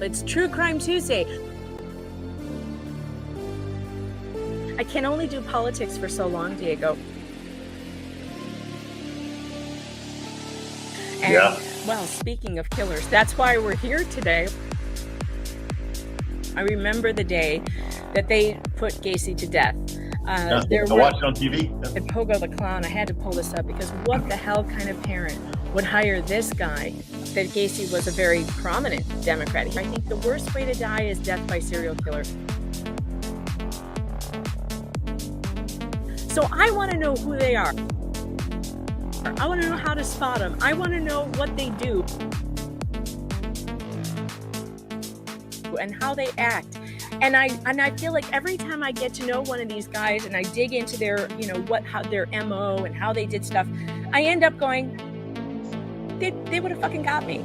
It's True Crime Tuesday. I can only do politics for so long, Diego. And, well, speaking of killers, that's why we're here today. I remember the day that they put Gacy to death. I watched it on TV. And Pogo the Clown, I had to pull this up because what the hell kind of parent would hire this guy? That Gacy was a very prominent Democrat. I think the worst way to die is death by serial killer. So I want to know who they are. I want to know how to spot them. I want to know what they do and how they act. And I feel like every time I get to know one of these guys and I dig into their, how their MO and how they did stuff, I end up going, they would have fucking got me.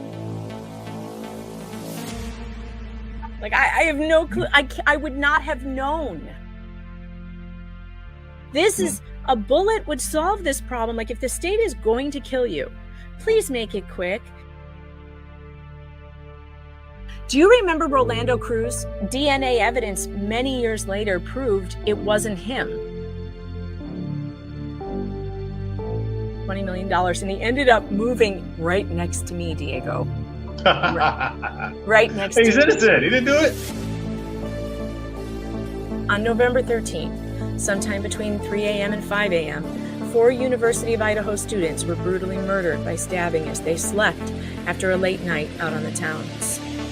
Like I have no clue. I would not have known. This is a bullet would solve this problem. Like if the state is going to kill you, please make it quick. Do you remember Rolando Cruz? DNA evidence many years later proved it wasn't him. $20 million, and he ended up moving right next to me, Diego. Right next to me. He's innocent. He didn't do it. On November 13th, sometime between 3 a.m. and 5 a.m., 4 University of Idaho students were brutally murdered by stabbing as they slept after a late night out on the town.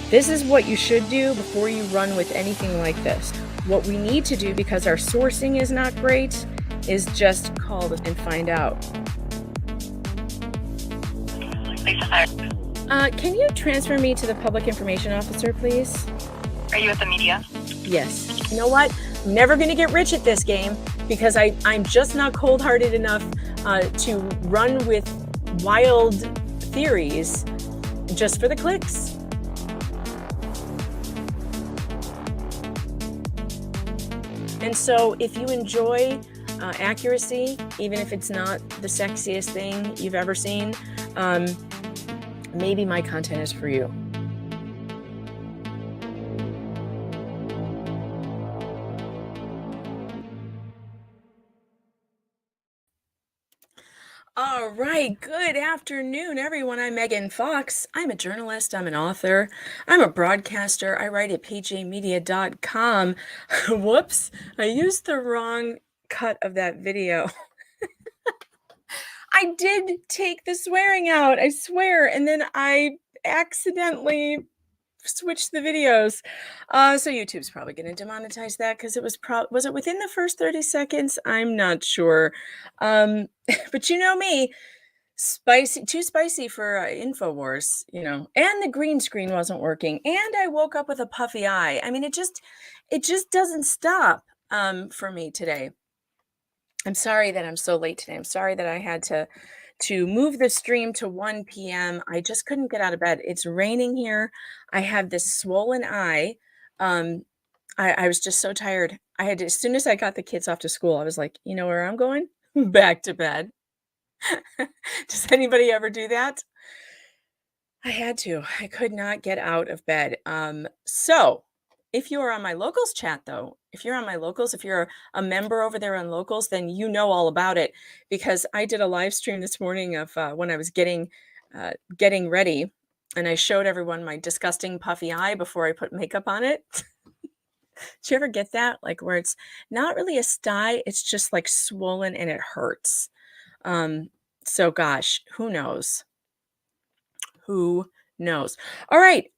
This is what you should do before you run with anything like this. What we need to do, because our sourcing is not great, is just call and find out. Can you transfer me to the public information officer, please? Are you at the media? Yes. You know what? I'm never going to get rich at this game because I'm just not cold-hearted enough to run with wild theories just for the clicks. And so if you enjoy accuracy, even if it's not the sexiest thing you've ever seen, maybe my content is for you. All right, good afternoon, everyone. I'm Megan Fox. I'm a journalist. I'm an author. I'm a broadcaster. I write at pjmedia.com. Whoops, I used the wrong cut of that video. I did take the swearing out, I swear, and then I accidentally switched the videos. So YouTube's probably going to demonetize that because it was it within the first 30 seconds? I'm not sure. But you know me, too spicy for InfoWars, and the green screen wasn't working. And I woke up with a puffy eye. I mean, it just doesn't stop for me today. I'm sorry that I'm so late today. I'm sorry that I had to move the stream to 1 p.m. I just couldn't get out of bed. It's raining here. I have this swollen eye. I was just so tired. As soon as I got the kids off to school, I was like, you know where I'm going? Back to bed. Does anybody ever do that? I had to. I could not get out of bed. So if you are on my locals chat, though, if you're on my locals, if you're a member over there on locals, then you know all about it because I did a live stream this morning of when I was getting ready, and I showed everyone my disgusting puffy eye before I put makeup on it. Did you ever get that? Like where it's not really a sty, it's just like swollen and it hurts. So gosh, who knows? Who knows? All right.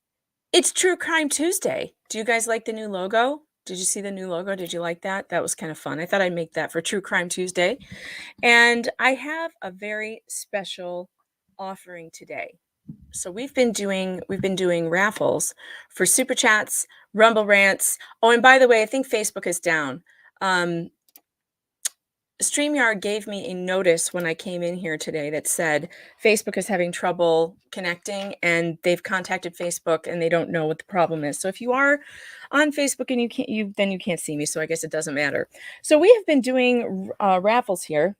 It's True Crime Tuesday. Do you guys like the new logo? Did you see the new logo? Did you like that? That was kind of fun. I thought I'd make that for True Crime Tuesday. And I have a very special offering today. So we've been doing raffles for super chats, Rumble rants. Oh, and by the way, I think Facebook is down. StreamYard gave me a notice when I came in here today that said Facebook is having trouble connecting and they've contacted Facebook and they don't know what the problem is. So if you are on Facebook and you can't see me, so I guess it doesn't matter. So we have been doing raffles here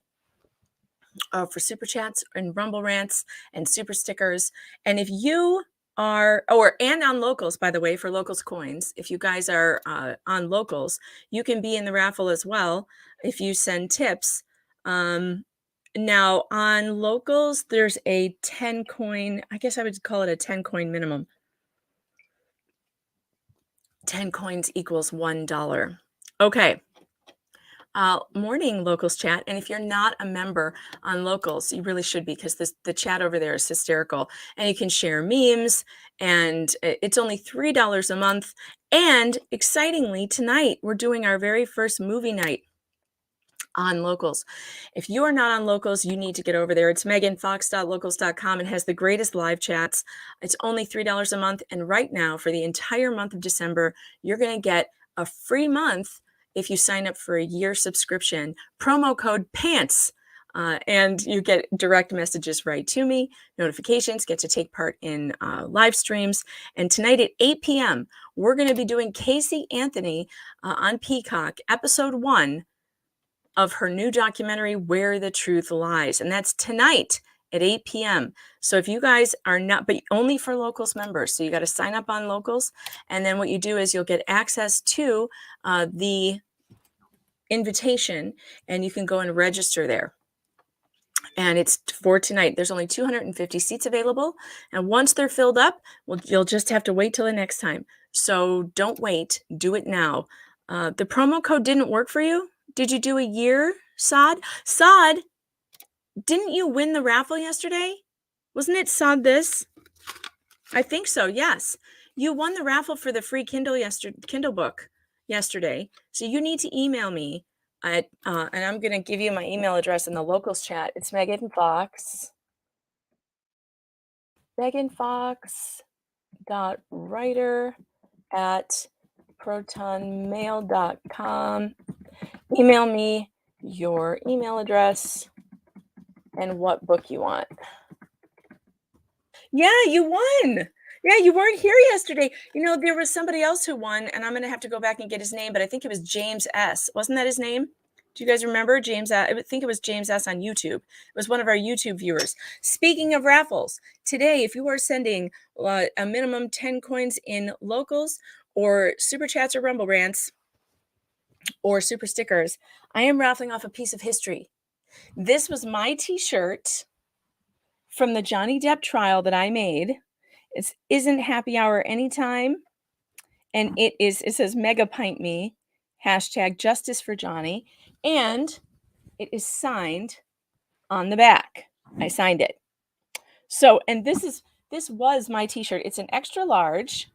for super chats and Rumble rants and super stickers. And if you and on locals, by the way, for locals coins. If you guys are on locals, you can be in the raffle as well if you send tips. Now on locals, there's a 10 coin, I guess I would call it a 10 coin minimum. 10 coins equals $1. Okay. Morning, locals chat. And if you're not a member on locals, you really should be, because the chat over there is hysterical. And you can share memes, and it's only $3 a month. And excitingly, tonight we're doing our very first movie night on locals. If you are not on locals, you need to get over there. It's meganfox.locals.com. It has the greatest live chats. It's only $3 a month. And right now, for the entire month of December, you're going to get a free month if you sign up for a year subscription. Promo code PANTS. And you get direct messages right to me, notifications, get to take part in live streams. And tonight at 8 p.m., we're going to be doing Casey Anthony on Peacock, episode 1 of her new documentary, Where the Truth Lies. And that's tonight at 8 p.m. So if you guys are not, but only for locals members. So you got to sign up on locals. And then what you do is you'll get access to the invitation, and you can go and register there. And it's for tonight. There's only 250 seats available. And once they're filled up, you'll just have to wait till the next time. So don't wait. Do it now. The promo code didn't work for you? Did you do a year, Sod? Sod, didn't you win the raffle yesterday? Wasn't it Sod this? I think so, yes. You won the raffle for the free Kindle book yesterday. So you need to email me at, and I'm going to give you my email address in the locals chat. It's Megyn Fox. meganfox.writer@protonmail.com. Email me your email address and what book you want. Yeah, you won. Yeah, you weren't here yesterday. You know, there was somebody else who won, and I'm going to have to go back and get his name, but I think it was James S. Wasn't that his name? Do you guys remember James? I think it was James S. on YouTube. It was one of our YouTube viewers. Speaking of raffles, today, if you are sending a minimum 10 coins in locals or super chats or rumble rants or super stickers, I am raffling off a piece of history. This was my t-shirt from the Johnny Depp trial that I made. It isn't happy hour anytime. And it says mega pint me, #justice for Johnny. And it is signed on the back. I signed it. So, and this was my t-shirt. It's an extra large,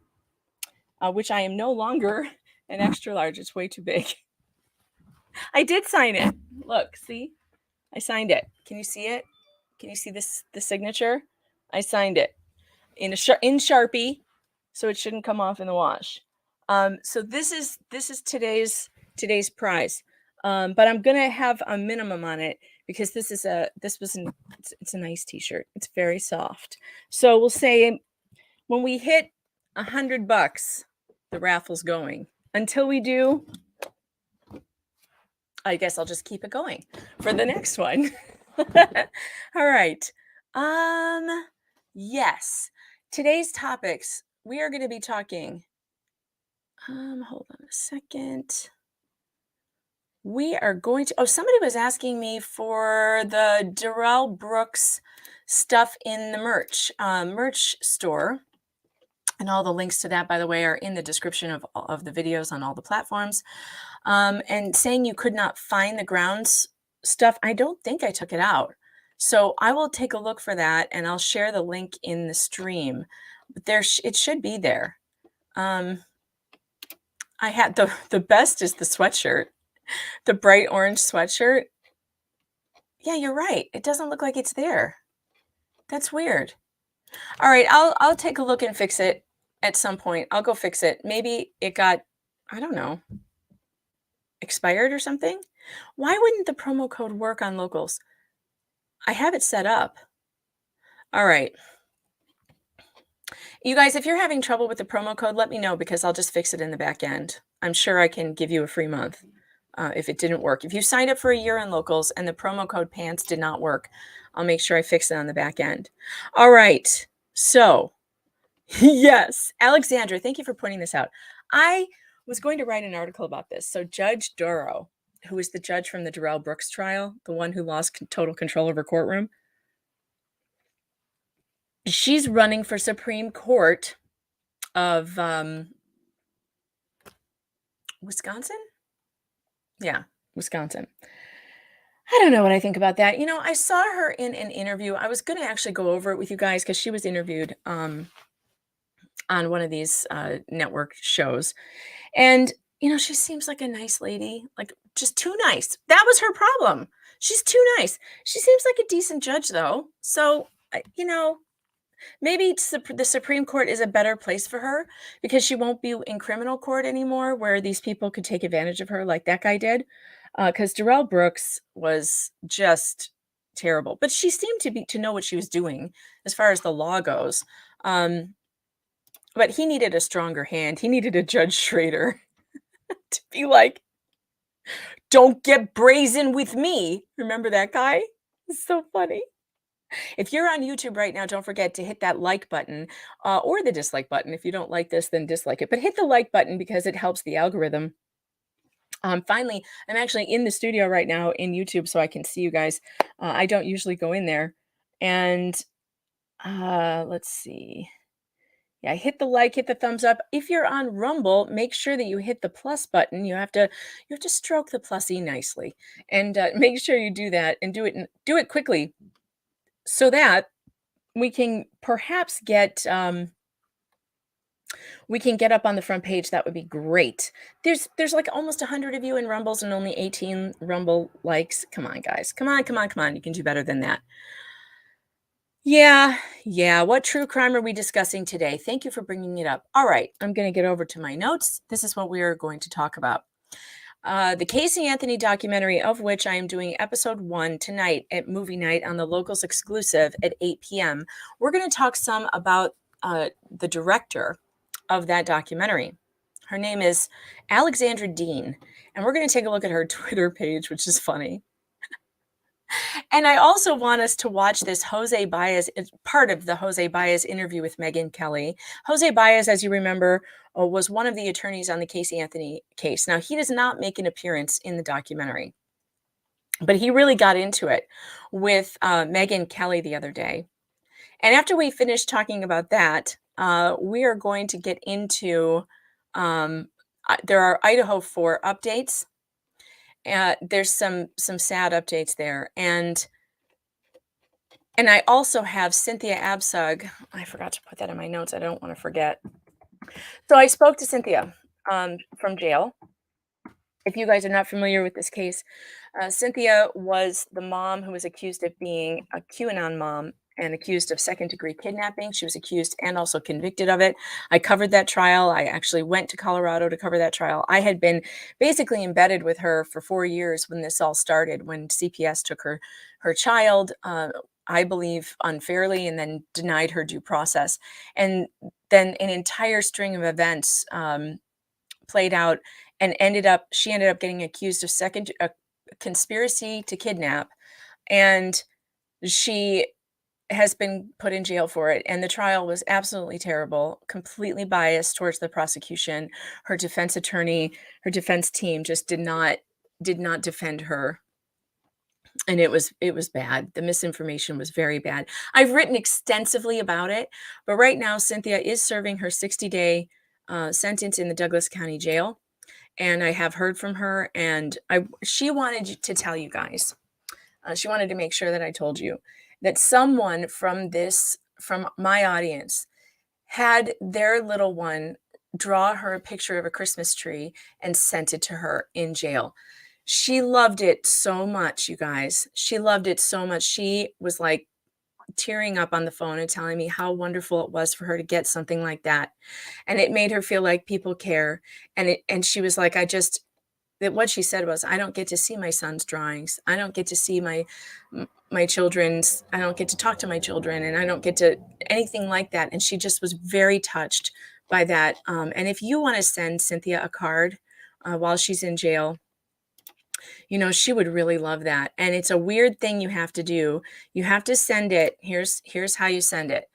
which I am no longer an extra large. It's way too big. I did sign it. Look, see, I signed it. Can you see it? Can you see this, the signature? I signed it in Sharpie, so it shouldn't come off in the wash. So this is today's prize. But I'm gonna have a minimum on it because it's a nice t-shirt. It's very soft. So we'll say when we hit $100, the raffle's going. Until we do, I guess I'll just keep it going for the next one. All right. Yes. Today's topics, we are going to be talking. Hold on a second. We are going to, somebody was asking me for the Darrell Brooks stuff in the merch store. And all the links to that, by the way, are in the description of the videos on all the platforms. And saying you could not find the grounds stuff, I don't think I took it out. So I will take a look for that, and I'll share the link in the stream. But it should be there. I had the best is the sweatshirt, the bright orange sweatshirt. Yeah, you're right. It doesn't look like it's there. That's weird. All right, I'll take a look and fix it at some point. I'll go fix it. Maybe it got, I don't know, expired or something. Why wouldn't the promo code work on locals? I have it set up. All right. You guys, if you're having trouble with the promo code, let me know because I'll just fix it in the back end. I'm sure I can give you a free month if it didn't work. If you signed up for a year on locals and the promo code PANTS did not work, I'll make sure I fix it on the back end. All right. So Yes, Alexandra, thank you for pointing this out. I was going to write an article about this. So Judge Duro, who is the judge from the Darrell Brooks trial, the one who lost total control of her courtroom, she's running for Supreme Court of Wisconsin? Yeah, Wisconsin. I don't know what I think about that. You know, I saw her in an interview. I was going to actually go over it with you guys because she was interviewed on one of these network shows. And, you know, she seems like a nice lady, like just too nice. That was her problem. She's too nice. She seems like a decent judge, though. So, you know, maybe the Supreme Court is a better place for her because she won't be in criminal court anymore where these people could take advantage of her like that guy did. Because Darrell Brooks was just terrible. But she seemed to know what she was doing as far as the law goes. But he needed a stronger hand. He needed a Judge Schrader to be like, don't get brazen with me. Remember that guy? It's so funny. If you're on YouTube right now, don't forget to hit that like button or the dislike button. If you don't like this, then dislike it. But hit the like button because it helps the algorithm. Finally, I'm actually in the studio right now in YouTube so I can see you guys. I don't usually go in there. And let's see. Yeah, hit the like, hit the thumbs up. If you're on Rumble, make sure that you hit the plus button. You have to stroke the plussy nicely, and make sure you do that and do it quickly, so that we can perhaps get up on the front page. That would be great. There's like almost 100 of you in Rumbles and only 18 Rumble likes. Come on, guys. Come on. You can do better than that. Yeah. What true crime are we discussing today? Thank you for bringing it up. All right. I'm going to get over to my notes. This is what we are going to talk about. The Casey Anthony documentary, of which I am doing episode 1 tonight at movie night on the Locals exclusive at 8 p.m. We're going to talk some about the director of that documentary. Her name is Alexandra Dean, and we're going to take a look at her Twitter page, which is funny. And I also want us to watch this Jose Baez, it's part of the Jose Baez interview with Megyn Kelly. Jose Baez, as you remember, was one of the attorneys on the Casey Anthony case. Now, he does not make an appearance in the documentary, but he really got into it with Megyn Kelly the other day. And after we finish talking about that, we are going to get into, there are Idaho 4 updates. There's some sad updates there. And I also have Cynthia Abcug. I forgot to put that in my notes. I don't want to forget. So I spoke to Cynthia from jail. If you guys are not familiar with this case, Cynthia was the mom who was accused of being a QAnon mom and accused of second-degree kidnapping. She was accused and also convicted of it. I covered that trial. I actually went to Colorado to cover that trial. I had been basically embedded with her for 4 years when this all started, when CPS took her child, I believe unfairly, and then denied her due process. And then an entire string of events played out, and she ended up getting accused of a conspiracy to kidnap, and she has been put in jail for it. And the trial was absolutely terrible, completely biased towards the prosecution. Her defense attorney, her defense team just did not defend her. And it was bad. The misinformation was very bad. I've written extensively about it, but right now Cynthia is serving her 60-day sentence in the Douglas County Jail. And I have heard from her, and she wanted to tell you guys, she wanted to make sure that I told you that someone from my audience had their little one draw her a picture of a Christmas tree and sent it to her in jail. She loved it so much, you guys. She loved it so much. She was like tearing up on the phone and telling me how wonderful it was for her to get something like that. And it made her feel like people care. And she was like, what she said was, I don't get to see my son's drawings. I don't get to see my children's, I don't get to talk to my children, and I don't get to anything like that. And she just was very touched by that. And if you want to send Cynthia a card while she's in jail, you know, she would really love that. And it's a weird thing you have to do. You have to send it. Here's how you send it.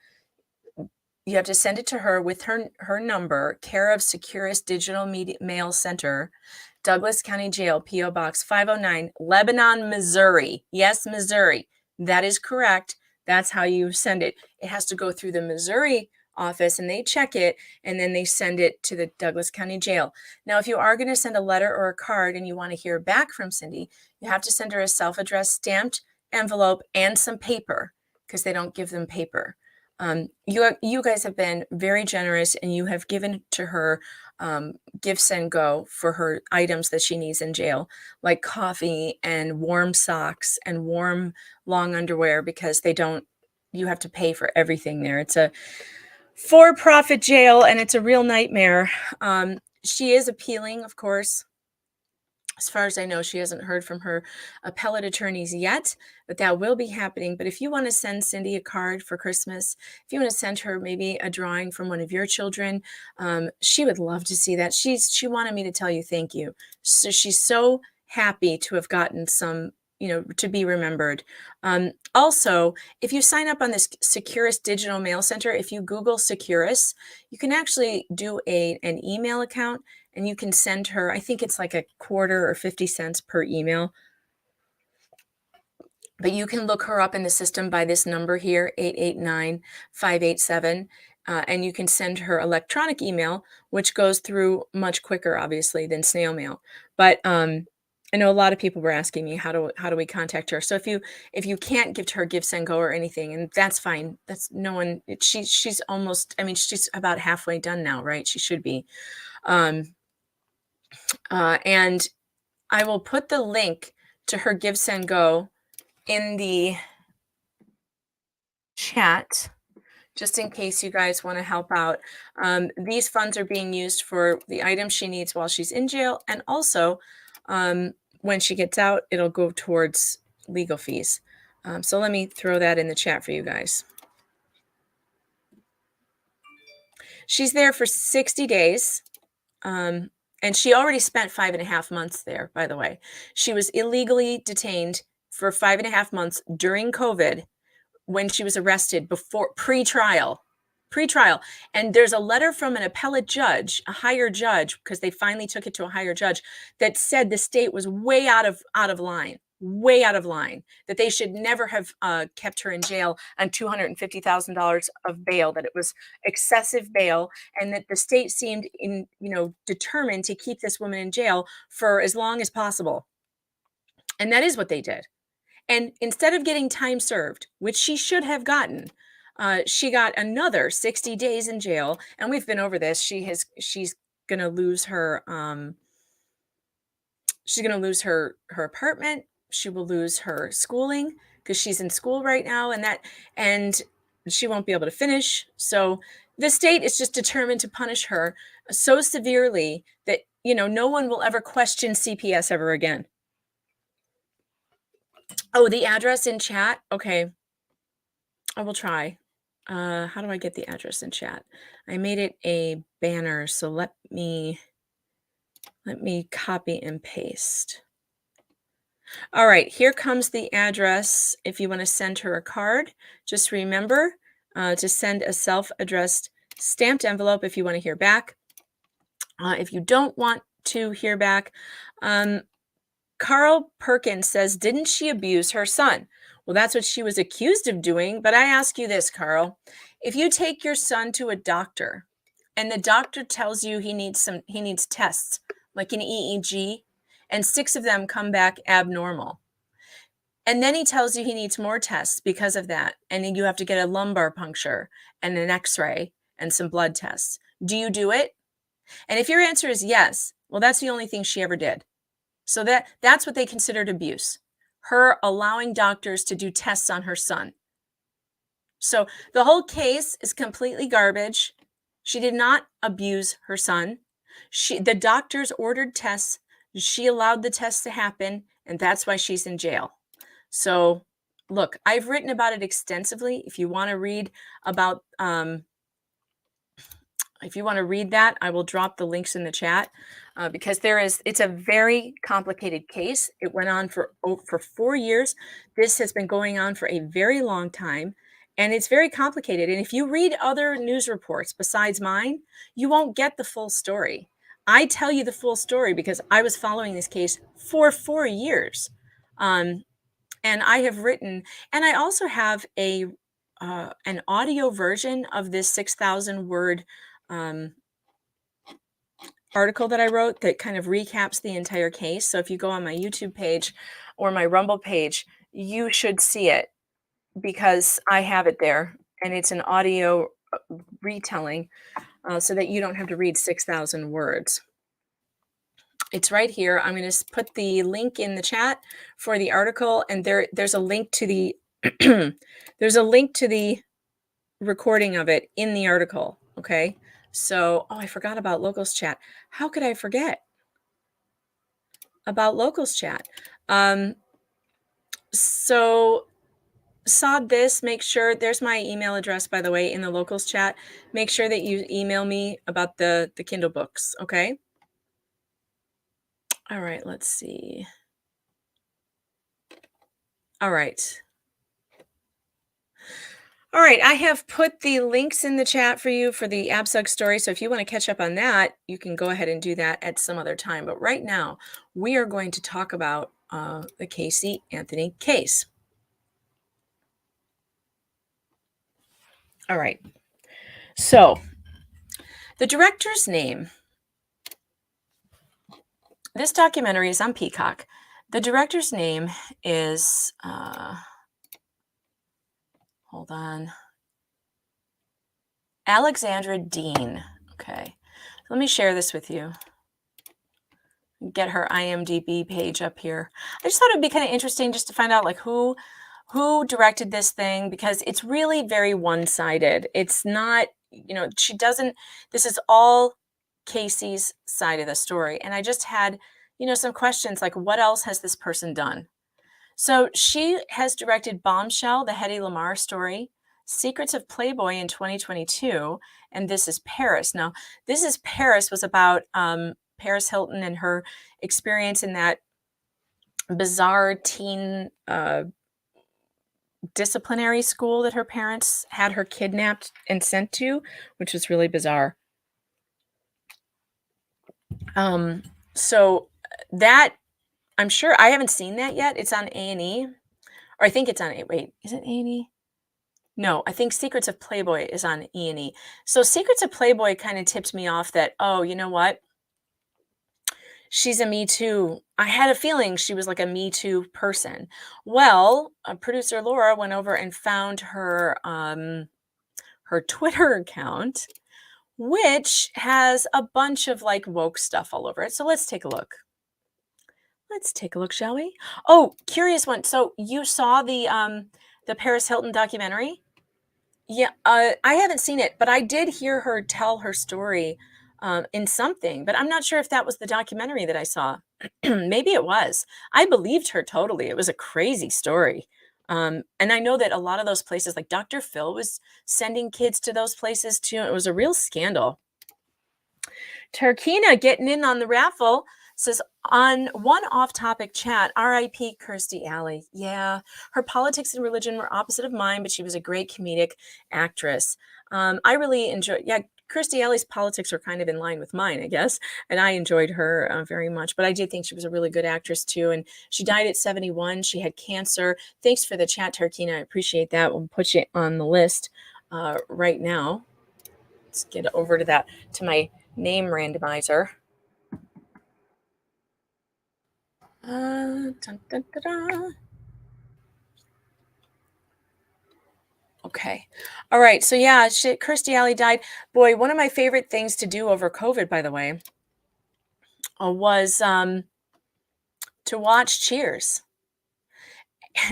You have to send it to her with her number, care of Securus Digital Media Mail Center, Douglas County Jail, P.O. Box 509, Lebanon, Missouri. Yes, Missouri. That is correct. That's how you send it. It has to go through the Missouri office and they check it and then they send it to the Douglas County Jail. Now, if you are going to send a letter or a card and you want to hear back from Cindy, you have to send her a self-addressed stamped envelope and some paper because they don't give them paper. You guys have been very generous and you have given to her Give Send Go for her items that she needs in jail, like coffee and warm socks and warm long underwear, because you have to pay for everything there. It's a for-profit jail and it's a real nightmare. She is appealing, of course. As far as I know, she hasn't heard from her appellate attorneys yet, but that will be happening. But if you want to send Cindy a card for Christmas, if you want to send her maybe a drawing from one of your children, she would love to see that. She wanted me to tell you thank you. So she's so happy to have gotten some, to be remembered. Also, if you sign up on this Securus Digital Mail Center, if you Google Securus, you can actually do an email account. And you can send her, I think it's like a quarter or 50 cents per email. But you can look her up in the system by this number here, 889-587. And you can send her electronic email, which goes through much quicker, obviously, than snail mail. But I know a lot of people were asking me, how do we contact her? So if you can't give to her Give Send Go or anything, and that's fine. That's no one. She's almost. I mean, she's about halfway done now, right? She should be. And I will put the link to her Give Send Go in the chat, just in case you guys want to help out. These funds are being used for the items she needs while she's in jail. And also, when she gets out, it'll go towards legal fees. So let me throw that in the chat for you guys. She's there for 60 days. And she already spent 5.5 months there, by the way. She was illegally detained for 5.5 months during COVID when she was arrested pre-trial. And there's a letter from an appellate judge, a higher judge, because they finally took it to a higher judge, that said the state was way out of line, that they should never have kept her in jail on $250,000 of bail, that it was excessive bail, and that the state seemed determined to keep this woman in jail for as long as possible. And that is what they did. And instead of getting time served, which she should have gotten, she got another 60 days in jail. And we've been over this. She's going to lose her apartment. She will lose her schooling because she's in school right now, and she won't be able to finish. So the state is just determined to punish her so severely that, no one will ever question CPS ever again. Oh, the address in chat. Okay. I will try. How do I get the address in chat? I made it a banner. So let me copy and paste. All right, here comes the address. If you want to send her a card, just remember to send a self-addressed stamped envelope if you want to hear back. If you don't want to hear back, Carl Perkins says, didn't she abuse her son? Well, that's what she was accused of doing. But I ask you this, Carl, if you take your son to a doctor and the doctor tells you he needs tests like an EEG, and 6 of them come back abnormal, and then he tells you he needs more tests because of that, and then you have to get a lumbar puncture and an x-ray and some blood tests, do you do it? And if your answer is yes, well, that's the only thing she ever did. So that's what they considered abuse, her allowing doctors to do tests on her son. So the whole case is completely garbage. She did not abuse her son. The doctors ordered tests. She allowed the tests to happen, and that's why she's in jail. So look, I've written about it extensively. If you want to read about, that, I will drop the links in the chat because it's a very complicated case. It went on for 4 years. This has been going on for a very long time. And it's very complicated. And if you read other news reports besides mine, you won't get the full story. I tell you the full story because I was following this case for 4 years. And I have written, and I also have an audio version of this 6,000 word article that I wrote that kind of recaps the entire case. So if you go on my YouTube page or my Rumble page, you should see it because I have it there, and it's an audio retelling so that you don't have to read 6,000 words. It's right here. I'm going to put the link in the chat for the article, and there's a link to the there's a link to the recording of it in the article. Okay. So, oh, I forgot about locals chat. How could I forget about locals chat? So sod this, make sure there's my email address, by the way, in the locals chat. Make sure that you email me about the Kindle books. Okay. All right. Let's see. All right. All right, I have put the links in the chat for you for the Abcug story. So if you want to catch up on that, you can go ahead and do that at some other time. But right now, we are going to talk about the Casey Anthony case. All right. So the director's name. This documentary is on Peacock. The director's name is, hold on, Alexandra Dean. Okay. Let me share this with you. Get her IMDb page up here. I just thought it'd be kind of interesting just to find out like who directed this thing, because it's really very one-sided. It's not, she doesn't, this is all Casey's side of the story. And I just had, some questions like, what else has this person done? So she has directed Bombshell, the Hedy Lamarr story, Secrets of Playboy in 2022, and This is Paris. Now, This is Paris was about Paris Hilton and her experience in that bizarre teen disciplinary school that her parents had her kidnapped and sent to, which was really bizarre. So that, I'm sure, I haven't seen that yet. It's on A&E, or I think it's on, wait, is it A&E? No, I think Secrets of Playboy is on E&E. So Secrets of Playboy kind of tipped me off that, oh, you know what? She's a Me Too. I had a feeling she was like a Me Too person. Well, producer Laura went over and found her her Twitter account, which has a bunch of like woke stuff all over it. So let's take a look. Let's take a look, shall we? Oh, curious one. So you saw the Paris Hilton documentary? Yeah, I haven't seen it, but I did hear her tell her story in something, but I'm not sure if that was the documentary that I saw. Maybe it was. I believed her totally. It was a crazy story. And I know that a lot of those places, like Dr. Phil was sending kids to those places too. It was a real scandal. Turkina getting in on the raffle says, on one off-topic chat, R.I.P. Kirstie Alley. Yeah, her politics and religion were opposite of mine, but she was a great comedic actress. I really enjoyed, yeah, Kirstie Alley's politics are kind of in line with mine, I guess, and I enjoyed her very much, but I did think she was a really good actress too, and she died at 71. She had cancer. Thanks for the chat, Turkina. I appreciate that. We'll put you on the list right now. Let's get over to that, to my name randomizer. Dun, dun, dun, dun. Okay. All right. So yeah, Kirstie Alley died. Boy, one of my favorite things to do over COVID, by the way, was to watch Cheers.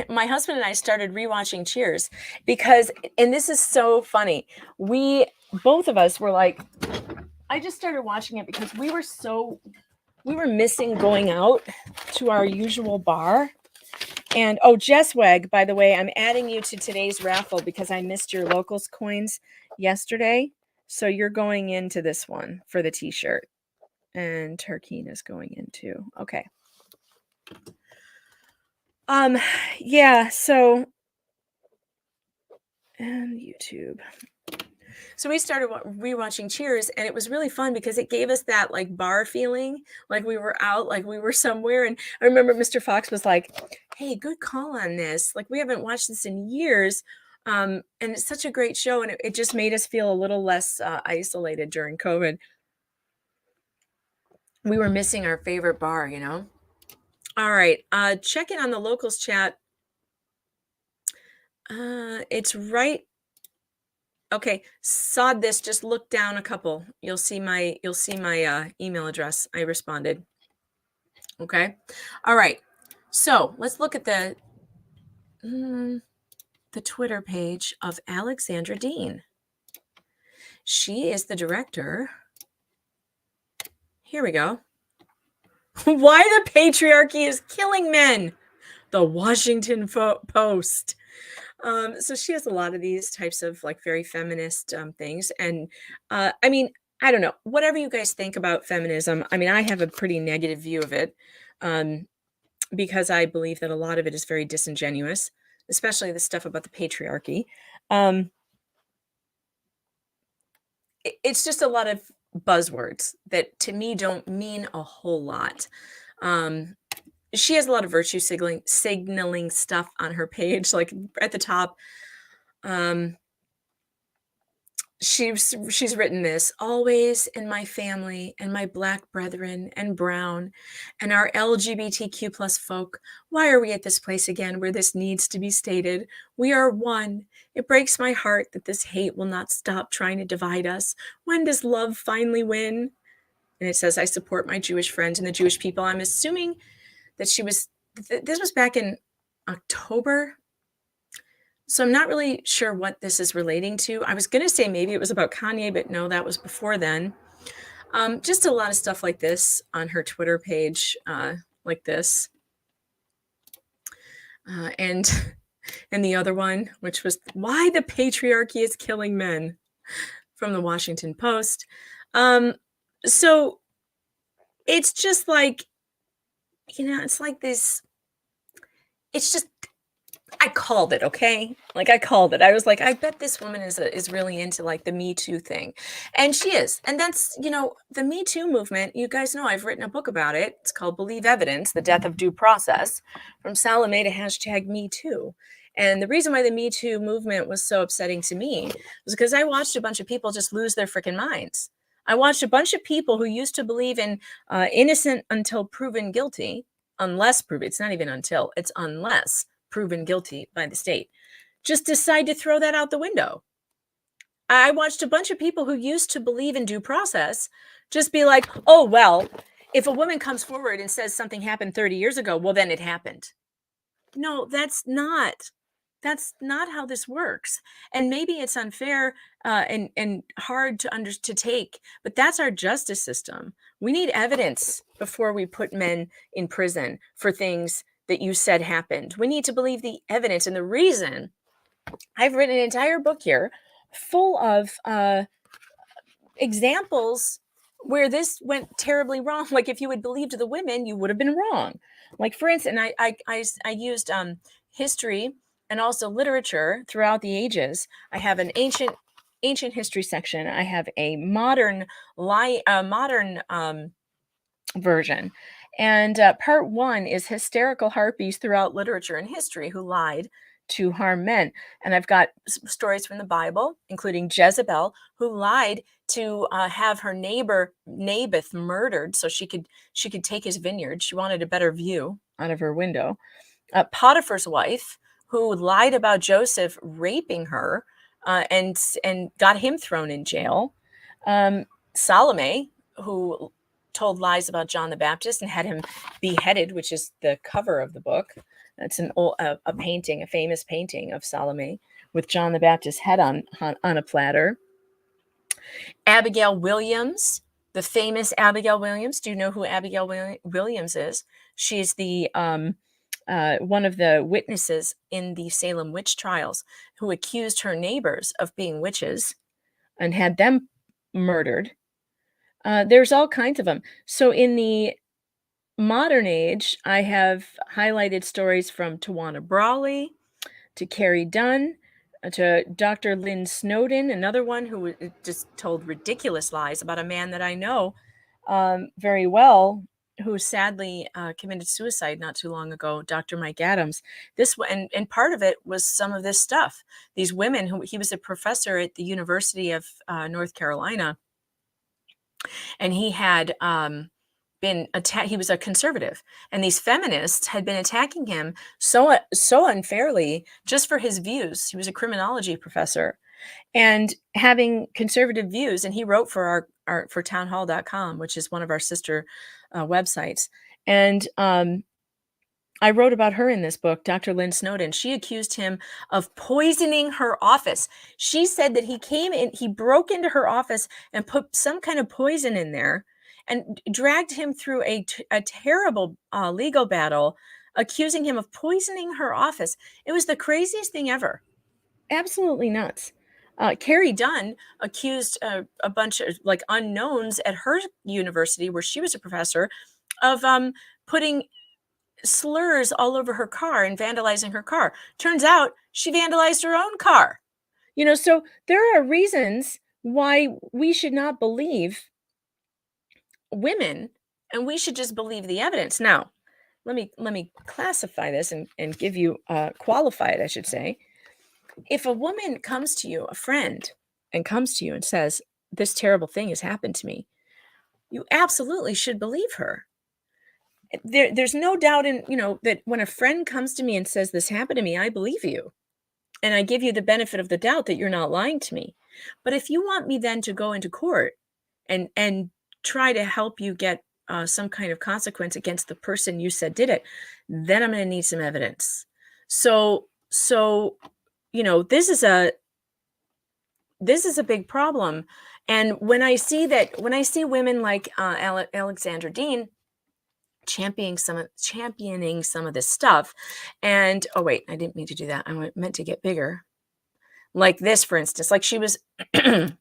My husband and I started rewatching Cheers because, and this is so funny, both of us were like, I just started watching it because we were missing going out to our usual bar. And oh, Jessweg, by the way, I'm adding you to today's raffle because I missed your locals coins yesterday. So you're going into this one for the t-shirt. And Turkina's going into. Okay. Yeah, so and YouTube. So we started rewatching Cheers, and it was really fun because it gave us that like bar feeling, like we were out, like we were somewhere. And I remember Mr. Fox was like, "Hey, good call on this. Like we haven't watched this in years." And it's such a great show, and it just made us feel a little less isolated during COVID. We were missing our favorite bar, you know? All right, check in on the locals chat. It's right. Okay, sod this, just look down a couple. You'll see my email address. I responded. Okay. All right. So let's look at the Twitter page of Alexandra Dean. She is the director. Here we go. Why the patriarchy is killing men. The Washington Post. So she has a lot of these types of like very feminist things. And I mean, I don't know, whatever you guys think about feminism. I mean, I have a pretty negative view of it because I believe that a lot of it is very disingenuous, especially the stuff about the patriarchy. It's just a lot of buzzwords that to me don't mean a whole lot. She has a lot of virtue signaling stuff on her page, like at the top. She's written this: always in my family and my Black brethren and brown and our LGBTQ plus folk. Why are we at this place again where this needs to be stated? We are one. It breaks my heart that this hate will not stop trying to divide us. When does love finally win? And it says, I support my Jewish friends and the Jewish people. I'm assuming that this was back in October. So I'm not really sure what this is relating to. I was going to say maybe it was about Kanye, but no, that was before then. Just a lot of stuff like this on her Twitter page, like this. And the other one, which was why the patriarchy is killing men, from the Washington Post. So it's just like, it's like this, it's just, I called it, okay? Like I called it. I was like, I bet this woman is really into like the Me Too thing. And she is. And that's, the Me Too movement, you guys know I've written a book about it. It's called Believe Evidence, The Death of Due Process, from Salome to hashtag Me Too. And the reason why the Me Too movement was so upsetting to me was because I watched a bunch of people just lose their freaking minds. I watched a bunch of people who used to believe in innocent until proven guilty, unless proven, it's not even until, it's unless proven guilty by the state, just decide to throw that out the window. I watched a bunch of people who used to believe in due process just be like, oh, well, if a woman comes forward and says something happened 30 years ago, well, then it happened. No, that's not how this works. And maybe it's unfair and hard to take, but that's our justice system. We need evidence before we put men in prison for things that you said happened. We need to believe the evidence. And the reason I've written an entire book here full of examples where this went terribly wrong. Like if you had believed the women, you would have been wrong. Like for instance, I used history and also literature throughout the ages. I have an ancient history section. I have a modern version. And part one is hysterical harpies throughout literature and history who lied to harm men. And I've got stories from the Bible, including Jezebel, who lied to have her neighbor Naboth murdered so she could take his vineyard. She wanted a better view out of her window. Potiphar's wife, who lied about Joseph raping her and got him thrown in jail. Salome, who told lies about John the Baptist and had him beheaded, which is the cover of the book. That's a painting, a famous painting of Salome with John the Baptist's head on a platter. Abigail Williams, the famous Abigail Williams. Do you know who Abigail Williams is? She's the one of the witnesses in the Salem witch trials who accused her neighbors of being witches and had them murdered. There's all kinds of them. So in the modern age, I have highlighted stories from Tawana Brawley to Carrie Dunn, to Dr. Lynn Snowden, another one who just told ridiculous lies about a man that I know very well, who sadly committed suicide not too long ago, Dr. Mike Adams. And part of it was some of this stuff. These women who he was a professor at the University of North Carolina, and he had been attacked. He was a conservative, and these feminists had been attacking him so unfairly just for his views. He was a criminology professor and having conservative views, and he wrote for our for townhall.com, which is one of our sister websites. And I wrote about her in this book, Dr. Lynn Snowden. She accused him of poisoning her office. She said that he came in, he broke into her office and put some kind of poison in there and dragged him through a terrible legal battle, accusing him of poisoning her office. It was the craziest thing ever. Absolutely nuts. Carrie Dunn accused a bunch of like unknowns at her university, where she was a professor, of putting slurs all over her car and vandalizing her car. Turns out she vandalized her own car. You know, so there are reasons why we should not believe women, and we should just believe the evidence. Now, let me classify this and give you qualify it, I should say. If a woman comes to you, a friend, and comes to you and says, this terrible thing has happened to me, you absolutely should believe her. There's no doubt in, that when a friend comes to me and says, this happened to me, I believe you. And I give you the benefit of the doubt that you're not lying to me. But if you want me then to go into court and try to help you get some kind of consequence against the person you said did it, then I'm going to need some evidence. So this is a big problem. And when I see women like Alexandra Dean championing some of this stuff, and oh wait, I didn't mean to do that. I meant to get bigger. Like this, for instance, like she was the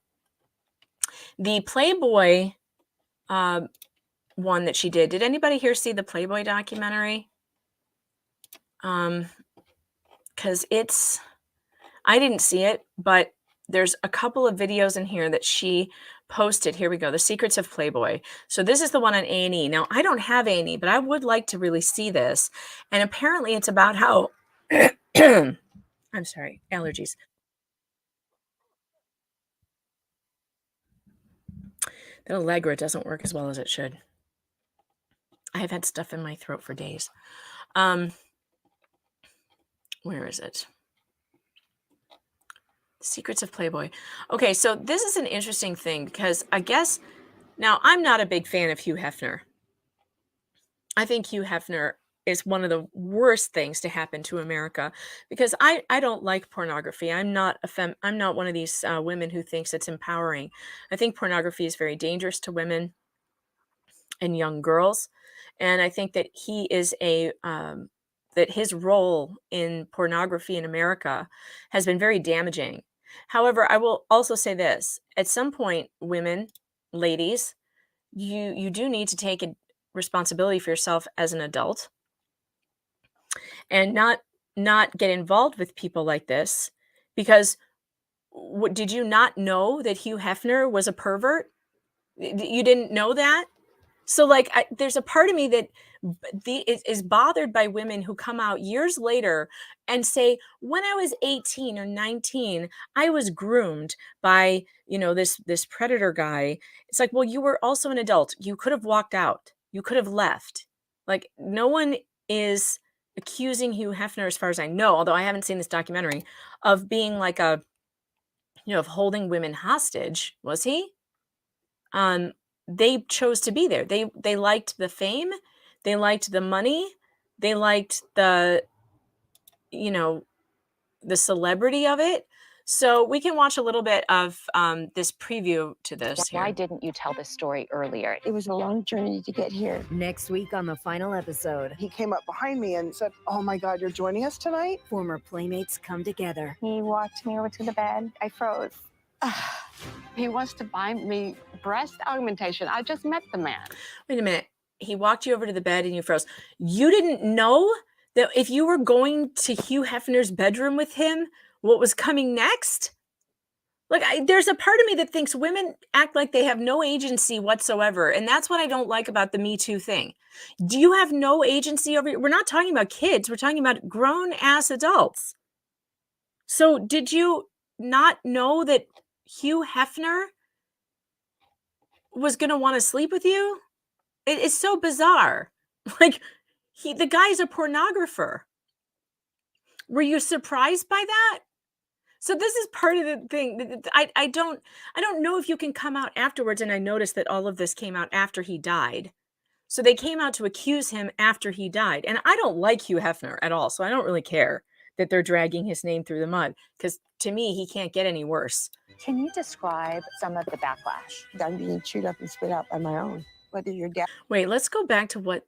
Playboy one that she did. Did anybody here see the Playboy documentary? Because I didn't see it, but there's a couple of videos in here that she posted. Here we go. The Secrets of Playboy. So this is the one on A&E. Now, I don't have A&E, but I would like to really see this. And apparently it's about how, I'm sorry, allergies. That Allegra doesn't work as well as it should. I have had stuff in my throat for days. Where is it? Secrets of Playboy. Okay, so this is an interesting thing because I guess, now I'm not a big fan of Hugh Hefner. I think Hugh Hefner is one of the worst things to happen to America because I don't like pornography. I'm not one of these women who thinks it's empowering. I think pornography is very dangerous to women and young girls. And I think that he is that his role in pornography in America has been very damaging. However, I will also say this. At some point, women, ladies, you do need to take a responsibility for yourself as an adult and not get involved with people like this, because did you not know that Hugh Hefner was a pervert? You didn't know that? So like, there's a part of me that is bothered by women who come out years later and say, when I was 18 or 19, I was groomed by, this predator guy. It's like, well, you were also an adult. You could have walked out. You could have left. Like, no one is accusing Hugh Hefner, as far as I know, although I haven't seen this documentary, of being like of holding women hostage. Was he? They chose to be there. They liked the fame. They liked the money. They liked the celebrity of it. So we can watch a little bit of this preview to this here. Why didn't you tell this story earlier? It was a long journey to get here. Next week on the final episode, He came up behind me and said, "Oh my God, you're joining us tonight?" former playmates come together. He walked me over to the bed. I froze. He wants to buy me breast augmentation. I just met the man. Wait a minute. He walked you over to the bed and you froze. You didn't know that if you were going to Hugh Hefner's bedroom with him, what was coming next? Like, there's a part of me that thinks women act like they have no agency whatsoever. And that's what I don't like about the Me Too thing. Do you have no agency over? We're not talking about kids. We're talking about grown ass adults. So did you not know that Hugh Hefner was going to want to sleep with you? It's so bizarre. Like, the guy's a pornographer. Were you surprised by that? So this is part of the thing. I don't know if you can come out afterwards. And I noticed that all of this came out after he died. So they came out to accuse him after he died. And I don't like Hugh Hefner at all. So I don't really care that they're dragging his name through the mud, because to me, he can't get any worse. Can you describe some of the backlash? I'm being chewed up and spit out by my own. Whether your dad. Wait, let's go back to what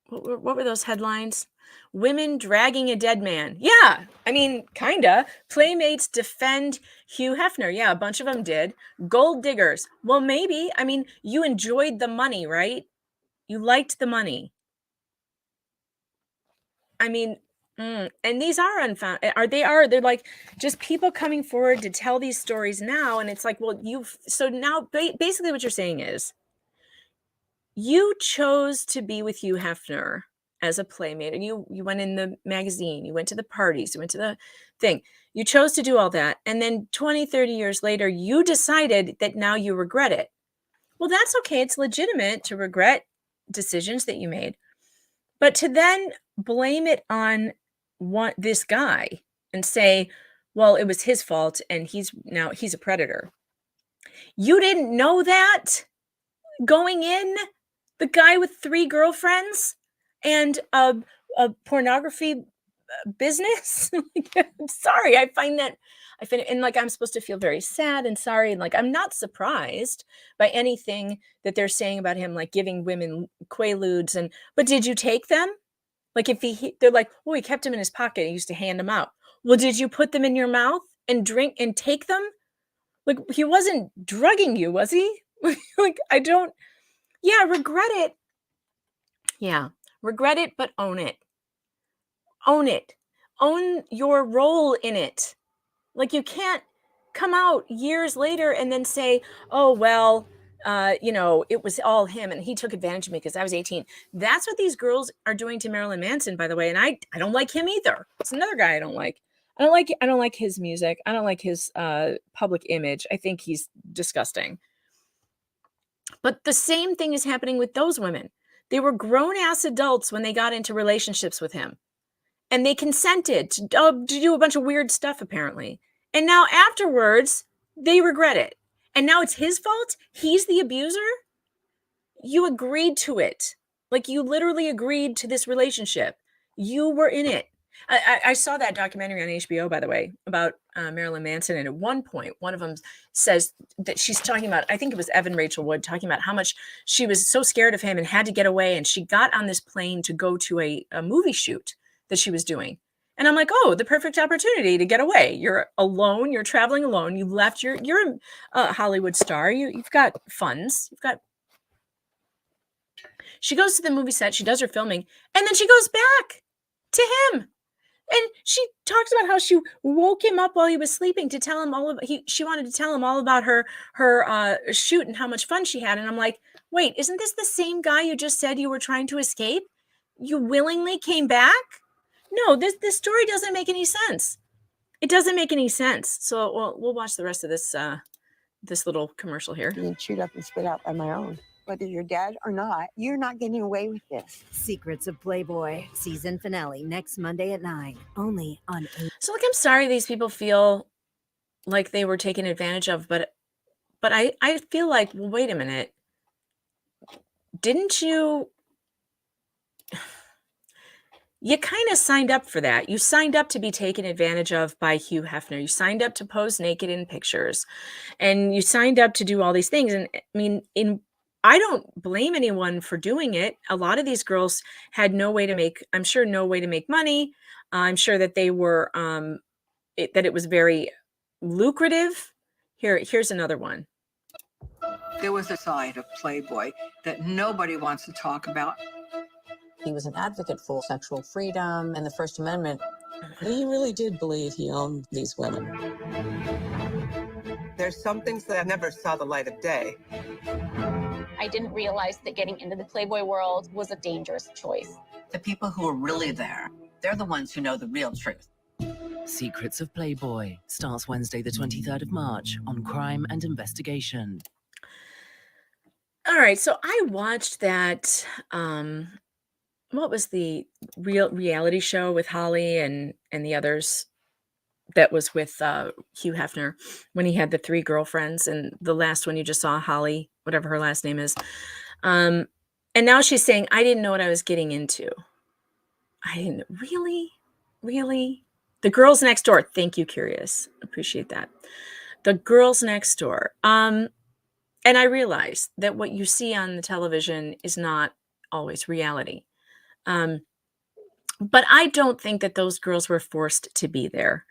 were those headlines? Women dragging a dead man. Yeah, I mean, kinda. Playmates defend Hugh Hefner. Yeah, a bunch of them did. Gold diggers. Well, maybe. I mean, you enjoyed the money, right? You liked the money. I mean, and these are unfounded. They're like just people coming forward to tell these stories now. And it's like, well, so now basically what you're saying is you chose to be with Hugh Hefner as a playmate, and you went in the magazine, you went to the parties, you went to the thing, you chose to do all that. And then 20, 30 years later, you decided that now you regret it. Well, that's okay. It's legitimate to regret decisions that you made, but to then blame it on this guy and say, well, it was his fault and he's a predator. You didn't know that going in, the guy with 3 girlfriends and a pornography business. I'm sorry. I find it, and like, I'm supposed to feel very sad and sorry. And like, I'm not surprised by anything that they're saying about him, like giving women Quaaludes but did you take them? Like, if they're like, oh, he kept them in his pocket. He used to hand them out. Well, did you put them in your mouth and drink and take them? Like, he wasn't drugging you, was he? Like, regret it. Yeah, regret it, but own it. Own it. Own your role in it. Like, you can't come out years later and then say, oh, well, it was all him and he took advantage of me because I was 18. That's what these girls are doing to Marilyn Manson, by the way. And I don't like him either. It's another guy I don't like. I don't like his music. I don't like his public image. I think he's disgusting. But the same thing is happening with those women. They were grown-ass adults when they got into relationships with him. And they consented to do a bunch of weird stuff, apparently. And now afterwards, they regret it. And now it's his fault? He's the abuser? You agreed to it. Like, you literally agreed to this relationship. You were in it. I saw that documentary on HBO, by the way, about Marilyn Manson. And at one point, one of them says that she's talking about, I think it was Evan Rachel Wood, talking about how much she was so scared of him and had to get away. And she got on this plane to go to a movie shoot that she was doing. And I'm like, oh, the perfect opportunity to get away. You're alone. You're traveling alone. You left. You're a Hollywood star. You've got funds. She goes to the movie set. She does her filming. And then she goes back to him. And she talks about how she woke him up while he was sleeping to tell him she wanted to tell him all about her shoot and how much fun she had. And I'm like, wait, isn't this the same guy you just said you were trying to escape? You willingly came back? No, this story doesn't make any sense. It doesn't make any sense. So we'll watch the rest of this little commercial here. Being chewed up and spit out by my own. Whether you're dead or not, you're not getting away with this. Secrets of Playboy, season finale next Monday at 9, only on 8. So, like, I'm sorry these people feel like they were taken advantage of, but I feel like, well, wait a minute. Didn't you kind of signed up for that. You signed up to be taken advantage of by Hugh Hefner. You signed up to pose naked in pictures, and you signed up to do all these things. And I mean, I don't blame anyone for doing it. A lot of these girls had no way to make money. I'm sure that they were, that it was very lucrative. Here's another one. There was a side of Playboy that nobody wants to talk about. He was an advocate for sexual freedom and the First Amendment. He really did believe he owned these women. There's some things that never saw the light of day. I didn't realize that getting into the Playboy world was a dangerous choice. The people who are really there, they're the ones who know the real truth. Secrets of Playboy starts Wednesday, the 23rd of March on Crime and Investigation. All right, so I watched that. What was the reality show with Holly and the others that was with Hugh Hefner when he had the 3 girlfriends, and the last one you just saw, Holly, whatever her last name is. And now she's saying, I didn't know what I was getting into. I didn't really. The Girls Next Door. Thank you, Curious. Appreciate that. The Girls Next Door. And I realize that what you see on the television is not always reality. But I don't think that those girls were forced to be there.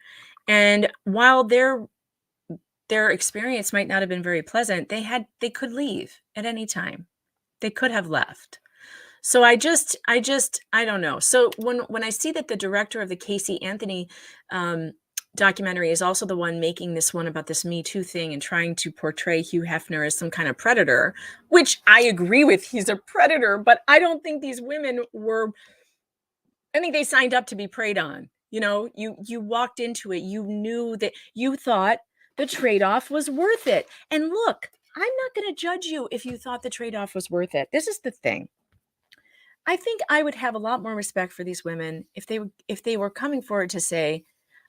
And while their experience might not have been very pleasant, they could leave at any time. They could have left. So I don't know. So when I see that the director of the Casey Anthony documentary is also the one making this one about this Me Too thing and trying to portray Hugh Hefner as some kind of predator, which I agree with, he's a predator, but I don't think these women were, I think they signed up to be preyed on. You know, you walked into it, you knew that, you thought the trade-off was worth it. And look, I'm not going to judge you if you thought the trade-off was worth it. This is the thing. I think I would have a lot more respect for these women if they were coming forward to say,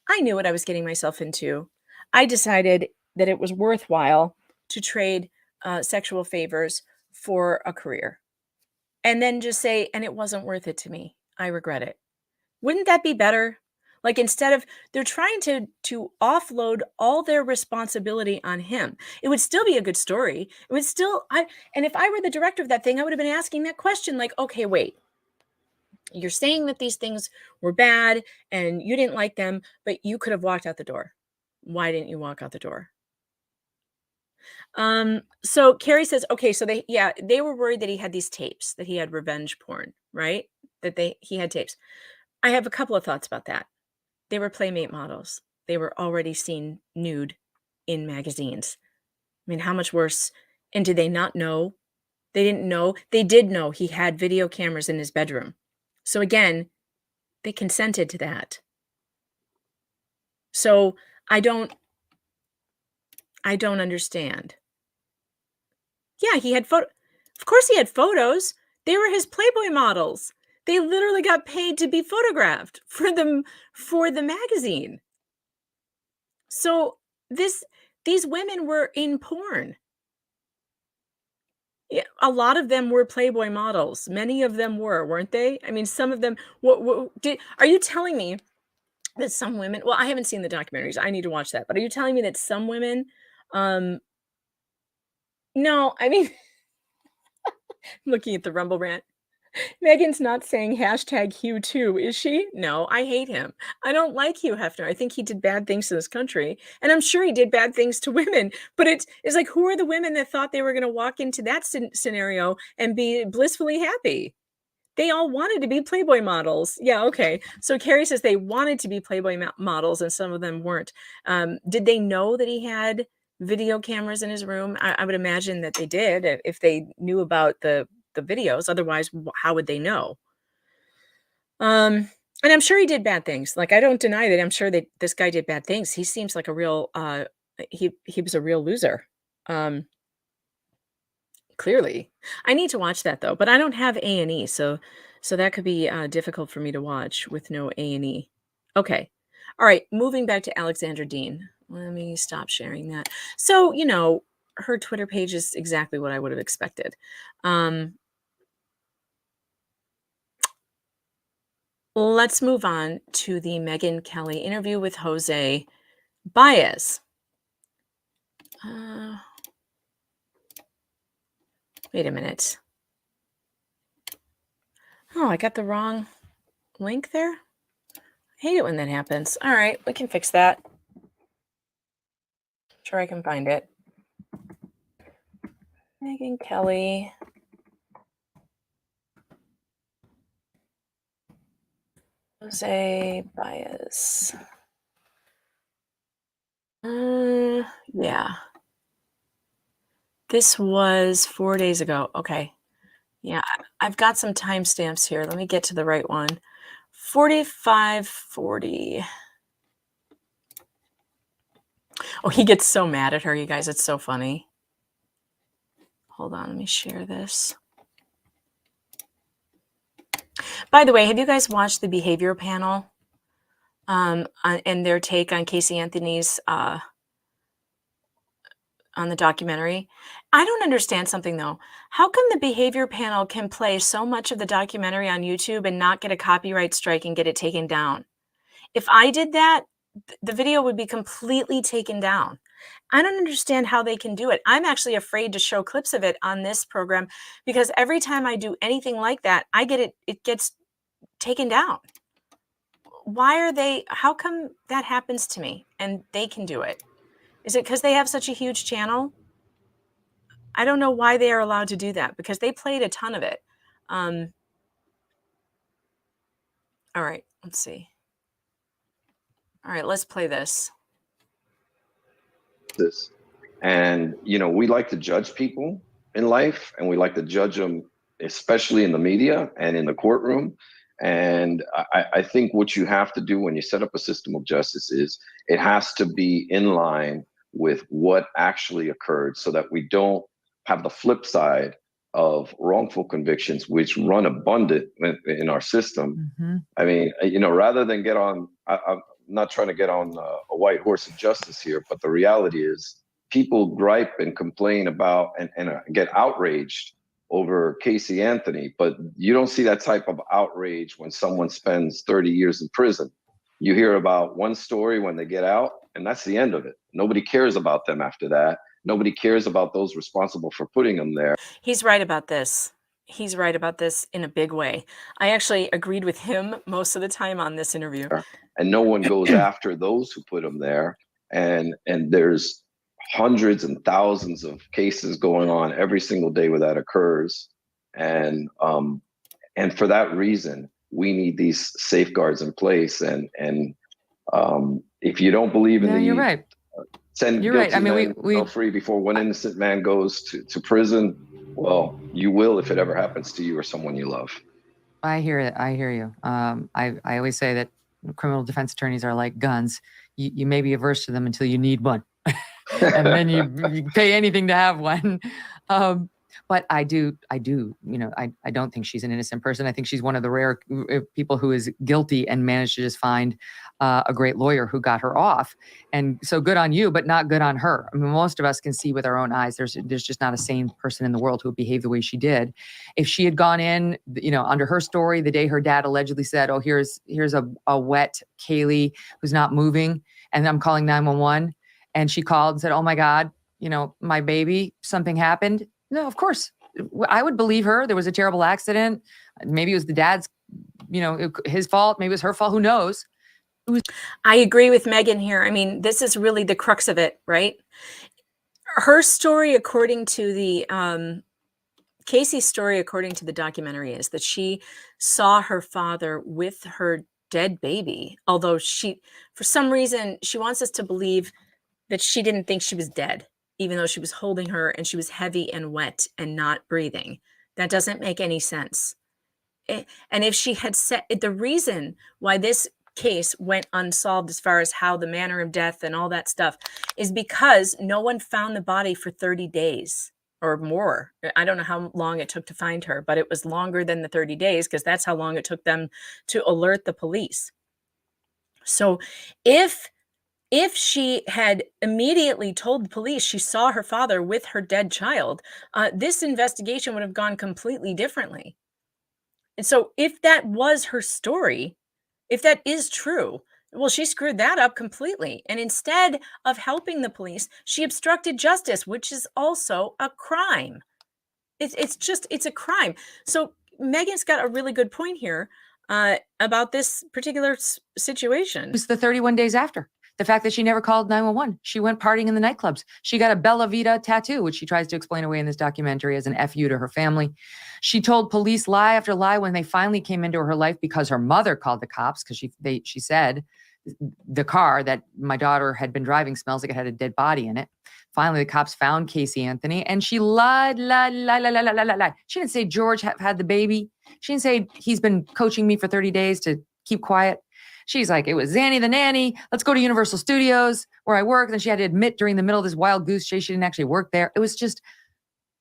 I knew what I was getting myself into. I decided that it was worthwhile to trade sexual favors for a career. And then just say, and it wasn't worth it to me. I regret it. Wouldn't that be better? Like, instead of, they're trying to offload all their responsibility on him. It would still be a good story. It would still, and if I were the director of that thing, I would have been asking that question, like, okay, wait, you're saying that these things were bad and you didn't like them, but you could have walked out the door. Why didn't you walk out the door? So Carrie says, okay, so they were worried that he had these tapes, that he had revenge porn, right? That he had tapes. I have a couple of thoughts about that. They were Playmate models. They were already seen nude in magazines. I mean, how much worse? And did they not know? They didn't know. They did know he had video cameras in his bedroom. So again, they consented to that. So I don't understand. Yeah, he had of course he had photos. They were his Playboy models. They literally got paid to be photographed for the magazine. So these women were in porn. Yeah, a lot of them were Playboy models. Many of them weren't they? I mean, some of them. Are you telling me that some women? Well, I haven't seen the documentaries. I need to watch that. But are you telling me that some women? No, I mean, looking at the Rumble rant. Megan's not saying hashtag Hugh too, is she? No, I hate him. I don't like Hugh Hefner. I think he did bad things to this country. And I'm sure he did bad things to women. But it's like, who are the women that thought they were going to walk into that scenario and be blissfully happy? They all wanted to be Playboy models. Yeah, okay. So Carrie says they wanted to be Playboy models and some of them weren't. Did they know that he had video cameras in his room? I would imagine that they did if they knew about the videos. Otherwise, how would they know? And I'm sure he did bad things. Like, I don't deny that. I'm sure that this guy did bad things. He seems like a real he was a real loser. Clearly. I need to watch that though, but I don't have A&E, so that could be difficult for me to watch with no A&E. Okay. All right, moving back to Alexandra Dean. Let me stop sharing that. So, you know, her Twitter page is exactly what I would have expected. Let's move on to the Megyn Kelly interview with Jose Baez. Wait a minute. Oh, I got the wrong link there. I hate it when that happens. All right, we can fix that. Sure, I can find it. Megyn Kelly. Jose Baez. Yeah. This was 4 days ago. Okay. Yeah, I've got some timestamps here. Let me get to the right one. 4540. Oh, he gets so mad at her, you guys. It's so funny. Hold on, let me share this. By the way, have you guys watched the behavior panel and their take on Casey Anthony's on the documentary? I don't understand something though. How come the behavior panel can play so much of the documentary on YouTube and not get a copyright strike and get it taken down? If I did that, the video would be completely taken down. I don't understand how they can do it. I'm actually afraid to show clips of it on this program because every time I do anything like that, it gets taken down. Why are they, how come that happens to me and they can do it? Is it because they have such a huge channel? I don't know why they are allowed to do that because they played a ton of it. All right, let's see. All right, let's play this. And, you know, we like to judge people in life and we like to judge them, especially in the media and in the courtroom. And I think what you have to do when you set up a system of justice is it has to be in line with what actually occurred so that we don't have the flip side of wrongful convictions, which run abundant in our system. Mm-hmm. I mean, you know, rather than get on, I'm not trying to get on a white horse of justice here, but the reality is people gripe and complain about and get outraged over Casey Anthony, but you don't see that type of outrage when someone spends 30 years in prison. You hear about one story when they get out, and that's the end of it. Nobody cares about them after that. Nobody cares about those responsible for putting them there. He's right about this. He's right about this in a big way. I actually agreed with him most of the time on this interview. And no one goes after those who put them there. And there's hundreds and thousands of cases going on every single day where that occurs. And for that reason, we need these safeguards in place. And if you don't believe in you're right. Send you're guilty right. I mean, men free before one innocent man goes to prison. Well, you will if it ever happens to you or someone you love. I hear it. I hear you. I always say that criminal defense attorneys are like guns. You may be averse to them until you need one. And then you pay anything to have one. But I do, you know, I don't think she's an innocent person. I think she's one of the rare people who is guilty and managed to just find a great lawyer who got her off. And so good on you, but not good on her. I mean, most of us can see with our own eyes, there's just not a sane person in the world who would behave the way she did. If she had gone in, you know, under her story, the day her dad allegedly said, oh, here's a wet Kaylee who's not moving, and I'm calling 911. And she called and said, oh my God, you know, my baby, something happened. No, of course, I would believe her. There was a terrible accident. Maybe it was the dad's, you know, his fault. Maybe it was her fault. Who knows? I agree with Megyn here. I mean, this is really the crux of it, right? Her story, according to the, Casey's story, according to the documentary, is that she saw her father with her dead baby. Although for some reason, she wants us to believe that she didn't think she was dead, even though she was holding her and she was heavy and wet and not breathing. That doesn't make any sense. And if she had said, the reason why this case went unsolved as far as how the manner of death and all that stuff is because no one found the body for 30 days or more. I don't know how long it took to find her, but it was longer than the 30 days because that's how long it took them to alert the police. So if she had immediately told the police she saw her father with her dead child, this investigation would have gone completely differently. And so if that was her story, if that is true, well, she screwed that up completely. And instead of helping the police, she obstructed justice, which is also a crime. It's a crime. So Megyn's got a really good point here about this particular situation. It was the 31 days after. The fact that she never called 911. She went partying in the nightclubs. She got a Bella Vita tattoo, which she tries to explain away in this documentary as an FU to her family. She told police lie after lie when they finally came into her life because her mother called the cops because she said the car that my daughter had been driving smells like it had a dead body in it. Finally, the cops found Casey Anthony, and she lied. She didn't say George had the baby. She didn't say he's been coaching me for 30 days to keep quiet. She's like, it was Zanny the nanny. Let's go to Universal Studios where I work. Then she had to admit during the middle of this wild goose chase, she didn't actually work there. It was just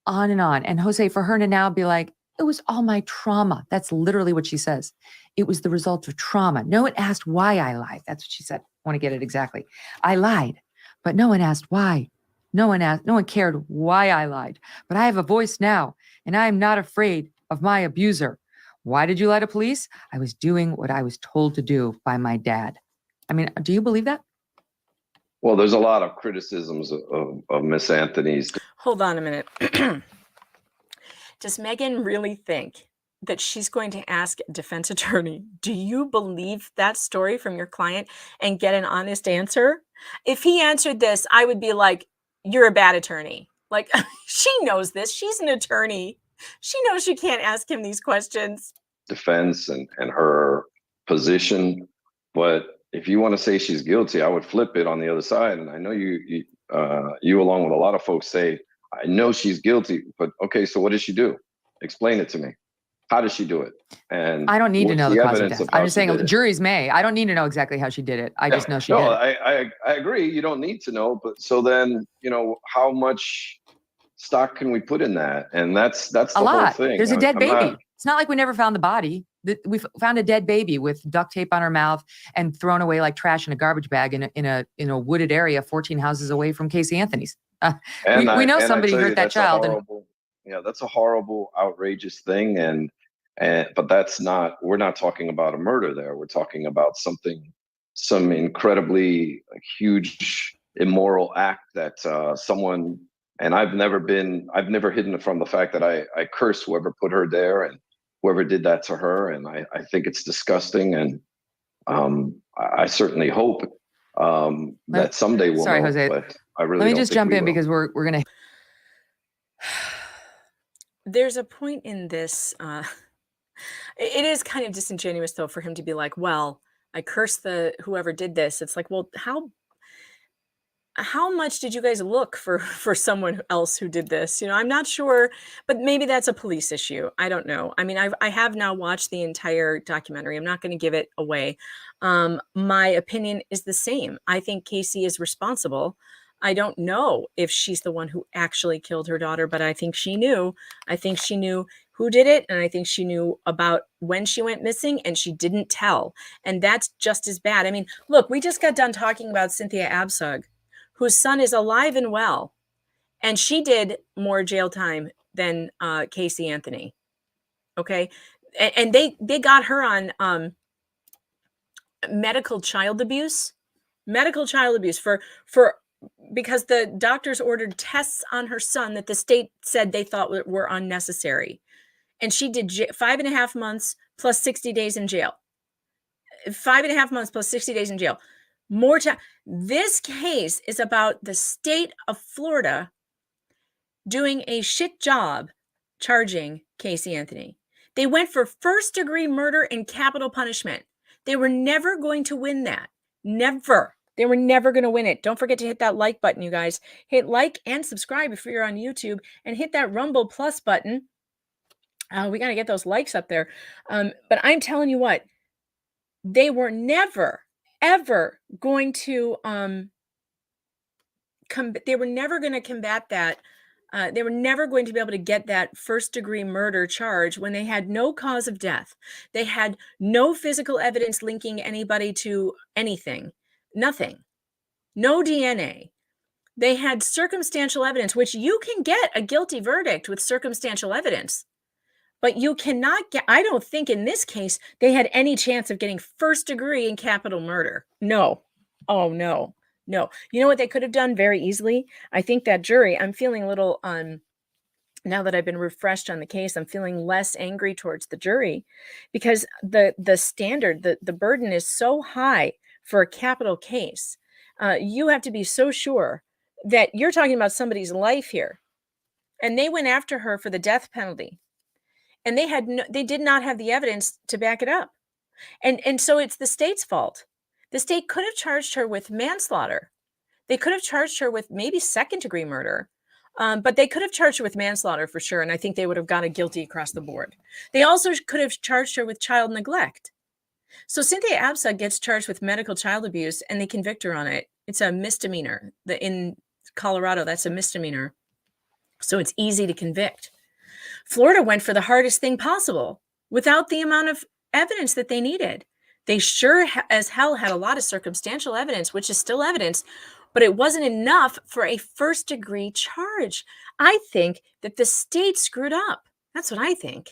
on and on. And Jose, for her to now be like, it was all my trauma. That's literally what she says. It was the result of trauma. No one asked why I lied. That's what she said. I want to get it exactly. I lied, but no one asked why. No one cared why I lied. But I have a voice now, and I am not afraid of my abuser. Why did you lie to police? I was doing what I was told to do by my dad. I mean, do you believe that? Well, there's a lot of criticisms of Miss Anthony's. Hold on a minute. Does Megyn really think that she's going to ask a defense attorney, do you believe that story from your client, and get an honest answer? If he answered this, I would be like, you're a bad attorney. Like, she knows this. She's an attorney. She knows she can't ask him these questions. Defense and her position. But if you want to say she's guilty, I would flip it on the other side. And I know you along with a lot of folks say, I know she's guilty, but okay, so what did she do? Explain it to me. How did she do it? And I don't need to know the cause of death. I'm just saying juries may. I don't need to know exactly how she did it. I just know she did it. I agree. You don't need to know, but so then, how much stock can we put in that? And that's the whole thing. There's a dead baby. It's not like we never found the body. We found a dead baby with duct tape on her mouth and thrown away like trash in a garbage bag in a wooded area 14 houses away from Casey Anthony's. We know somebody hurt that child. That's a horrible, outrageous thing. But we're not talking about a murder there. We're talking about some incredibly huge immoral act that someone, and I've never hidden from the fact that I curse whoever put her there and whoever did that to her. And I think it's disgusting. And I certainly hope that someday we'll know. Jose. But I really Let me just jump in because we're going to. There's a point in this. It is kind of disingenuous, though, for him to be like, well, I cursed whoever did this. It's like, well, how much did you guys look for someone else who did this? I'm not sure, but maybe that's a police issue. I don't know. I mean, I have now watched the entire documentary. I'm not going to give it away. My opinion is the same. I think Casey is responsible. I don't know if she's the one who actually killed her daughter, but I think she knew. I think she knew who did it, and I think she knew about when she went missing, and she didn't tell. And that's just as bad. I mean, look, we just got done talking about Cynthia Abcug, whose son is alive and well, and she did more jail time than Casey Anthony. Okay, and they got her on medical child abuse for because the doctors ordered tests on her son that the state said they thought were unnecessary. And she did 5.5 months plus 60 days in jail. 5.5 months plus 60 days in jail. More time. This case is about the state of Florida doing a shit job charging Casey Anthony. They went for first-degree murder and capital punishment. They were never going to win that. Never. They were never going to win it. Don't forget to hit that like button, you guys. Hit like and subscribe if you're on YouTube, and hit that Rumble Plus button. We got to get those likes up there. But I'm telling you what, they were never, ever going to they were never going to combat that. They were never going to be able to get that first-degree murder charge when they had no cause of death. They had no physical evidence linking anybody to anything. Nothing. No DNA. They had circumstantial evidence, which you can get a guilty verdict with circumstantial evidence. But you cannot get, I don't think in this case, they had any chance of getting first degree in capital murder. No. Oh, no. No. You know what they could have done very easily? I think that jury, I'm feeling a little, now that I've been refreshed on the case, I'm feeling less angry towards the jury because the standard, the burden is so high for a capital case. You have to be so sure that you're talking about somebody's life here. And they went after her for the death penalty. And they did not have the evidence to back it up. And so it's the state's fault. The state could have charged her with manslaughter. They could have charged her with maybe second-degree murder. But they could have charged her with manslaughter for sure. And I think they would have got a guilty across the board. They also could have charged her with child neglect. So Cynthia Abcug gets charged with medical child abuse and they convict her on it. It's a misdemeanor. In Colorado, that's a misdemeanor. So it's easy to convict. Florida went for the hardest thing possible without the amount of evidence that they needed. They sure as hell had a lot of circumstantial evidence, which is still evidence, but it wasn't enough for a first-degree charge. I think that the state screwed up. That's what I think.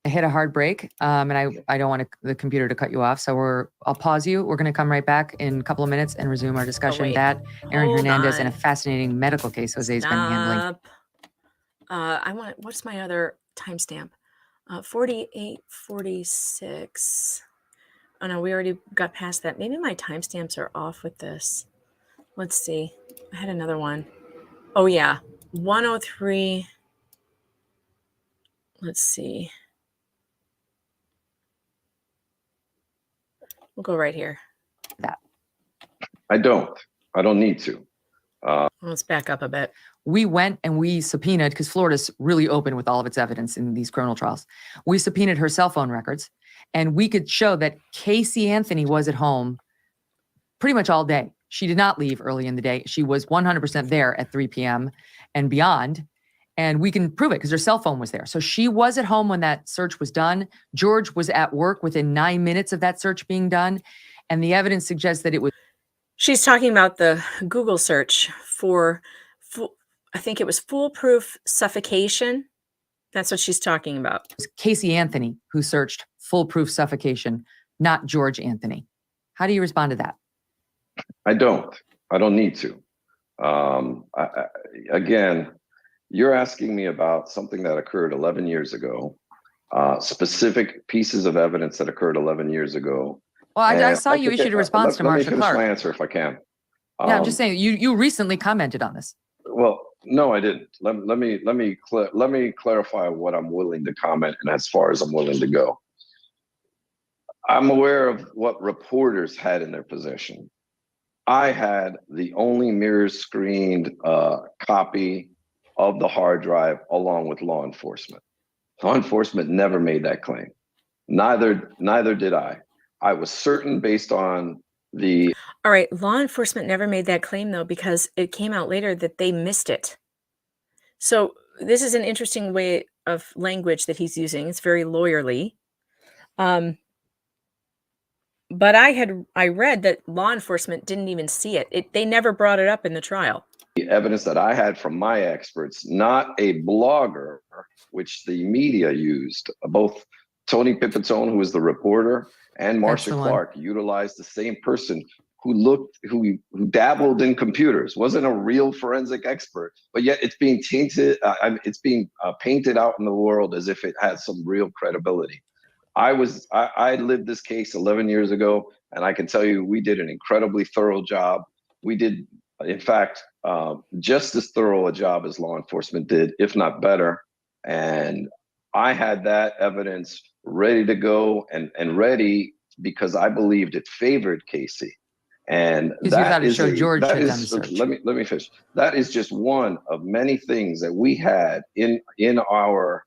I hit a hard break, and I don't want the computer to cut you off, so I'll pause you. We're going to come right back in a couple of minutes and resume our discussion. That Aaron Hernandez and a fascinating medical case Jose's been handling. What's my other timestamp? 48:46. Oh no, we already got past that. Maybe my timestamps are off with this. Let's see. I had another one. Oh yeah, 103. Let's see. We'll go right here. I don't need to. Let's back up a bit. We went and we subpoenaed, because Florida's really open with all of its evidence in these criminal trials. We subpoenaed her cell phone records, and we could show that Casey Anthony was at home pretty much all day. She did not leave early in the day. She was 100% there at 3 p.m. and beyond. And we can prove it because her cell phone was there. So she was at home when that search was done. George was at work within 9 minutes of that search being done. And the evidence suggests that it was. She's talking about the Google search for I think it was foolproof suffocation. That's what she's talking about. It was Casey Anthony who searched foolproof suffocation, not George Anthony. How do you respond to that? I don't need to. Again, you're asking me about something that occurred 11 years ago, specific pieces of evidence that occurred 11 years ago. Well, I saw you issued a response to Marsha Clark. Let me finish my answer if I can. Yeah, I'm just saying, you recently commented on this. Well, no, I didn't. Let me clarify what I'm willing to comment and as far as I'm willing to go. I'm aware of what reporters had in their possession. I had the only mirror screened copy of the hard drive along with law enforcement. Law enforcement never made that claim. Neither did I. I was certain based on the. All right. Law enforcement never made that claim, though, because it came out later that they missed it. So this is an interesting way of language that he's using. It's very lawyerly. But I read that law enforcement didn't even see it. They never brought it up in the trial. The evidence that I had from my experts, not a blogger, which the media used. Both Tony Pipitone, who was the reporter, and Marsha Clark utilized the same person who dabbled in computers, wasn't a real forensic expert, but yet it's being tainted. It's being painted out in the world as if it has some real credibility. I lived this case 11 years ago, and I can tell you we did an incredibly thorough job. We did, in fact, just as thorough a job as law enforcement did, if not better. And I had that evidence ready to go and ready because I believed it favored Casey. And that is George had done the search. Let me finish. That is just one of many things that we had in our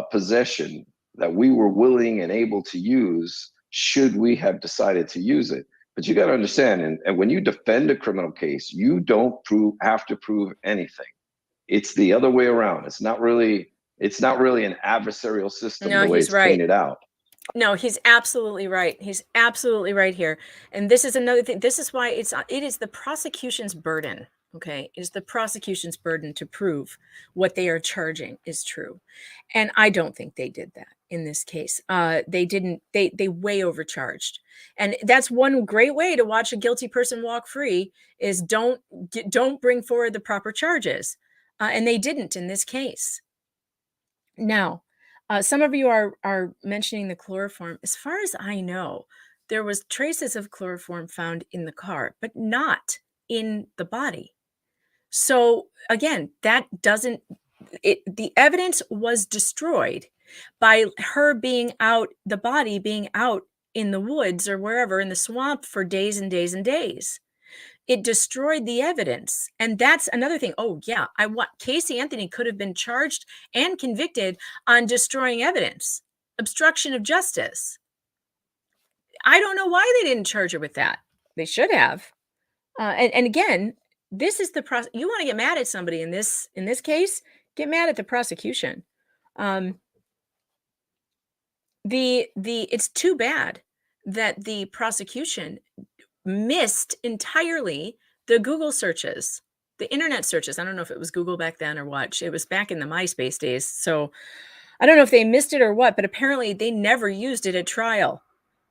possession that we were willing and able to use should we have decided to use it. But you got to understand, and when you defend a criminal case, you don't have to prove anything. It's the other way around. It's not really an adversarial system the way it's painted out. No, he's absolutely right. He's absolutely right here. And this is another thing. This is why it is the prosecution's burden. Okay, it is the prosecution's burden to prove what they are charging is true. And I don't think they did that in this case. They didn't. They way overcharged. And that's one great way to watch a guilty person walk free is don't bring forward the proper charges. And they didn't in this case. Now, some of you are mentioning the chloroform. As far as I know, there was traces of chloroform found in the car, but not in the body. So again, that doesn't, the evidence was destroyed by her being out, the body being out in the woods or wherever in the swamp for days and days and days. It destroyed the evidence. And that's another thing. Oh yeah, Casey Anthony could have been charged and convicted on destroying evidence, obstruction of justice. I don't know why they didn't charge her with that. They should have. And again, this is the you want to get mad at somebody in this case, get mad at the prosecution. It's too bad that the prosecution missed entirely the Google searches, the internet searches. I don't know if it was Google back then or what. It was back in the MySpace days. So I don't know if they missed it or what, but apparently they never used it at trial.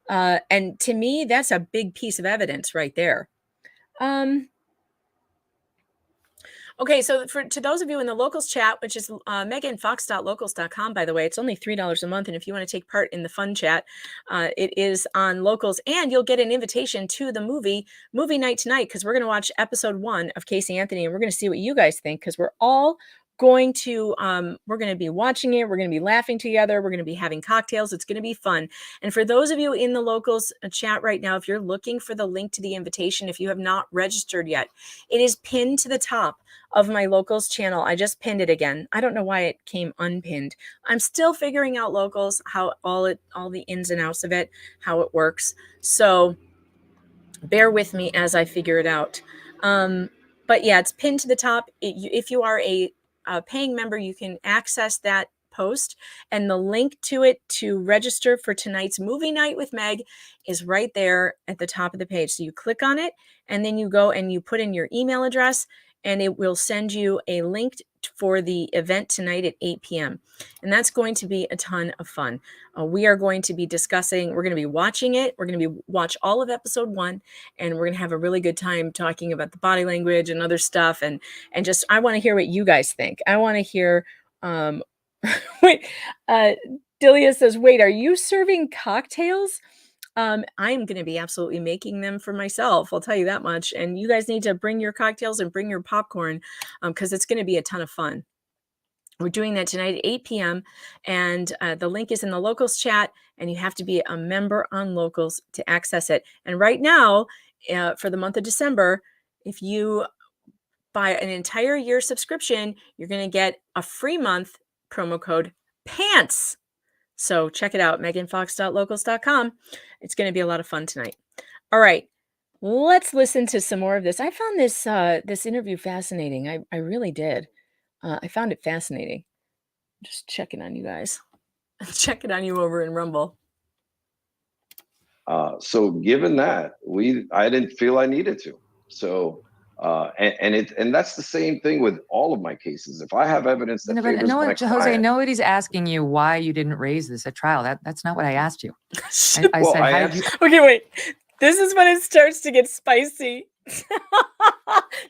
And to me, that's a big piece of evidence right there. Okay, so to those of you in the locals chat, which is meganfox.locals.com, by the way, it's only $3 a month. And if you want to take part in the fun chat, it is on Locals, and you'll get an invitation to the movie night tonight, because we're going to watch episode 1 of Casey Anthony, and we're going to see what you guys think, because we're all going to be watching it. We're going to be laughing together. We're going to be having cocktails. It's going to be fun. And for those of you in the Locals chat right now, if you're looking for the link to the invitation, if you have not registered yet, it is pinned to the top of my Locals channel. I just pinned it again. I don't know why it came unpinned. I'm still figuring out Locals, how all the ins and outs of it, how it works. So bear with me as I figure it out. But yeah, it's pinned to the top. If you are a paying member, you can access that post, and the link to it to register for tonight's movie night with Meg is right there at the top of the page. So you click on it, and then you go and you put in your email address, and it will send you a link for the event tonight at 8 p.m. And that's going to be a ton of fun. We are going to be discussing, we're going to be watching it. We're going to watch all of episode 1, and we're going to have a really good time talking about the body language and other stuff. And just, I want to hear what you guys think. I want to hear, wait, Delia says, wait, are you serving cocktails? I'm going to be absolutely making them for myself. I'll tell you that much. And you guys need to bring your cocktails and bring your popcorn, because it's going to be a ton of fun. We're doing that tonight at 8 p.m. And the link is in the Locals chat, and you have to be a member on Locals to access it. And right now, for the month of December, if you buy an entire year subscription, you're going to get a free month, promo code PANTS. So check it out, meganfox.locals.com. It's going to be a lot of fun tonight. All right, let's listen to some more of this. I found this interview fascinating. I really did. I found it fascinating. Just checking on you guys. Checking on you over in Rumble. So given that, I didn't feel I needed to. So and that's the same thing with all of my cases. If I have evidence that favors my client, Jose, nobody's asking you why you didn't raise this at trial. That's not what I asked you. I said, how did you? Okay, wait. This is when it starts to get spicy.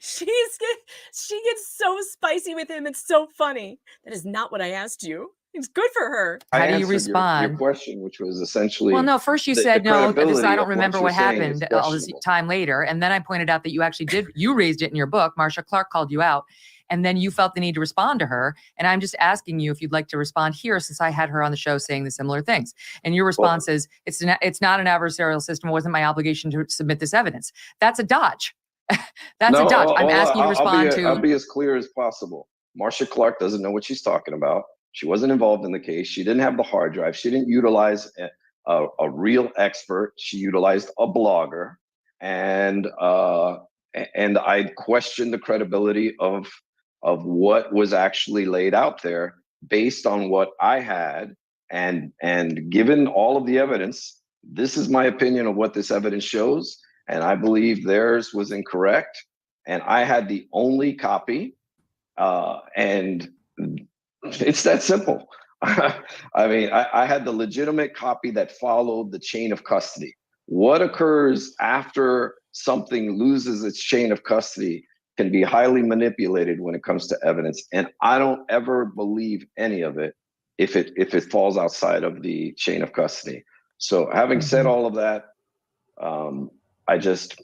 She gets so spicy with him. It's so funny. That is not what I asked you. It's good for her. How do you respond? Your question, which was essentially, well, no, first you said no, because I don't remember what happened all this time later. And then I pointed out that you actually you raised it in your book. Marcia Clark called you out, and then you felt the need to respond to her. And I'm just asking you if you'd like to respond here, since I had her on the show saying the similar things. And your response is, it's not an adversarial system. It wasn't my obligation to submit this evidence. That's a dodge. That's a dodge. I'm asking you to respond I'll be as clear as possible. Marcia Clark doesn't know what she's talking about. She wasn't involved in the case. She didn't have the hard drive. She didn't utilize a real expert. She utilized a blogger, and I questioned the credibility of what was actually laid out there based on what I had, and given all of the evidence, this is my opinion of what this evidence shows, and I believe theirs was incorrect, and I had the only copy, and it's that simple. I mean, I had the legitimate copy that followed the chain of custody. What occurs after something loses its chain of custody can be highly manipulated when it comes to evidence. And I don't ever believe any of it if it falls outside of the chain of custody. So having said all of that, I just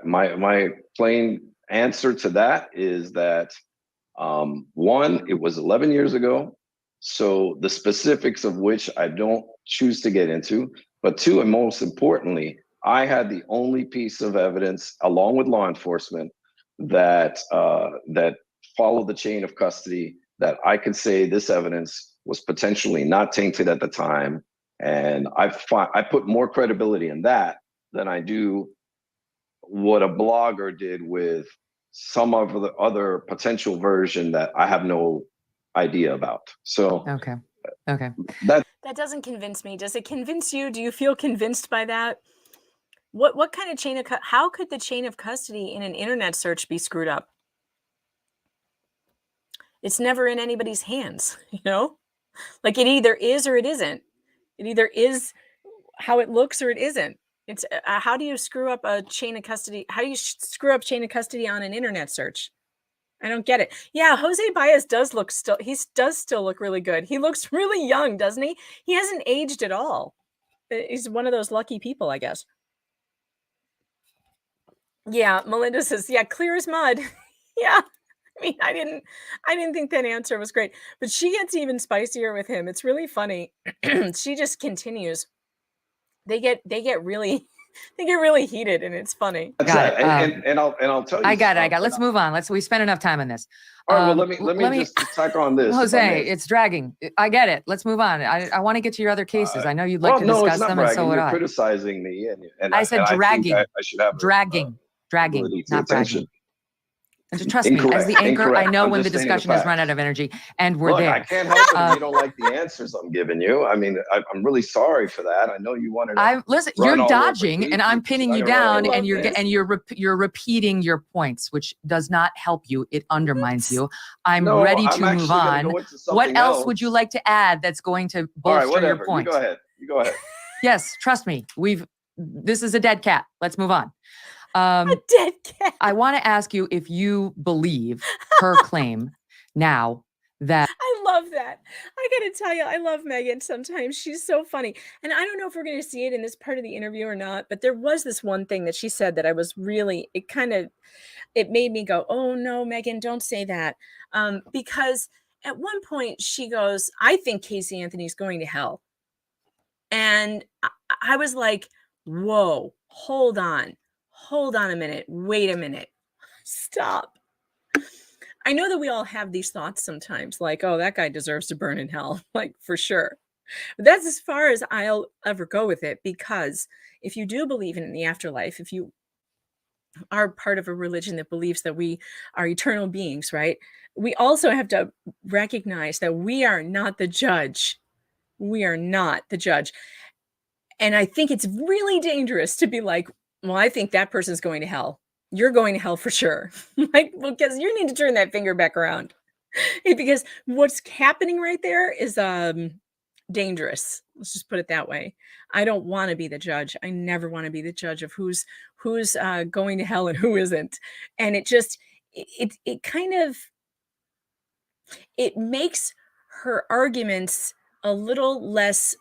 My plain answer to that is that one, it was 11 years ago, so the specifics of which I don't choose to get into. But two, and most importantly, I had the only piece of evidence, along with law enforcement, that that followed the chain of custody, that I could say this evidence was potentially not tainted at the time. And I put more credibility in that than I do what a blogger did with some of the other potential version that I have no idea about. So Okay. That doesn't convince me. Does it convince you? Do you feel convinced by that? What kind of chain of how could the chain of custody in an internet search be screwed up? It's never in anybody's hands, you know? Like it either is or it isn't. It either is how it looks or it isn't. It's how do you screw up a chain of custody? How do you screw up chain of custody on an internet search? I don't get it. Yeah, Jose Baez does still look really good. He looks really young, doesn't he? He hasn't aged at all. He's one of those lucky people, I guess. Yeah, Melinda says, yeah, clear as mud. Yeah. I mean, I didn't think that answer was great, but she gets even spicier with him. It's really funny. She just continues. They get really heated, and it's funny. Got it. And I'll tell you. I got it. Let's move on. We spent enough time on this. All right. Well, let me just tack on this. Jose, it's dragging. I get it. Let's move on. I want to get to your other cases. I know you'd like to discuss them, and so would I. You're criticizing me, and I said dragging. I should have dragging, not bragging. And trust me, as the anchor, Incorrect. I know I'm when the just stating discussion has run out of energy, and we're there. I can't help it if you don't like the answers I'm giving you. I mean, I'm really sorry for that. I know you wanted to. Listen, you're dodging, and I'm pinning you down, and you're repeating your points, which does not help you. It undermines you. I'm ready to move on. What else would you like to add that's going to bolster your point? You go ahead. Yes, trust me. This is a dead cat. Let's move on. A dead cat. I want to ask you if you believe her claim now that I love that. I got to tell you, I love Megyn sometimes. She's so funny. And I don't know if we're going to see it in this part of the interview or not, but there was this one thing that she said that I was really, it made me go, oh no, Megyn, don't say that. Because at one point she goes, I think Casey Anthony's going to hell. And I was like, whoa, hold on a minute. Wait a minute. Stop. I know that we all have these thoughts sometimes, like, oh, that guy deserves to burn in hell, like for sure. But that's as far as I'll ever go with it, because if you do believe in the afterlife, if you are part of a religion that believes that we are eternal beings, right? We also have to recognize that we are not the judge. We are not the judge. And I think it's really dangerous to be like, well, I think that person's going to hell. You're going to hell for sure. Like, well, because you need to turn that finger back around. Because what's happening right there is dangerous. Let's just put it that way. I don't want to be the judge. I never want to be the judge of who's going to hell and who isn't. And it just it makes her arguments a little less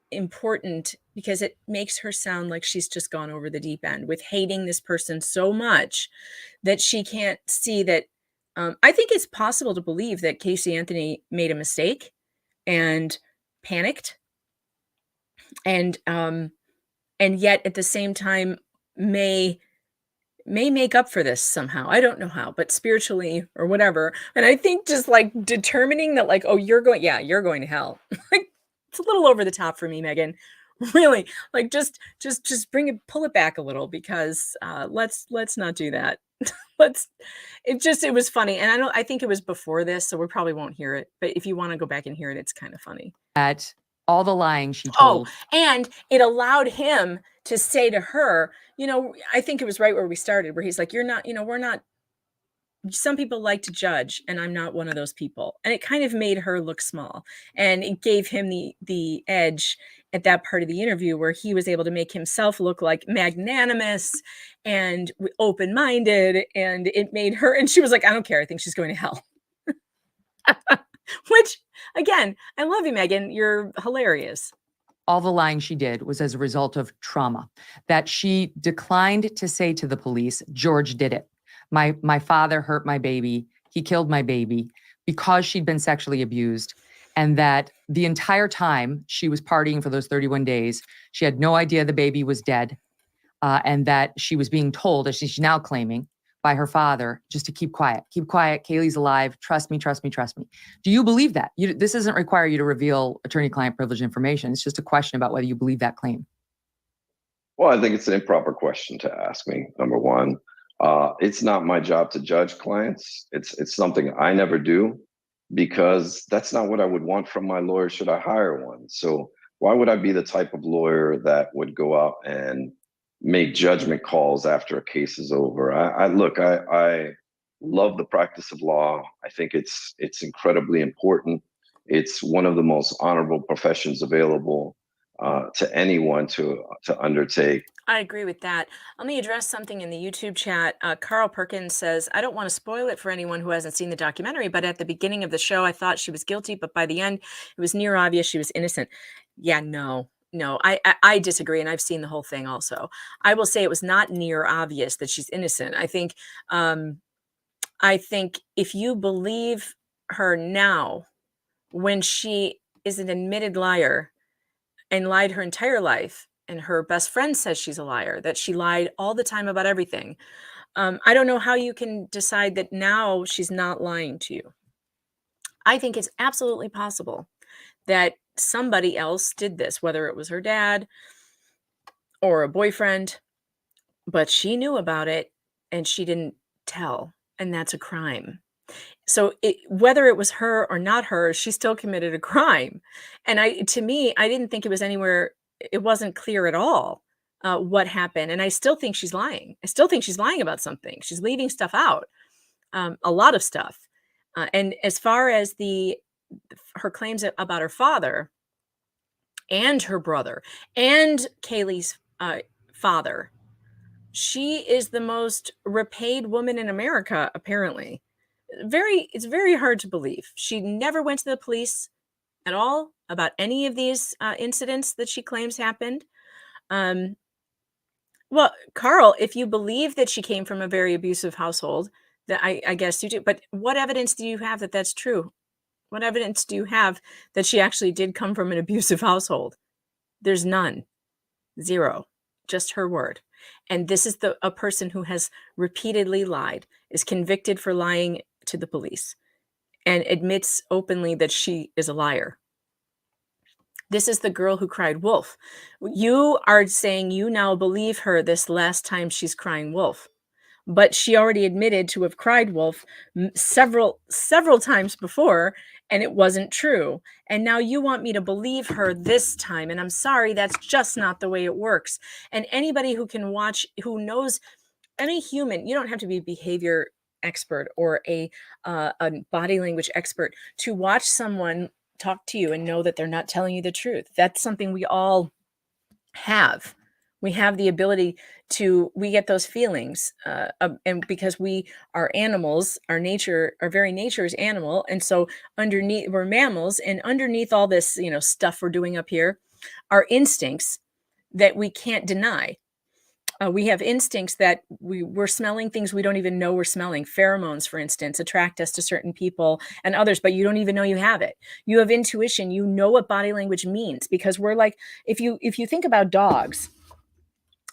important, because it makes her sound like she's just gone over the deep end with hating this person so much that she can't see that. I think it's possible to believe that Casey Anthony made a mistake and panicked, and yet at the same time may make up for this somehow. I don't know how, but spiritually or whatever. And I think just like determining that, like, oh, you're going to hell. Like, it's a little over the top for me, Megyn. Really, like just pull it back a little, because let's not do that. It was funny. And I think it was before this, so we probably won't hear it. But if you want to go back and hear it, it's kind of funny. At all the lying she told. Oh, and it allowed him to say to her, I think it was right where we started, where he's like, you're not, we're not, some people like to judge, and I'm not one of those people. And it kind of made her look small, and it gave him the edge at that part of the interview where he was able to make himself look like magnanimous and open-minded, and it made her, and she was like, I don't care. I think she's going to hell. Which, again, I love you, Megyn. You're hilarious. all the lying she did was as a result of trauma, that she declined to say to the police, George did it. My father hurt my baby. He killed my baby, because she'd been sexually abused. And that the entire time she was partying for those 31 days, she had no idea the baby was dead. And that she was being told, as she's now claiming, by her father, just to keep quiet. Keep quiet. Kaylee's alive. Trust me, trust me, trust me. Do you believe that? This doesn't require you to reveal attorney-client privilege information. It's just a question about whether you believe that claim. Well, I think it's an improper question to ask me, number one. It's not my job to judge clients. It's something I never do, because that's not what I would want from my lawyer should I hire one. So why would I be the type of lawyer that would go out and make judgment calls after a case is over? I love the practice of law. I think it's incredibly important. It's one of the most honorable professions available to anyone to undertake. I agree with that. Let me address something in the YouTube chat. Carl Perkins says, I don't want to spoil it for anyone who hasn't seen the documentary, but at the beginning of the show, I thought she was guilty, but by the end, it was near obvious she was innocent. Yeah, no, I disagree, and I've seen the whole thing also. I will say it was not near obvious that she's innocent. I think if you believe her now, when she is an admitted liar and lied her entire life, and her best friend says she's a liar, that she lied all the time about everything. I don't know how you can decide that now she's not lying to you. I think it's absolutely possible that somebody else did this, whether it was her dad or a boyfriend, but she knew about it and she didn't tell, and that's a crime. So whether it was her or not her, she still committed a crime. And to me, I didn't think it was anywhere, it wasn't clear at all what happened. And I still think she's lying. I still think she's lying about something. She's leaving stuff out, a lot of stuff. And as far as her claims about her father and her brother and Kaylee's father, she is the most repaid woman in America, apparently. It's very hard to believe. She never went to the police at all about any of these incidents that she claims happened. Well, Carl, if you believe that she came from a very abusive household, that I guess you do. But what evidence do you have that that's true? What evidence do you have that she actually did come from an abusive household? There's none. Zero. Just her word. And this is a person who has repeatedly lied, is convicted for lying to the police, and admits openly that she is a liar. This is the girl who cried wolf. You are saying you now believe her this last time she's crying wolf, but she already admitted to have cried wolf several times before, and it wasn't true. And now you want me to believe her this time. And I'm sorry, that's just not the way it works. And anybody who can watch, who knows, any human, you don't have to be a behavior expert or a body language expert to watch someone talk to you and know that they're not telling you the truth. That's something we all have. We have the ability we get those feelings, and because we are animals, our very nature is animal. And so underneath, we're mammals, and underneath all this, stuff we're doing up here, are instincts that we can't deny. We have instincts that we're smelling things we don't even know we're smelling. Pheromones, for instance, attract us to certain people and others, but you don't even know you have it. You have intuition. You know what body language means, because we're like, if you think about dogs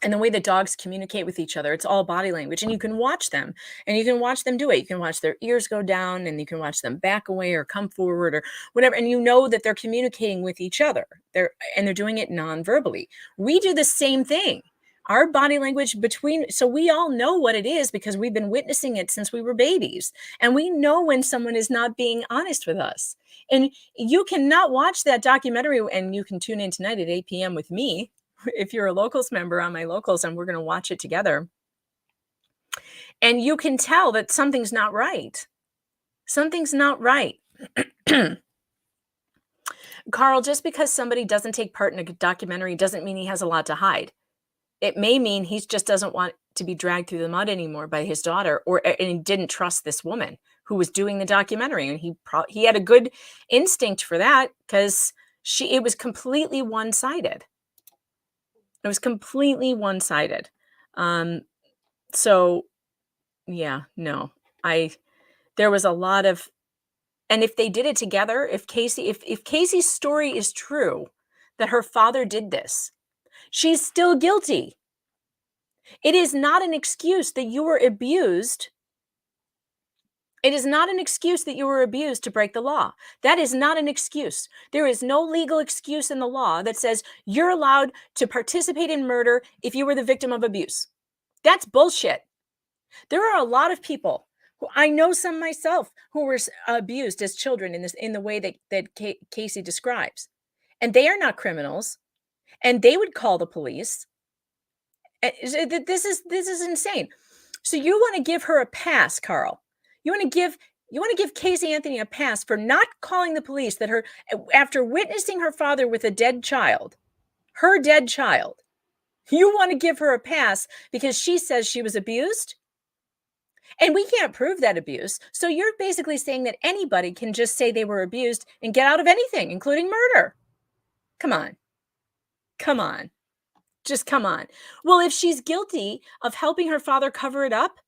and the way that dogs communicate with each other, it's all body language, and you can watch them and you can watch them do it. You can watch their ears go down, and you can watch them back away or come forward or whatever. And you know that they're communicating with each other. They're doing it non-verbally. We do the same thing. Our body language so we all know what it is because we've been witnessing it since we were babies. And we know when someone is not being honest with us. And you cannot watch that documentary, and you can tune in tonight at 8 p.m. with me. If you're a Locals member on my Locals, and we're going to watch it together. And you can tell that something's not right. Something's not right. Carl, just because somebody doesn't take part in a documentary doesn't mean he has a lot to hide. It may mean he just doesn't want to be dragged through the mud anymore by his daughter, and he didn't trust this woman who was doing the documentary. And he had a good instinct for that, because It was completely one-sided. It was completely one-sided. So yeah, no, there was a lot of, and if they did it together, if Casey's story is true, that her father did this, she's still guilty. It is not an excuse that you were abused. It is not an excuse that you were abused to break the law. That is not an excuse. There is no legal excuse in the law that says you're allowed to participate in murder if you were the victim of abuse. That's bullshit. There are a lot of people who, I know some myself, who were abused as children in the way that Casey describes. And they are not criminals. And they would call the police. This is insane. So you want to give her a pass, Carl. You want to give Casey Anthony a pass for not calling the police after witnessing her father with a dead child, her dead child. You want to give her a pass because she says she was abused? And we can't prove that abuse. So you're basically saying that anybody can just say they were abused and get out of anything, including murder. Come on. Come on. Just come on. Well, if she's guilty of helping her father cover it up,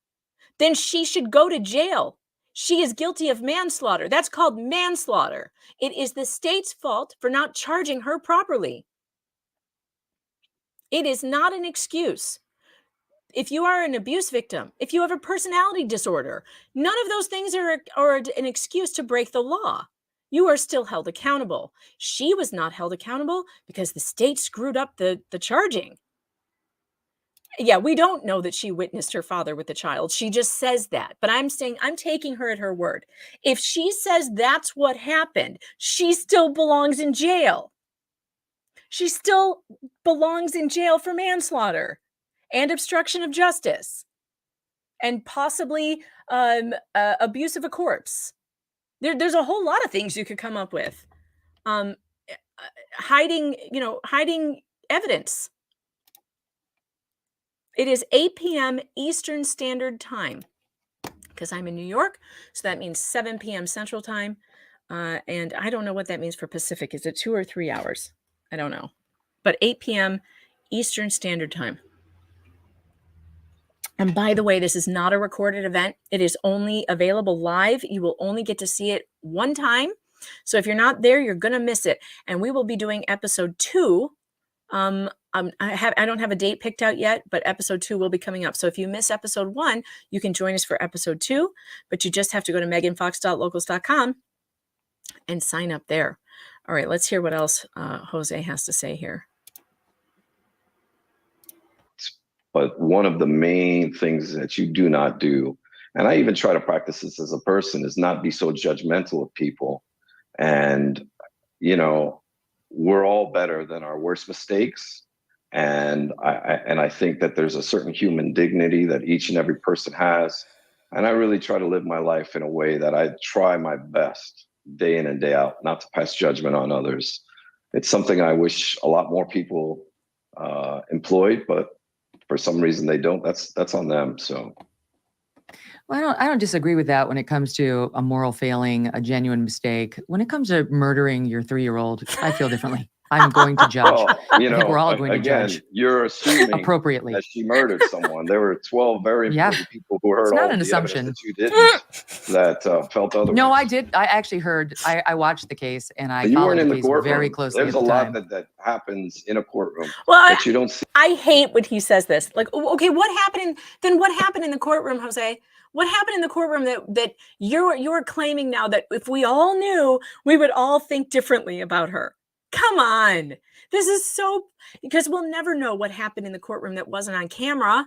then she should go to jail. She is guilty of manslaughter. That's called manslaughter. It is the state's fault for not charging her properly. It is not an excuse. If you are an abuse victim, if you have a personality disorder, none of those things are an excuse to break the law. You are still held accountable. She was not held accountable because the state screwed up the charging. Yeah, we don't know that she witnessed her father with the child. She just says that. But I'm saying, I'm taking her at her word. If she says that's what happened, she still belongs in jail. She still belongs in jail for manslaughter and obstruction of justice and possibly abuse of a corpse. There's a whole lot of things you could come up with. Hiding evidence. It is 8 p.m. Eastern Standard Time because I'm in New York. So that means 7 p.m. Central Time. And I don't know what that means for Pacific. Is it 2 or 3 hours? I don't know. But 8 p.m. Eastern Standard Time. And by the way, this is not a recorded event. It is only available live. You will only get to see it one time. So if you're not there, you're going to miss it. And we will be doing episode 2. I don't have a date picked out yet, but episode 2 will be coming up. So if you miss episode 1, you can join us for episode 2, but you just have to go to meganfox.locals.com and sign up there. All right, let's hear what else Jose has to say here. But one of the main things that you do not do, and I even try to practice this as a person, is not be so judgmental of people. And, we're all better than our worst mistakes. And I think that there's a certain human dignity that each and every person has. And I really try to live my life in a way that I try my best day in and day out, not to pass judgment on others. It's something I wish a lot more people employed, but for some reason they don't. That's on them. So. Well, I don't disagree with that when it comes to a moral failing, a genuine mistake. When it comes to murdering your 3-year-old, I feel differently. I'm going to judge. Well, I think we're all going to judge. You're assuming appropriately that she murdered someone. There were 12 very important people who heard it's not all an the assumption evidence that you didn't, that felt otherwise. No, I did. I actually heard. I watched the case and I you followed weren't in the the case courtroom. very closely. There's a lot that happens in a courtroom that you don't see. I hate when he says this. Like, okay, what happened in the courtroom, Jose? What happened in the courtroom that you're claiming now that if we all knew, we would all think differently about her? Come on. This is so, because we'll never know what happened in the courtroom that wasn't on camera.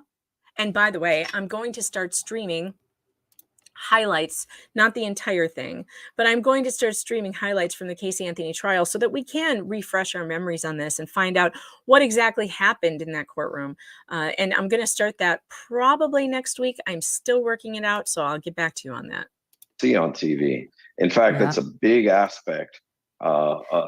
And by the way, I'm going to start streaming highlights, not the entire thing, but I'm going to start streaming highlights from the Casey Anthony trial so that we can refresh our memories on this and find out what exactly happened in that courtroom. And I'm going to start that probably next week. I'm still working it out, so I'll get back to you on that. See on TV. In fact, that's a big aspect.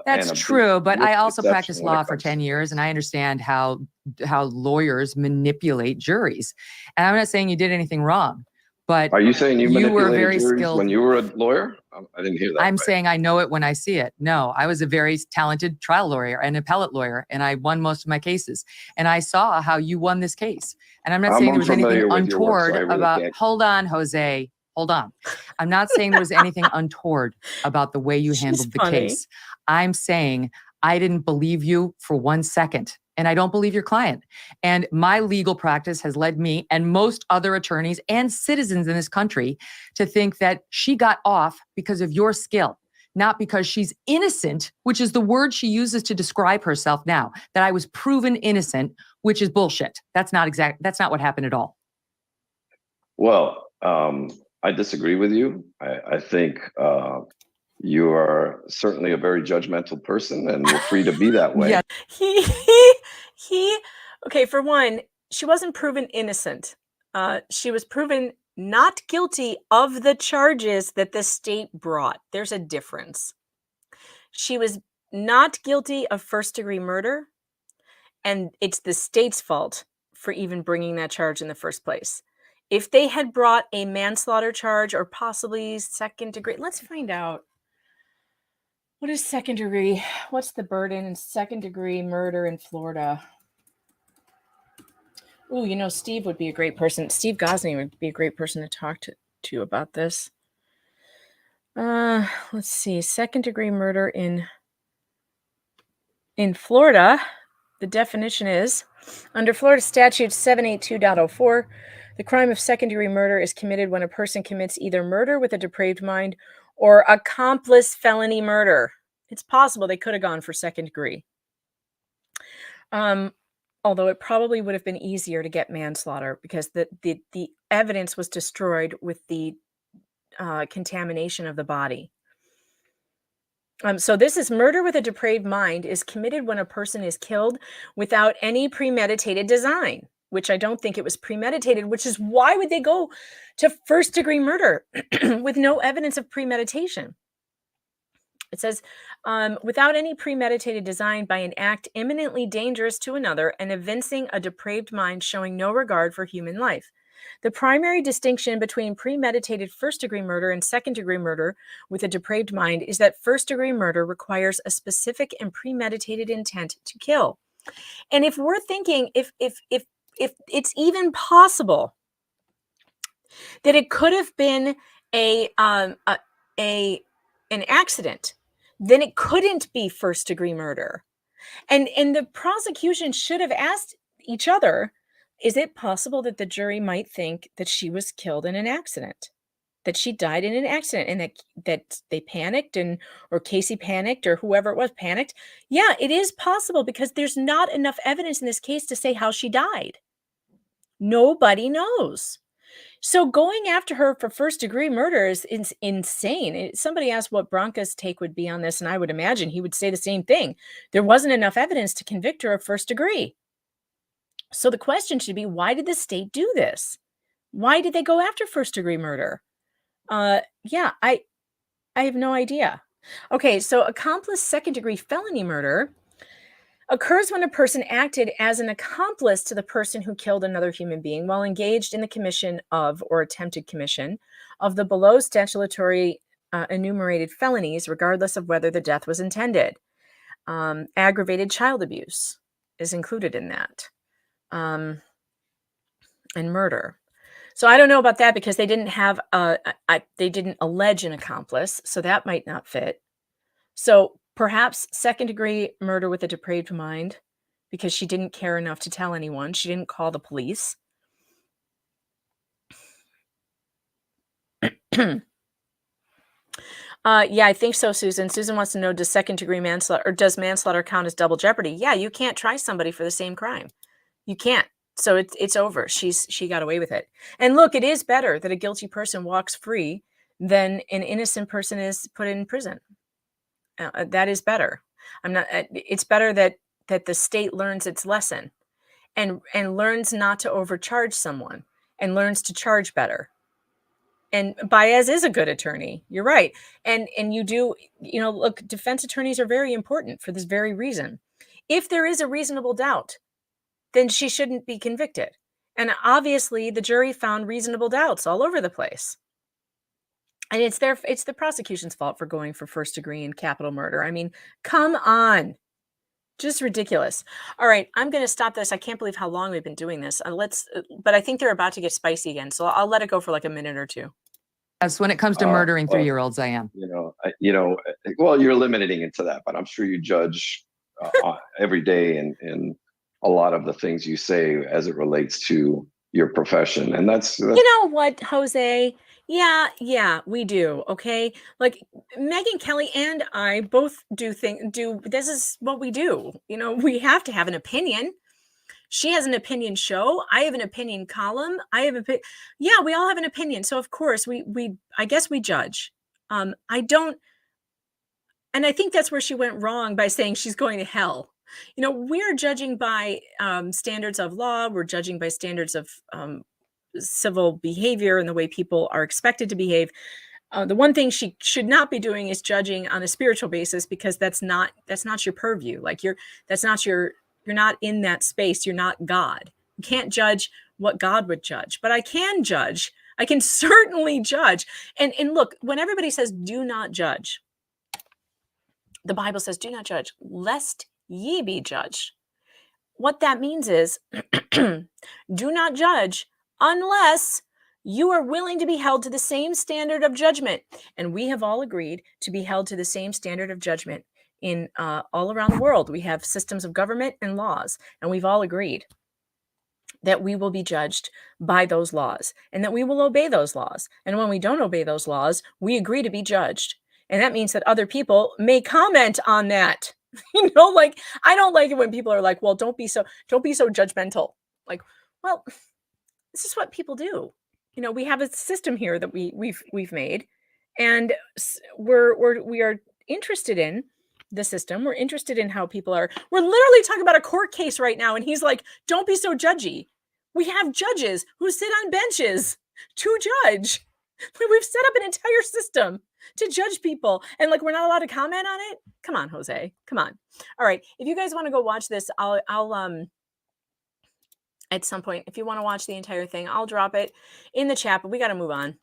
That's true, but I also practiced law for 10 years, and I understand how lawyers manipulate juries. And I'm not saying you did anything wrong, But Are you saying you you were manipulated very juries skilled. when you were a lawyer? I didn't hear that. I'm right. saying I know it when I see it. No, I was a very talented trial lawyer and appellate lawyer, and I won most of my cases. And I saw how you won this case. And I'm not saying there was anything unfamiliar with your work, so untoward I really about. can't- Hold on, Jose. Hold on. I'm not saying there was anything untoward about the way you She's handled the funny. case. I'm saying I didn't believe you for 1 second. And I don't believe your client. And my legal practice has led me and most other attorneys and citizens in this country to think that she got off because of your skill, not because she's innocent, which is the word she uses to describe herself now, that I was proven innocent, which is bullshit. That's not what happened at all. Well, I disagree with you. I think you are certainly a very judgmental person, and you're free to be that way. Yeah. He, okay, for one, she wasn't proven innocent. She was proven not guilty of the charges that the state brought. There's a difference. She was not guilty of first-degree murder, and it's the state's fault for even bringing that charge in the first place. If they had brought a manslaughter charge or possibly second degree, let's find out. What is second degree? What's the burden in second degree murder in Florida? Oh, you know, Steve would be a great person. Steve Gosney would be a great person to talk to about this. Let's see. Second degree murder in Florida, the definition is, under Florida statute 782.04, the crime of second degree murder is committed when a person commits either murder with a depraved mind or accomplice felony murder. It's possible they could have gone for second degree. Although it probably would have been easier to get manslaughter because the evidence was destroyed with the contamination of the body. So this is murder with a depraved mind is committed when a person is killed without any premeditated design, which I don't think it was premeditated, which is why would they go to first degree murder with no evidence of premeditation? It says, without any premeditated design by an act imminently dangerous to another and evincing a depraved mind showing no regard for human life. The primary distinction between premeditated first-degree murder and second-degree murder with a depraved mind is that first-degree murder requires a specific and premeditated intent to kill. And if we're thinking, if it's even possible that it could have been an accident, then it couldn't be first-degree murder. And the prosecution should have asked each other, is it possible that the jury might think that she was killed in an accident, that she died in an accident, and that they panicked or Casey panicked or whoever it was panicked? Yeah, it is possible because there's not enough evidence in this case to say how she died. Nobody knows. So going after her for first-degree murder is insane. Somebody asked what Branca's take would be on this, and I would imagine he would say the same thing. There wasn't enough evidence to convict her of first degree. So the question should be, why did the state do this? Why did they go after first-degree murder? Yeah, I have no idea. Okay, so accomplice second-degree felony murder occurs when a person acted as an accomplice to the person who killed another human being while engaged in the commission of or attempted commission of the below statutory enumerated felonies, regardless of whether the death was intended. Aggravated child abuse is included in that. And murder. So I don't know about that because they didn't have they didn't allege an accomplice, so that might not fit. So perhaps second-degree murder with a depraved mind because she didn't care enough to tell anyone. She didn't call the police. Yeah, I think so, Susan. Susan wants to know, does second-degree manslaughter or does manslaughter count as double jeopardy? Yeah, you can't try somebody for the same crime. You can't. So it's over. She got away with it. And look, it is better that a guilty person walks free than an innocent person is put in prison. That is better. It's better that the state learns its lesson and learns not to overcharge someone and learns to charge better. And Baez is a good attorney. You're right. And look, defense attorneys are very important for this very reason. If there is a reasonable doubt, then she shouldn't be convicted. And obviously the jury found reasonable doubts all over the place. And it's the prosecution's fault for going for first degree and capital murder. I mean, come on. Just ridiculous. All right, I'm going to stop this. I can't believe how long we've been doing this. But I think they're about to get spicy again. So I'll let it go for like a minute or two. Yes, when it comes to murdering 3-year-olds, I am. Well, you're limiting it to that, but I'm sure you judge every day in a lot of the things you say as it relates to your profession. And that's you know what, Jose? Yeah, we do. Okay. Like Megyn Kelly and I both this is what we do. We have to have an opinion. She has an opinion show. I have an opinion column. Yeah, we all have an opinion. So of course I guess we judge. And I think that's where she went wrong by saying she's going to hell. We're judging by standards of law. We're judging by standards of civil behavior and the way people are expected to behave. The one thing she should not be doing is judging on a spiritual basis, because that's not your purview. Like you're not in that space. You're not God. You can't judge what God would judge, but I can judge. I can certainly judge. And look, when everybody says do not judge, the Bible says do not judge lest ye be judged. What that means is do not judge unless you are willing to be held to the same standard of judgment. And we have all agreed to be held to the same standard of judgment in all around the world. We have systems of government and laws, and we've all agreed that we will be judged by those laws and that we will obey those laws. And when we don't obey those laws, we agree to be judged. And that means that other people may comment on that. Like I don't like it when people are like, well, don't be so judgmental. Like, well, this is what people do. We have a system here that we've made, and we are interested in the system. We're interested in how people are. We're literally talking about a court case right now, and he's like, don't be so judgy. We have judges who sit on benches to judge. We've set up an entire system to judge people, and like we're not allowed to comment on it. Come on, Jose. Come on. All right. If you guys want to go watch this, I'll at some point, if you want to watch the entire thing, I'll drop it in the chat, but we got to move on.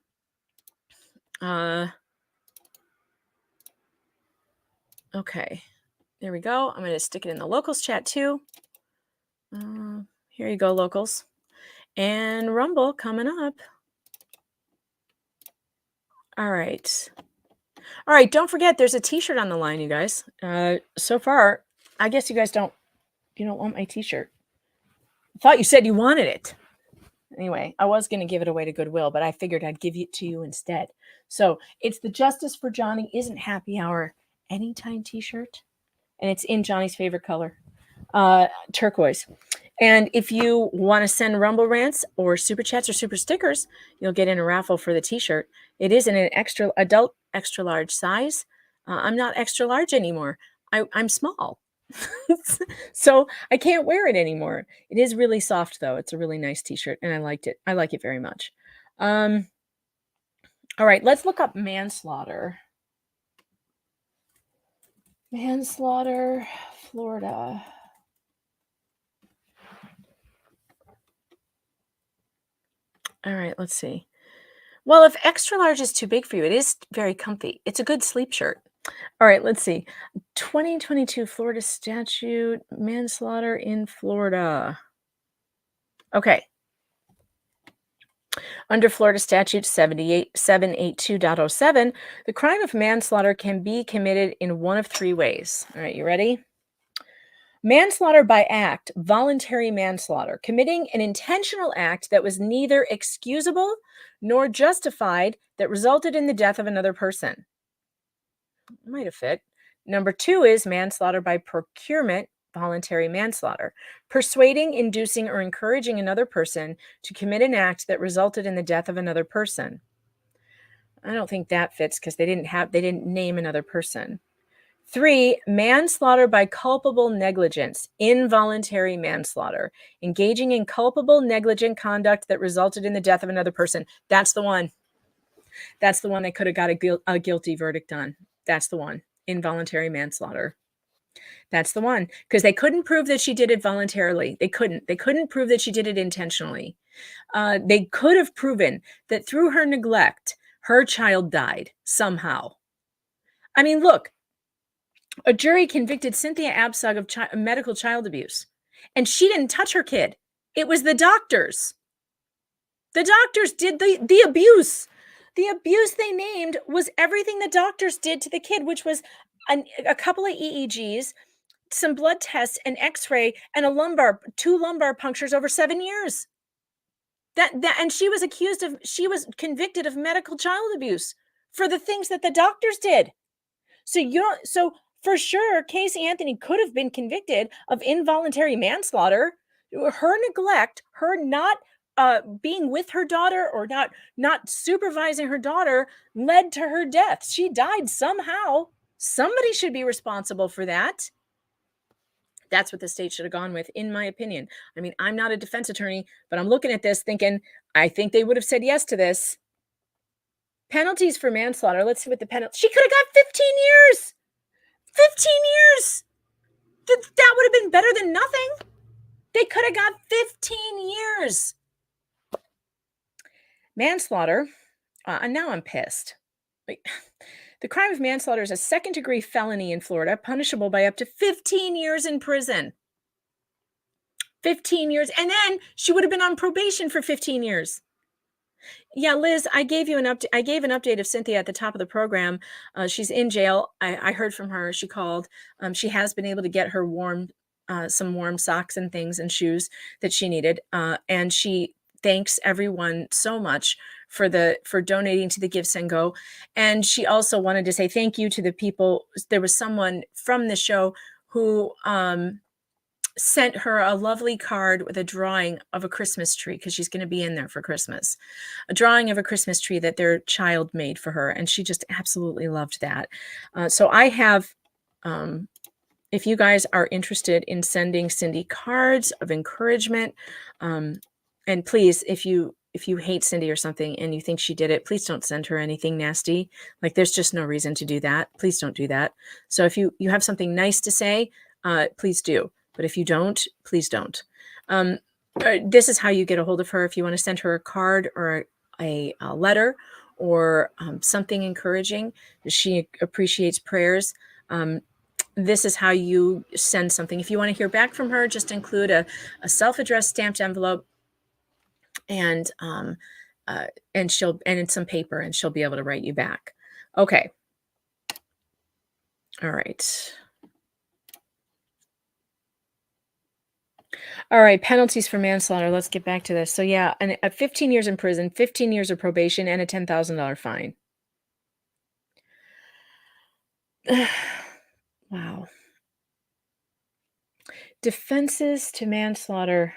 Okay, there we go. I'm going to stick it in the locals chat too. Here you go, locals. And Rumble coming up. All right. Don't forget, there's a t-shirt on the line, you guys. So far, I guess you guys don't want my t-shirt. I thought you said you wanted it. Anyway, I was going to give it away to Goodwill, but I figured I'd give it to you instead. So it's the Justice for Johnny Isn't Happy Hour Anytime t-shirt. And it's in Johnny's favorite color, turquoise. And if you want to send Rumble Rants or Super Chats or Super Stickers, you'll get in a raffle for the t-shirt. It is in an adult extra large size. I'm not extra large anymore. I'm small. So I can't wear it anymore. It is really soft though. It's a really nice t-shirt and I liked it. I like it very much. All right, let's look up manslaughter. Manslaughter, Florida. All right, let's see. Well, if extra large is too big for you, it is very comfy. It's a good sleep shirt. All right, let's see. 2022 Florida statute, manslaughter in Florida. Okay. Under Florida statute 782.07, the crime of manslaughter can be committed in one of three ways. All right, you ready? Manslaughter by act, voluntary manslaughter, committing an intentional act that was neither excusable nor justified that resulted in the death of another person. Might have fit. Number two is manslaughter by procurement, voluntary manslaughter, persuading, inducing, or encouraging another person to commit an act that resulted in the death of another person. I don't think that fits because they didn't name another person. 3, manslaughter by culpable negligence, involuntary manslaughter, engaging in culpable negligent conduct that resulted in the death of another person. That's the one. That's the one they could have got a guilty verdict on. That's the one. Involuntary manslaughter. That's the one, because they couldn't prove that she did it voluntarily. They couldn't prove that she did it intentionally. They could have proven that through her neglect, her child died somehow. I mean, look, a jury convicted Cynthia Abcug of medical child abuse, and she didn't touch her kid. It was the doctors. The doctors did the abuse. The abuse they named was everything the doctors did to the kid, which was a couple of EEGs, some blood tests, an X-ray, and two lumbar punctures over 7 years. And she was convicted of medical child abuse for the things that the doctors did. So for sure, Casey Anthony could have been convicted of involuntary manslaughter. Her neglect, her not being with her daughter or not supervising her daughter led to her death. She died somehow. Somebody should be responsible for that. That's what the state should have gone with, in my opinion. I mean, I'm not a defense attorney, but I'm looking at this thinking, I think they would have said yes to this. Penalties for manslaughter. Let's see what the penalty. She could have got 15 years. 15 years. That would have been better than nothing. They could have got 15 years. Manslaughter. And now I'm pissed. The crime of manslaughter is a second-degree felony in Florida, punishable by up to 15 years in prison. 15 years. And then she would have been on probation for 15 years. Yeah, Liz, I gave you an update. I gave an update of Cynthia at the top of the program. She's in jail. I heard from her. She called. She has been able to get her some warm socks and things and shoes that she needed. And she thanks everyone so much for donating to the Give Send Go. And she also wanted to say thank you to the people. There was someone from the show who sent her a lovely card with a drawing of a Christmas tree, because she's going to be in there for Christmas. A drawing of a Christmas tree that their child made for her. And she just absolutely loved that. So I have, if you guys are interested in sending Cindy cards of encouragement, and please, if you hate Cindy or something and you think she did it, please don't send her anything nasty. Like, there's just no reason to do that. Please don't do that. So if you have something nice to say, please do. But if you don't, please don't. This is how you get a hold of her. If you want to send her a card or a letter or something encouraging, she appreciates prayers. This is how you send something. If you want to hear back from her, just include a self-addressed stamped envelope and some paper, and she'll be able to write you back. Okay. All right. All right, penalties for manslaughter. Let's get back to this. So yeah, 15 years in prison, 15 years of probation, and a $10,000 fine. Wow. Defenses to manslaughter.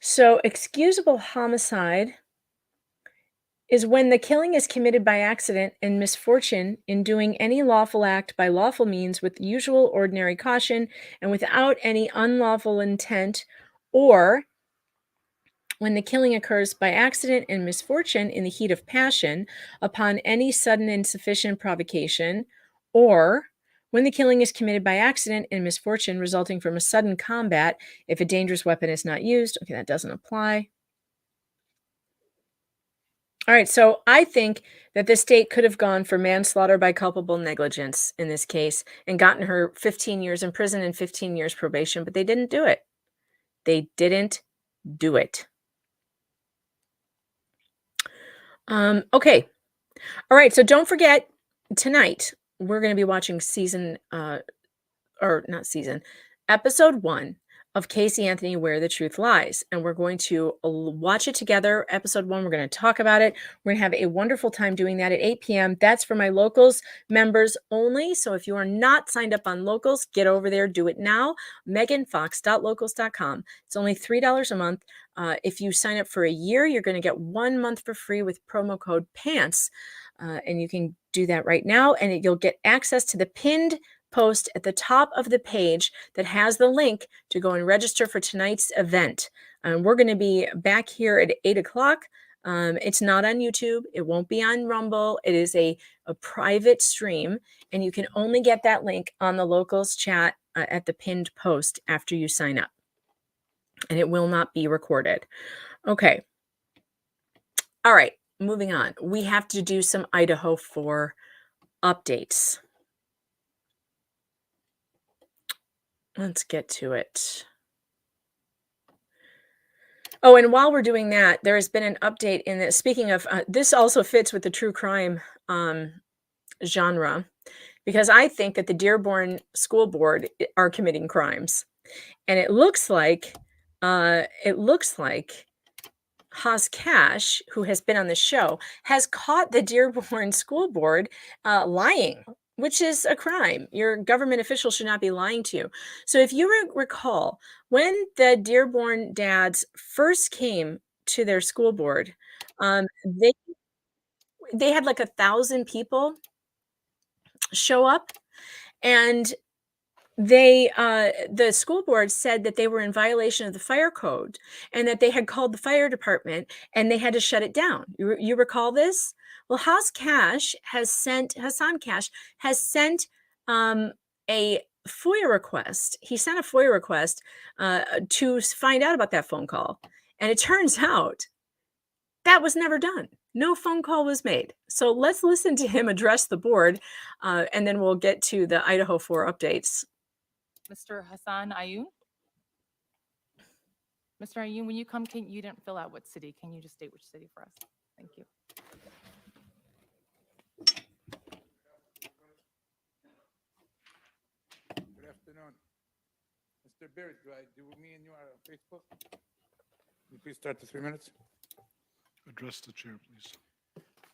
So excusable homicide is when the killing is committed by accident and misfortune in doing any lawful act by lawful means with usual ordinary caution and without any unlawful intent, or when the killing occurs by accident and misfortune in the heat of passion upon any sudden and sufficient provocation, or when the killing is committed by accident and misfortune resulting from a sudden combat if a dangerous weapon is not used. Okay, that doesn't apply. All right, so I think that the state could have gone for manslaughter by culpable negligence in this case and gotten her 15 years in prison and 15 years probation, but they didn't do it. They didn't do it. Okay. All right, so don't forget, tonight we're going to be watching episode 1 of Casey Anthony, Where the Truth Lies. And we're going to watch it together. Episode 1, we're going to talk about it. We're going to have a wonderful time doing that at 8 p.m. That's for my Locals members only. So if you are not signed up on Locals, get over there, do it now. meganfox.locals.com. It's only $3 a month. If you sign up for a year, you're going to get 1 month for free with promo code PANTS. And you can do that right now. And you'll get access to the pinned post at the top of the page that has the link to go and register for tonight's event. We're going to be back here at 8 o'clock It's not on YouTube. It won't be on Rumble. It is a private stream, and you can only get that link on the locals chat at the pinned post after you sign up. And it will not be recorded. Okay. All right, moving on. We have to do some Idaho 4 updates. Let's get to it. Oh, and while we're doing that, there has been an update in this. Speaking of, this also fits with the true crime genre, because I think that the Dearborn School Board are committing crimes. And it looks like Haas Cash, who has been on the show, has caught the Dearborn School Board lying, which is a crime. Your government official should not be lying to you. So if you recall, when the Dearborn dads first came to their school board, they had like 1,000 people show up, and the school board said that they were in violation of the fire code and that they had called the fire department and they had to shut it down. You recall this? Well, Hassan Cash has sent a FOIA request. He sent a FOIA request to find out about that phone call. And it turns out that was never done. No phone call was made. So let's listen to him address the board, and then we'll get to the Idaho 4 updates. Mr. Hassan Ayoun? Mr. Ayoun, when you come, you didn't fill out what city. Can you just state which city for us? Thank you. Good afternoon. Mr. Barry, do me and you are on Facebook? Can you please start the 3 minutes? Address the chair, please.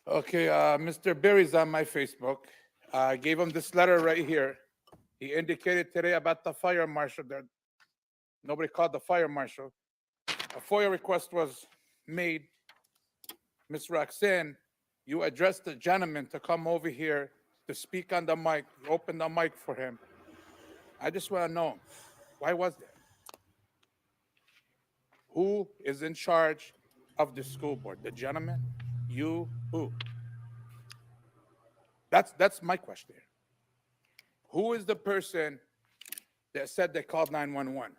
Okay, Mr. Berry's on my Facebook. I gave him this letter right here. He indicated today about the fire marshal that nobody called the fire marshal. A FOIA request was made. Ms. Roxanne, you addressed the gentleman to come over here to speak on the mic. You opened the mic for him. I just want to know, why was that? Who is in charge of the school board? The gentleman? You? Who? That's my question. Who is the person that said they called 911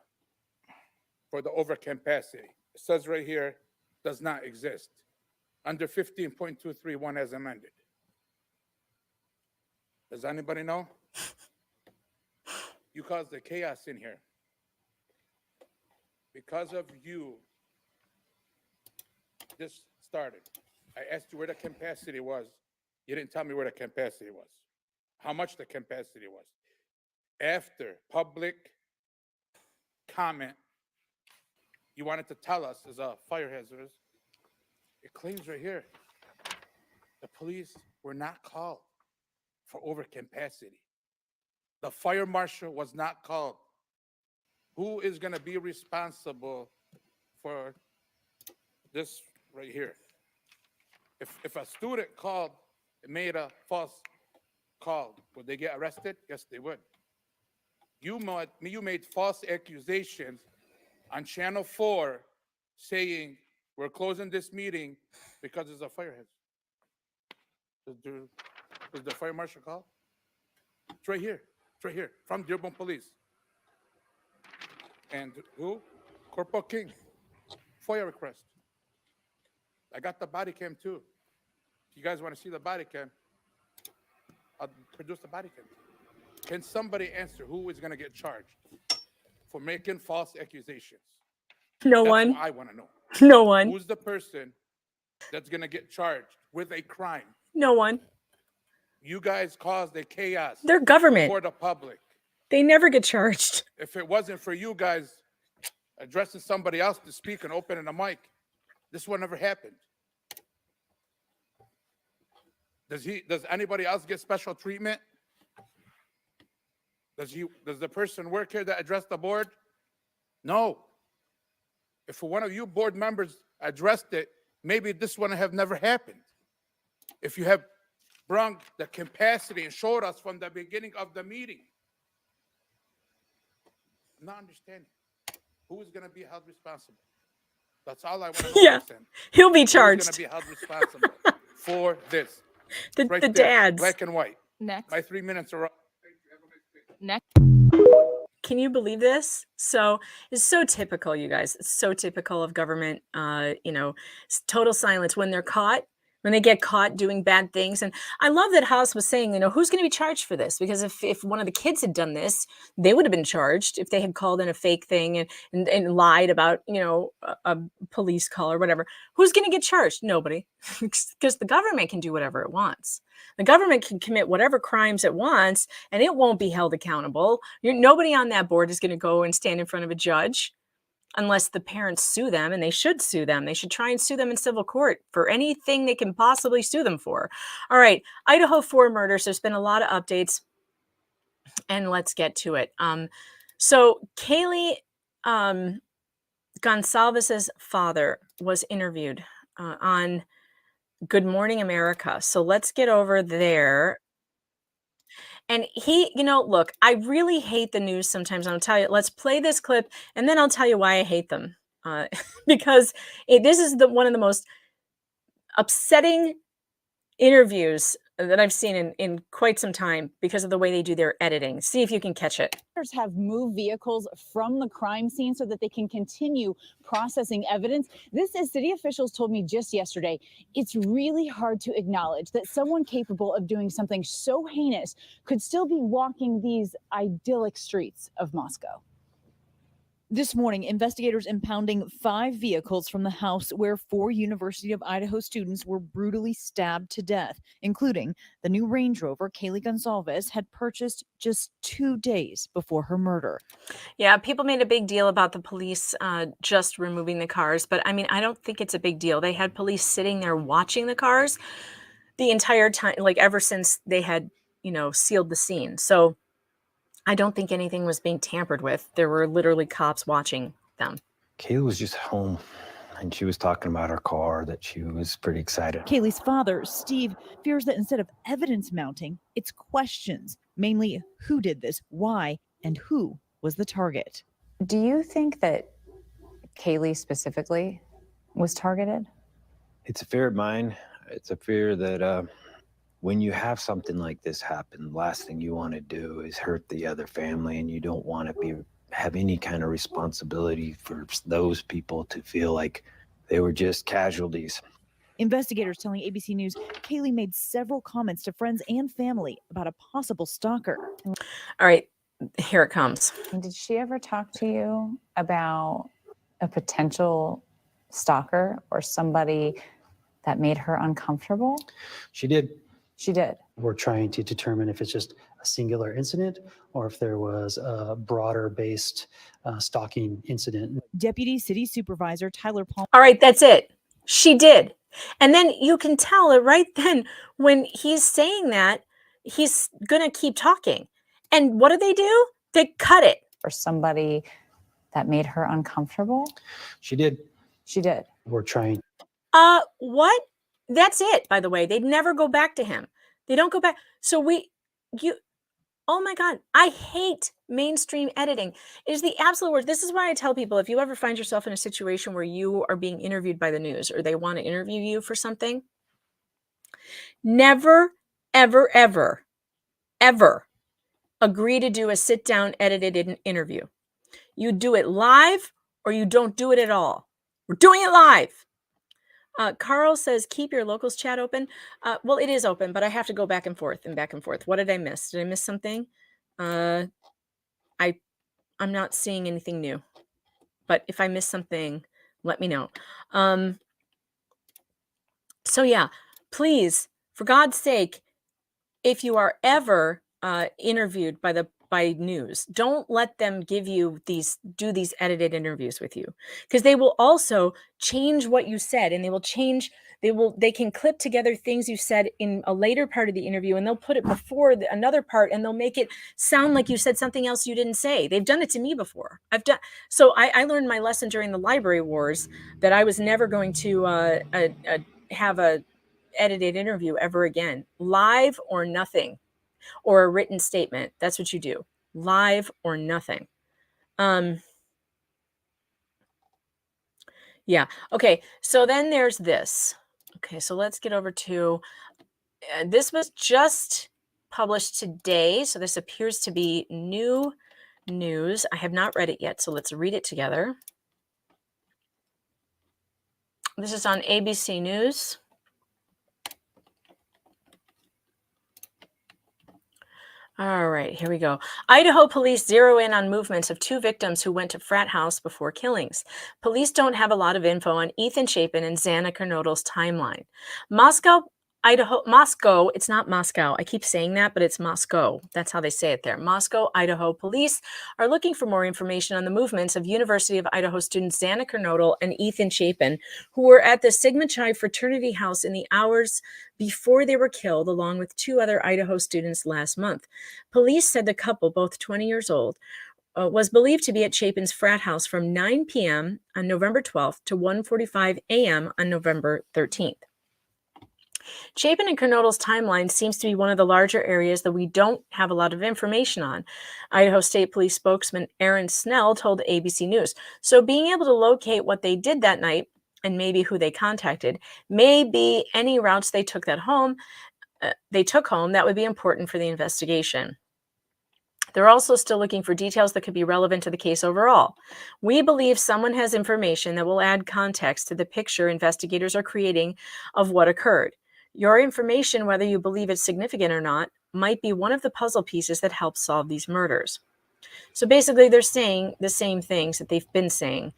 for the overcapacity? It says right here, does not exist. Under 15.231 as amended. Does anybody know? You caused the chaos in here. Because of you, this started. I asked you where the capacity was. You didn't tell me where the capacity was. How much the capacity was. After public comment, you wanted to tell us as a fire hazard. It claims right here, the police were not called for overcapacity. The fire marshal was not called. Who is going to be responsible for this right here? If a student called and made a false call, would they get arrested? Yes, they would. You made false accusations on Channel 4 saying we're closing this meeting because there's a fire hazard. Was the fire marshal call? It's right here. It's right here from Dearborn Police. And who? Corporal King. FOIA request. I got the body cam too. If you guys want to see the body cam, I'll produce the body cam. Can somebody answer who is going to get charged for making false accusations? No That's one. what I want to know. No one. Who's the person that's going to get charged with a crime? No one. You guys caused a chaos. They're government. For the public. They never get charged. If it wasn't for you guys addressing somebody else to speak and opening a mic, this would never happened. Does anybody else get special treatment? Does the person work here that addressed the board? No. If one of you board members addressed it, maybe this wouldn't have never happened. If you have brought the capacity and showed us from the beginning of the meeting. I'm not understanding. Who is going to be held responsible? That's all I want to know. Yeah, Listen. he'll be Who's going charged. to be held responsible for this? The Right the there, dads. black and white. Next. My 3 minutes are up. Next. Can you believe this? So it's so typical, you guys. It's so typical of government. Total silence when they're caught, when they get caught doing bad things. And I love that House was saying, who's going to be charged for this? Because if one of the kids had done this, they would have been charged if they had called in a fake thing and lied about, a police call or whatever. Who's going to get charged? Nobody, because the government can do whatever it wants. The government can commit whatever crimes it wants, and it won't be held accountable. Nobody on that board is going to go and stand in front of a judge unless the parents sue them, and they should sue them. They should try and sue them in civil court for anything they can possibly sue them for. All right, Idaho 4 murders. There's been a lot of updates, and let's get to it. So Kaylee Gonsalves's father was interviewed on Good Morning America. So let's get over there. And he, look, I really hate the news sometimes. I'll tell you, let's play this clip and then I'll tell you why I hate them. Because this is one of the most upsetting interviews that I've seen in quite some time because of the way they do their editing. See if you can catch it. Have moved vehicles from the crime scene so that they can continue processing evidence. This, as city officials told me just yesterday, it's really hard to acknowledge that someone capable of doing something so heinous could still be walking these idyllic streets of Moscow. This morning, investigators impounding 5 vehicles from the house where 4 University of Idaho students were brutally stabbed to death, including the new Range Rover Kaylee Gonsalves had purchased just 2 days before her murder. Yeah, people made a big deal about the police just removing the cars, but I don't think it's a big deal. They had police sitting there watching the cars the entire time, like ever since they had, sealed the scene. So I don't think anything was being tampered with. There were literally cops watching them. Kayla was just home and she was talking about her car, that she was pretty excited. Kaylee's father, Steve, fears that instead of evidence mounting, it's questions, mainly who did this, why, and who was the target. Do you think that Kaylee specifically was targeted? It's a fear of mine. It's a fear that when you have something like this happen, the last thing you want to do is hurt the other family, and you don't want to have any kind of responsibility for those people to feel like they were just casualties. Investigators telling ABC News Kaylee made several comments to friends and family about a possible stalker. All right, here it comes. Did she ever talk to you about a potential stalker or somebody that made her uncomfortable? She did. She did. We're trying to determine if it's just a singular incident or if there was a broader based stalking incident. Deputy City Supervisor Tyler Palmer. All right, that's it. She did. And then you can tell it right then when he's saying that, he's going to keep talking. And what do? They cut it. Or somebody that made her uncomfortable? She did. She did. We're trying. What? That's it, by the way. They'd never go back to him. They don't go back. So oh my God, I hate mainstream editing. It is the absolute worst. This is why I tell people, if you ever find yourself in a situation where you are being interviewed by the news or they want to interview you for something, never, ever, ever, ever agree to do a sit-down edited interview. You do it live or you don't do it at all. We're doing it live. Carl says, keep your locals chat open. Well, it is open, but I have to go back and forth and back and forth. What did I miss? Did I miss something? I'm not seeing anything new, but if I miss something, let me know. So yeah, please, for God's sake, if you are ever interviewed by news, don't let them do these edited interviews with you, because they will also change what you said, and they can clip together things you said in a later part of the interview, and they'll put it before another part, and they'll make it sound like you said something else you didn't say. They've done it to me before. So I learned my lesson during the library wars that I was never going to have a edited interview ever again, live or nothing. Or a written statement. That's what you do. Live or nothing. Yeah. Okay. So then there's this. Okay. So let's get over to this was just published today. So this appears to be new news. I have not read it yet. So let's read it together. This is on ABC News. All right, here we go. Idaho police zero in on movements of 2 victims who went to frat house before killings. Police don't have a lot of info on Ethan Chapin and Xana Kernodle's timeline. Moscow, it's not Moscow. I keep saying that, but it's Moscow. That's how they say it there. Moscow, Idaho police are looking for more information on the movements of University of Idaho students Xana Kernodle and Ethan Chapin, who were at the Sigma Chi fraternity house in the hours before they were killed, along with 2 other Idaho students last month. Police said the couple, both 20 years old, was believed to be at Chapin's frat house from 9 p.m. on November 12th to 1:45 a.m. on November 13th. Chapin and Kernodle's timeline seems to be one of the larger areas that we don't have a lot of information on. Idaho State Police spokesman Aaron Snell told ABC News. So being able to locate what they did that night and maybe who they contacted, maybe any routes they took home, that would be important for the investigation. They're also still looking for details that could be relevant to the case overall. We believe someone has information that will add context to the picture investigators are creating of what occurred. Your information, whether you believe it's significant or not, might be one of the puzzle pieces that helps solve these murders. So basically, they're saying the same things that they've been saying.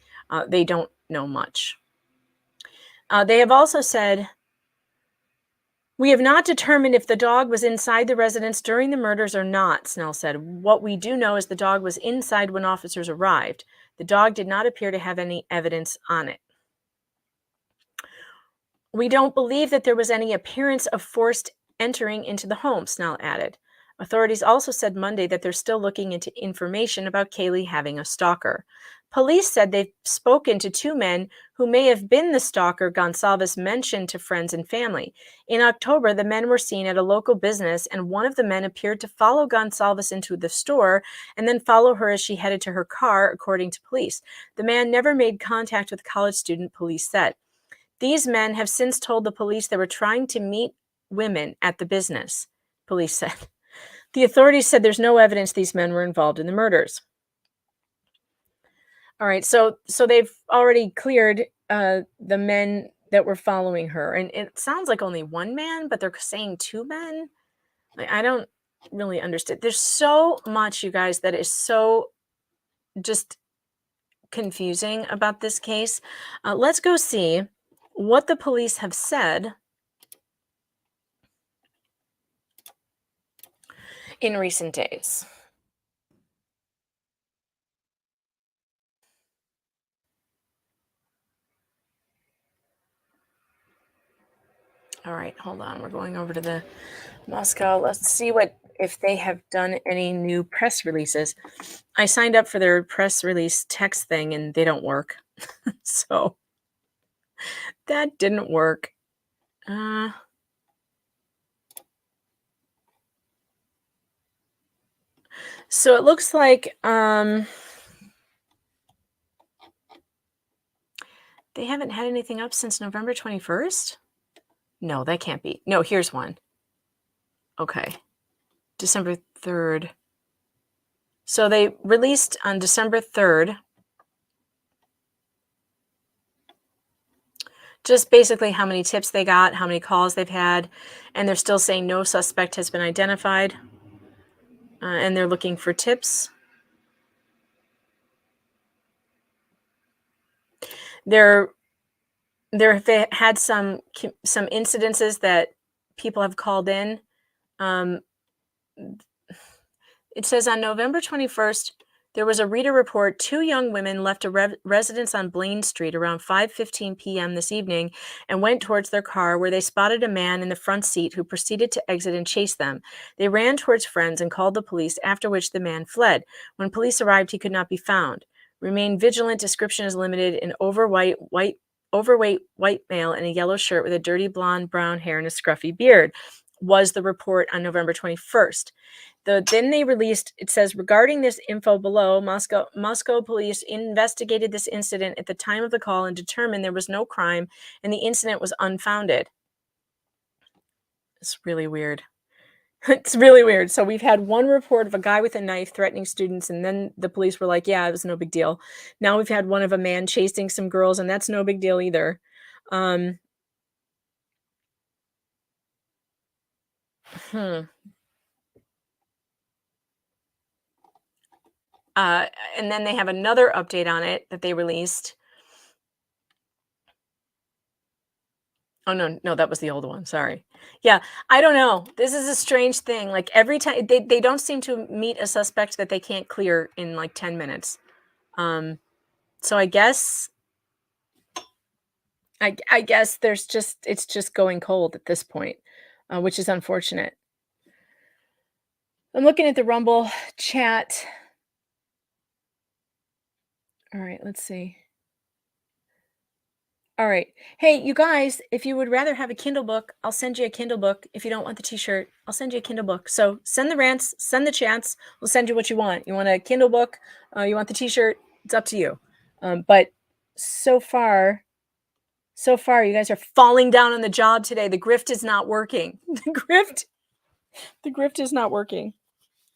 They don't know much. They have also said, we have not determined if the dog was inside the residence during the murders or not, Snell said. What we do know is the dog was inside when officers arrived. The dog did not appear to have any evidence on it. We don't believe that there was any appearance of forced entering into the home, Snell added. Authorities also said Monday that they're still looking into information about Kaylee having a stalker. Police said they've spoken to 2 men who may have been the stalker Gonsalves mentioned to friends and family. In October, the men were seen at a local business, and one of the men appeared to follow Gonsalves into the store and then follow her as she headed to her car, according to police. The man never made contact with the college student, police said. These men have since told the police they were trying to meet women at the business, police said. The authorities said there's no evidence these men were involved in the murders. All right, so they've already cleared the men that were following her. And it sounds like only 1 man, but they're saying 2 men. I don't really understand. There's so much, you guys, that is so just confusing about this case. Let's go see what the police have said in recent days. All right, hold on. We're going over to the Moscow. Let's see if they have done any new press releases. I signed up for their press release text thing and they don't work. So that didn't work. So it looks like they haven't had anything up since November 21st. No, that can't be. No, here's one. Okay. December 3rd. So they released on December 3rd just basically how many tips they got, how many calls they've had, and they're still saying no suspect has been identified, and they're looking for tips. There have had some incidences that people have called in. It says on November 21st, there was a reader report 2 young women left a residence on Blaine Street around 5:15 p.m. this evening and went towards their car where they spotted a man in the front seat who proceeded to exit and chase them. They ran towards friends and called the police, after which the man fled. When police arrived, he could not be found. Remain vigilant. Description is limited. An overweight white male in a yellow shirt with a dirty blonde brown hair and a scruffy beard. was the report on November 21st. Then they released, it says, regarding this info below, Moscow police investigated this incident at the time of the call and determined there was no crime and the incident was unfounded. It's really weird. It's really weird. So we've had one report of a guy with a knife threatening students, and then the police were like, yeah, it was no big deal. Now we've had one of a man chasing some girls, and that's no big deal either. And then they have another update on it that they released. Oh, no, that was the old one. Sorry. Yeah, I don't know. This is a strange thing. Like every time they don't seem to meet a suspect that they can't clear in like 10 minutes. So I guess it's just going cold at this point, which is unfortunate. I'm looking at the Rumble chat. All right, let's see. All right. Hey, you guys, if you would rather have a Kindle book, I'll send you a Kindle book. If you don't want the t-shirt, I'll send you a Kindle book. So send the rants, send the chats. We'll send you what you want. You want a Kindle book? You want the t-shirt? It's up to you. But so far, you guys are falling down on the job today. The grift is not working. The grift is not working.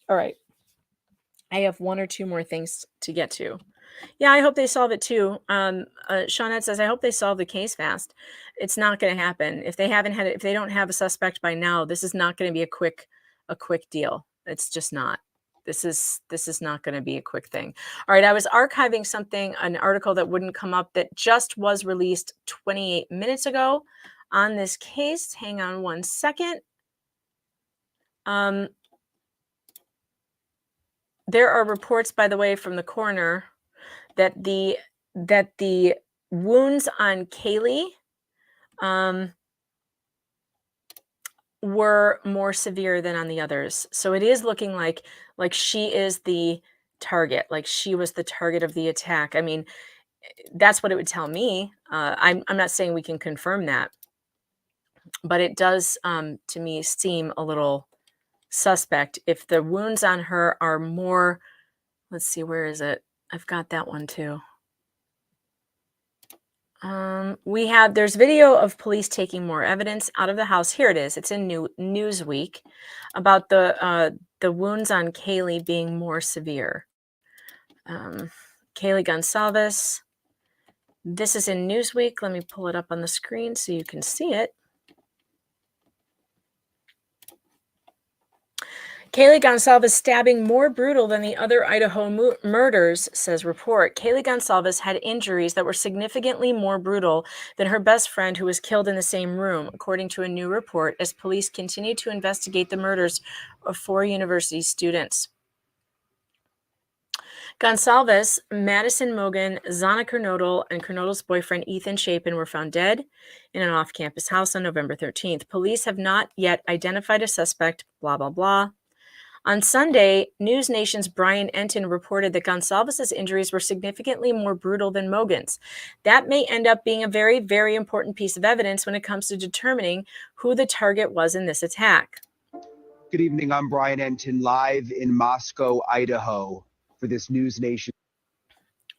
All right. I have one or two more things to get to. Yeah, I hope they solve it too. Shawnette says, I hope they solve the case fast. It's not going to happen. If they don't have a suspect by now, this is not going to be a quick deal. It's just not. This is not going to be a quick thing. All right, I was archiving an article that wouldn't come up that just was released 28 minutes ago on this case. Hang on one second. There are reports, by the way, from the coroner that the wounds on Kaylee were more severe than on the others. So it is looking like she is the target, like she was the target of the attack. I mean, that's what it would tell me. I'm not saying we can confirm that, but it does to me seem a little suspect if the wounds on her are more. Let's see, where is it? I've got that one too. There's video of police taking more evidence out of the house. Here it is. It's in Newsweek about the wounds on Kaylee being more severe. Kaylee Gonsalves. This is in Newsweek. Let me pull it up on the screen so you can see it. Kaylee Gonsalves stabbing more brutal than the other Idaho murders, says report. Kaylee Gonsalves had injuries that were significantly more brutal than her best friend who was killed in the same room, according to a new report, as police continue to investigate the murders of 4 university students. Gonsalves, Madison Mogan, Zana Kernodle, and Kernodle's boyfriend Ethan Chapin were found dead in an off-campus house on November 13th. Police have not yet identified a suspect, blah, blah, blah. On Sunday, News Nation's Brian Enton reported that Gonsalves' injuries were significantly more brutal than Mogan's. That may end up being a very, very important piece of evidence when it comes to determining who the target was in this attack. Good evening. I'm Brian Enton, live in Moscow, Idaho, for this News Nation.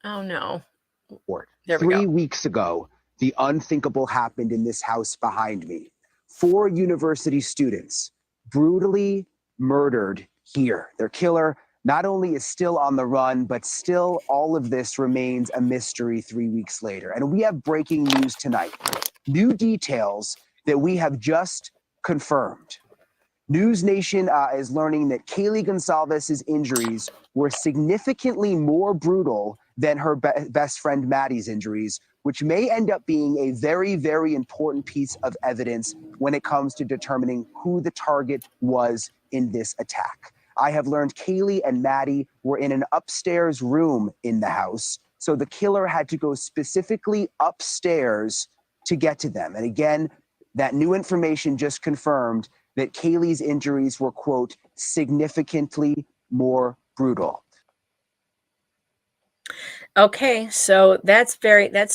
Oh, no. Report. There we go. 3 weeks ago, the unthinkable happened in this house behind me. 4 university students brutally murdered here. Their killer not only is still on the run, but still all of this remains a mystery 3 weeks later. And we have breaking news tonight. New details that we have just confirmed. News Nation is learning that Kaylee Gonsalves' injuries were significantly more brutal than her best friend Maddie's injuries, which may end up being a very, very important piece of evidence when it comes to determining who the target was in this attack. I have learned Kaylee and Maddie were in an upstairs room in the house, so the killer had to go specifically upstairs to get to them. And again, that new information just confirmed that Kaylee's injuries were, quote, significantly more brutal. Okay, so that's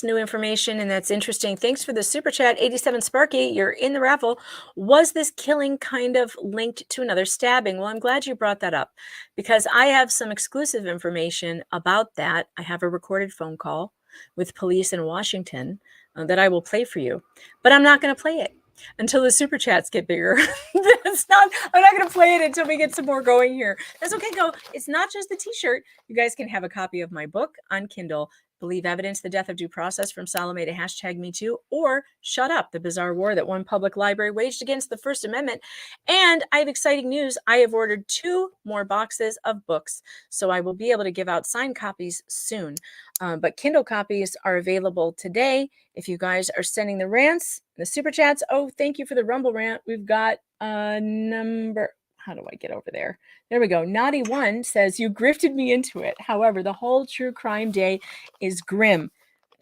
new information and that's interesting. Thanks for the super chat, 87 Sparky. You're in the raffle. Was this killing kind of linked to another stabbing? Well, I'm glad you brought that up because I have some exclusive information about that. I have a recorded phone call with police in Washington that I will play for you, but I'm not going to play it until the super chats get bigger. I'm not going to play it until we get some more going here. That's okay, though. It's not just the t-shirt. You guys can have a copy of my book on Kindle, Believe Evidence, The Death of Due Process, From Salome to #MeToo, or Shut Up, The Bizarre War That One Public Library Waged Against the First Amendment. And I have exciting news. I have ordered 2 more boxes of books, so I will be able to give out signed copies soon. But Kindle copies are available today. If you guys are sending the rants, the super chats. Oh, thank you for the Rumble rant. We've got a number. How do I get over there? There we go. Naughty One says, you grifted me into it. However, the whole true crime day is grim.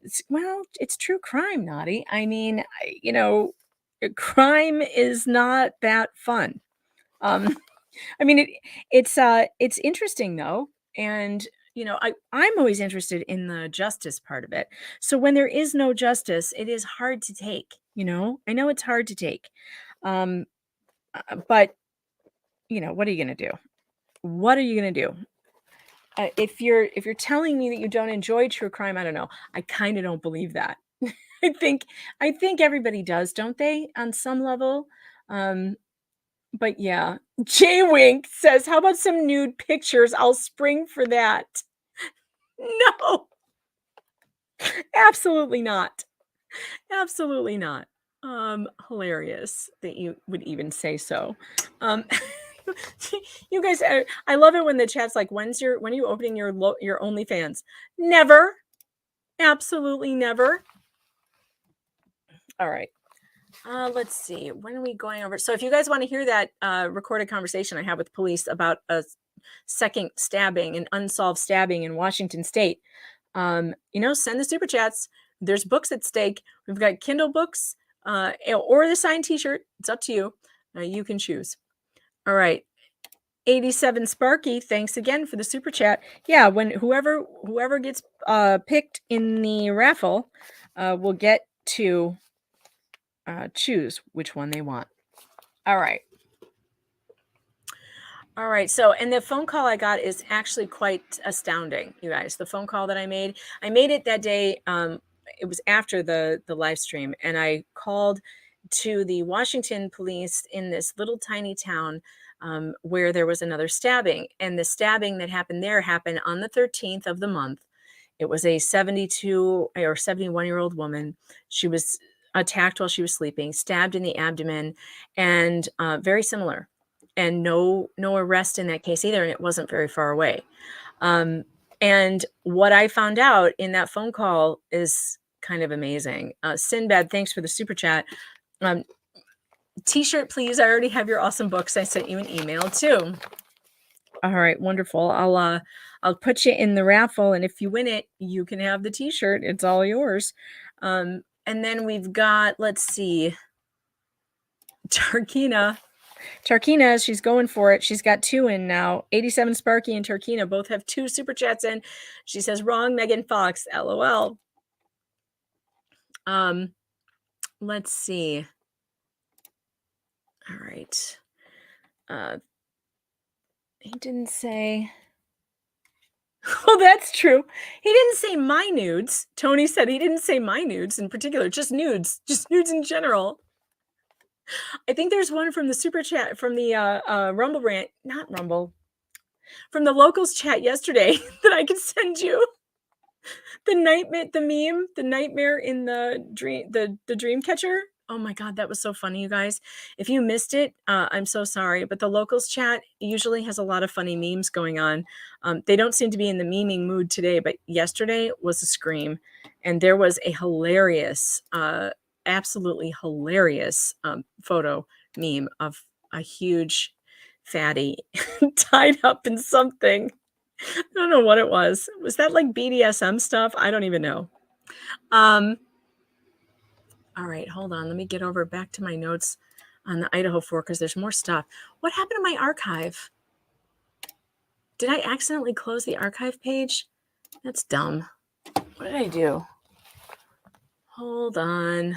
It's true crime, Naughty. I mean, crime is not that fun. I mean, it's interesting though. And, I'm always interested in the justice part of it. So when there is no justice, it is hard to take, I know it's hard to take. But, what are you going to do? What are you going to do? If you're telling me that you don't enjoy true crime, I don't know. I kind of don't believe that. I think everybody does, don't they? On some level. But yeah, Jay Wink says, how about some nude pictures? I'll spring for that. No, absolutely not. Absolutely not. Hilarious that you would even say so. You guys, I love it when the chat's like, when are you opening your OnlyFans? Never. Absolutely never. All right. Let's see. When are we going over? So if you guys want to hear that recorded conversation I had with police about a second stabbing, an unsolved stabbing in Washington State, send the super chats. There's books at stake. We've got Kindle books or the signed t-shirt. It's up to you. You can choose. All right. 87 Sparky, thanks again for the super chat. Yeah, when whoever gets picked in the raffle will get to choose which one they want. All right. All right. So, and the phone call I got is actually quite astounding, you guys. The phone call that I made it that day. It was after the live stream, and I called to the Washington police in this little tiny town where there was another stabbing, and the stabbing that happened there happened on the 13th of the month. It was a 72 or 71-year-old woman. She was attacked while she was sleeping, stabbed in the abdomen, and very similar. And no arrest in that case either, and it wasn't very far away. And what I found out in that phone call is kind of amazing. Sinbad, thanks for the super chat. T-shirt, please. I already have your awesome books. I sent you an email too. All right, wonderful. I'll put you in the raffle, and if you win it, you can have the t-shirt. It's all yours. And then we've got, let's see, Tarkina, she's going for it. She's got 2 in now. 87 Sparky and Tarkina both have 2 super chats in. She says, wrong, Megan Fox, LOL. Let's see. All right. He didn't say. Oh, that's true. He didn't say my nudes. Tony said he didn't say my nudes in particular, just nudes in general. I think there's one from the super chat, from the Rumble rant, not Rumble, from the locals chat yesterday that I can send you. The nightmare, the meme, the nightmare in the dream, the dream catcher. Oh my God, that was so funny, you guys. If you missed it, I'm so sorry. But the locals chat usually has a lot of funny memes going on. They don't seem to be in the memeing mood today, but yesterday was a scream. And there was a hilarious, absolutely hilarious photo meme of a huge fatty tied up in something. I don't know what it was. Was that like BDSM stuff? I don't even know. All right, hold on. Let me get over back to my notes on the Idaho 4 because there's more stuff. What happened to my archive? Did I accidentally close the archive page? That's dumb. What did I do? Hold on.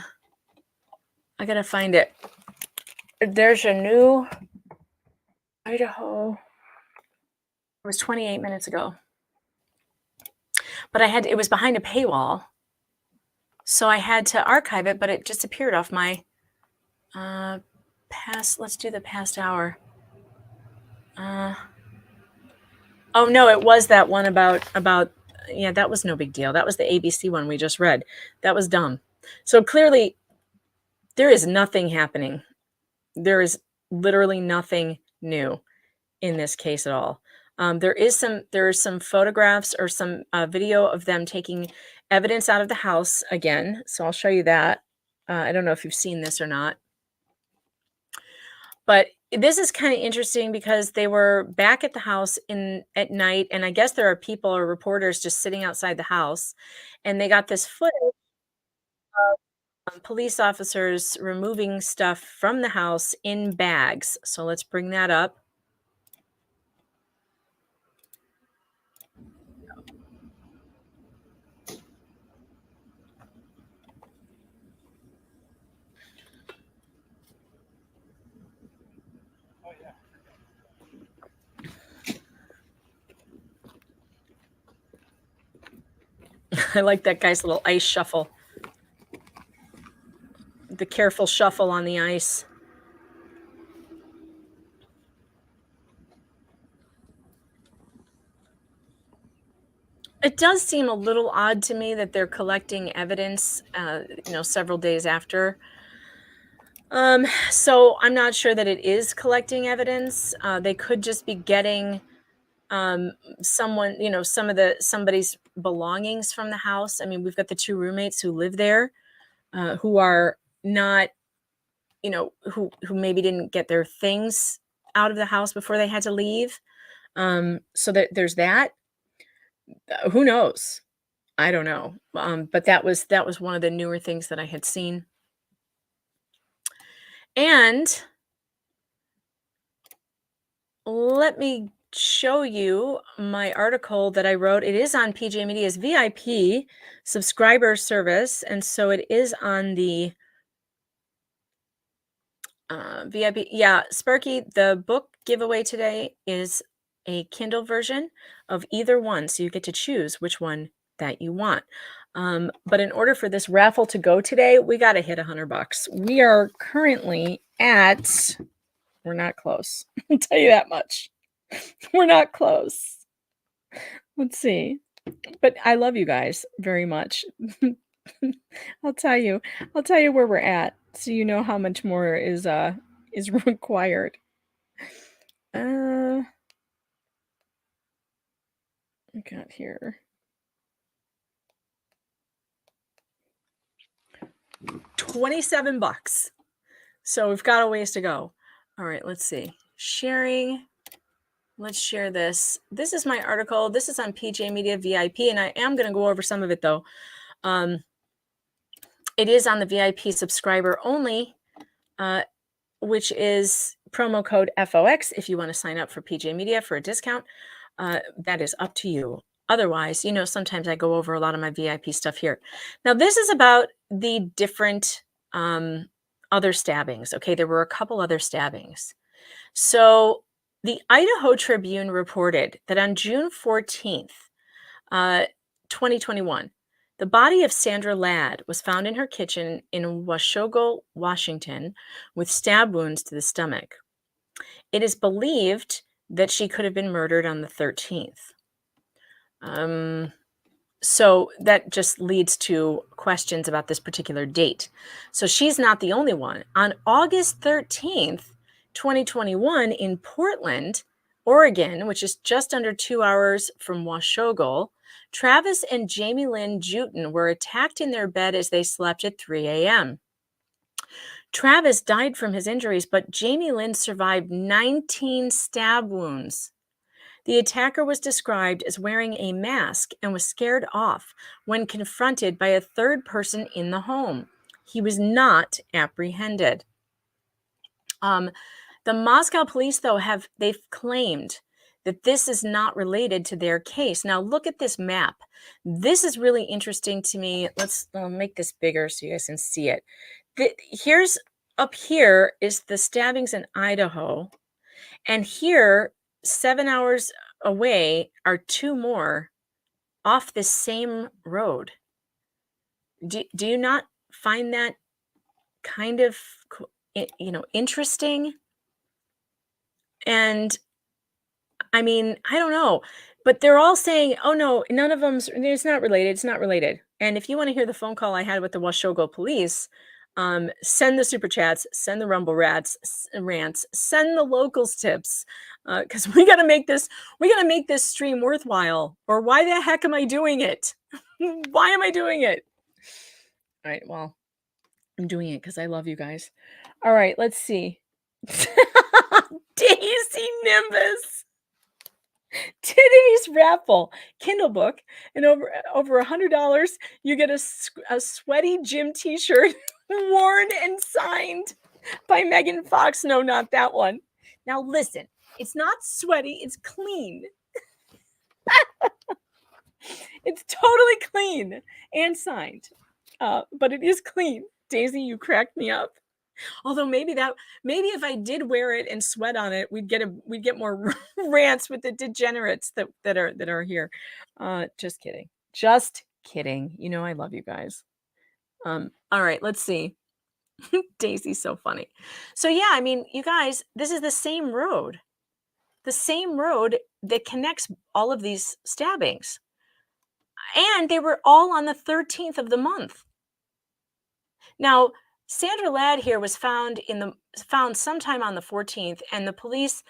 I gotta find it. There's a new Idaho. It was 28 minutes ago. But it was behind a paywall. So I had to archive it, but it just appeared off my past. Let's do the past hour. Oh no, it was that one about yeah, that was no big deal. That was the ABC one we just read. That was dumb. So clearly there is nothing happening. There is literally nothing new in this case at all. There are some photographs or some video of them taking evidence out of the house again. So I'll show you that. I don't know if you've seen this or not. But this is kind of interesting because they were back at the house at night, and I guess there are people or reporters just sitting outside the house, and they got this footage of police officers removing stuff from the house in bags. So let's bring that up. I like that guy's little ice shuffle. The careful shuffle on the ice. It does seem a little odd to me that they're collecting evidence, several days after. So I'm not sure that it is collecting evidence. They could just be getting someone, somebody's belongings from the house. I mean, we've got the two roommates who live there, who are not, who maybe didn't get their things out of the house before they had to leave. So that there's that. Who knows? I don't know. But that was one of the newer things that I had seen. And let me show you my article that I wrote. It is on PJ Media's VIP subscriber service. And so it is on the VIP. Yeah, Sparky, the book giveaway today is a Kindle version of either one. So you get to choose which one that you want. But in order for this raffle to go today, we got to hit $100. We are currently at, we're not close. I'll tell you that much. We're not close. Let's see. But I love you guys very much. I'll tell you where we're at, so you know how much more is required. We got here $27. So we've got a ways to go. All right, let's see. Sharing. Let's share this. This is my article. This is on PJ Media VIP, and I am going to go over some of it though. It is on the VIP subscriber only, which is promo code FOX if you want to sign up for PJ Media for a discount. That is up to you. Otherwise, sometimes I go over a lot of my VIP stuff here. Now, this is about the different other stabbings. Okay, there were a couple other stabbings. So the Idaho Tribune reported that on June 14th, 2021, the body of Sandra Ladd was found in her kitchen in Washougal, Washington, with stab wounds to the stomach. It is believed that she could have been murdered on the 13th. So that just leads to questions about this particular date. So she's not the only one. On August 13th, 2021, in Portland, Oregon, which is just under 2 hours from Washougal, Travis and Jamie Lynn Juten were attacked in their bed as they slept at 3 a.m. Travis died from his injuries, but Jamie Lynn survived 19 stab wounds. The attacker was described as wearing a mask and was scared off when confronted by a third person in the home. He was not apprehended. The Moscow police, though, they've claimed that this is not related to their case. Now look at this map. This is really interesting to me. Let's make this bigger so you guys can see it. Here's up here is the stabbings in Idaho. And here, 7 hours away, are 2 more off the same road. Do you not find that kind of, interesting? And I mean, I don't know, but they're all saying, oh no, none of them, it's not related. It's not related. And if you want to hear the phone call I had with the Washogo police, send the super chats, send the Rumble rants, send the locals tips, because we got to make this stream worthwhile. Or why the heck am I doing it? Why am I doing it? All right, well, I'm doing it because I love you guys. All right, let's see. Daisy Nimbus. Today's raffle Kindle book, and over $100, you get a sweaty gym t-shirt worn and signed by Megan Fox. No, not that one. Now listen, it's not sweaty, it's clean. It's totally clean and signed, but it is clean. Daisy, you cracked me up. Although maybe if I did wear it and sweat on it, we'd get more rants with the degenerates that are here. Just kidding. You know I love you guys. All right, let's see. Daisy's so funny. So yeah, I mean, you guys, this is the same road that connects all of these stabbings, and they were all on the 13th of the month. Now, Sandra Ladd here was found sometime on the 14th, and the police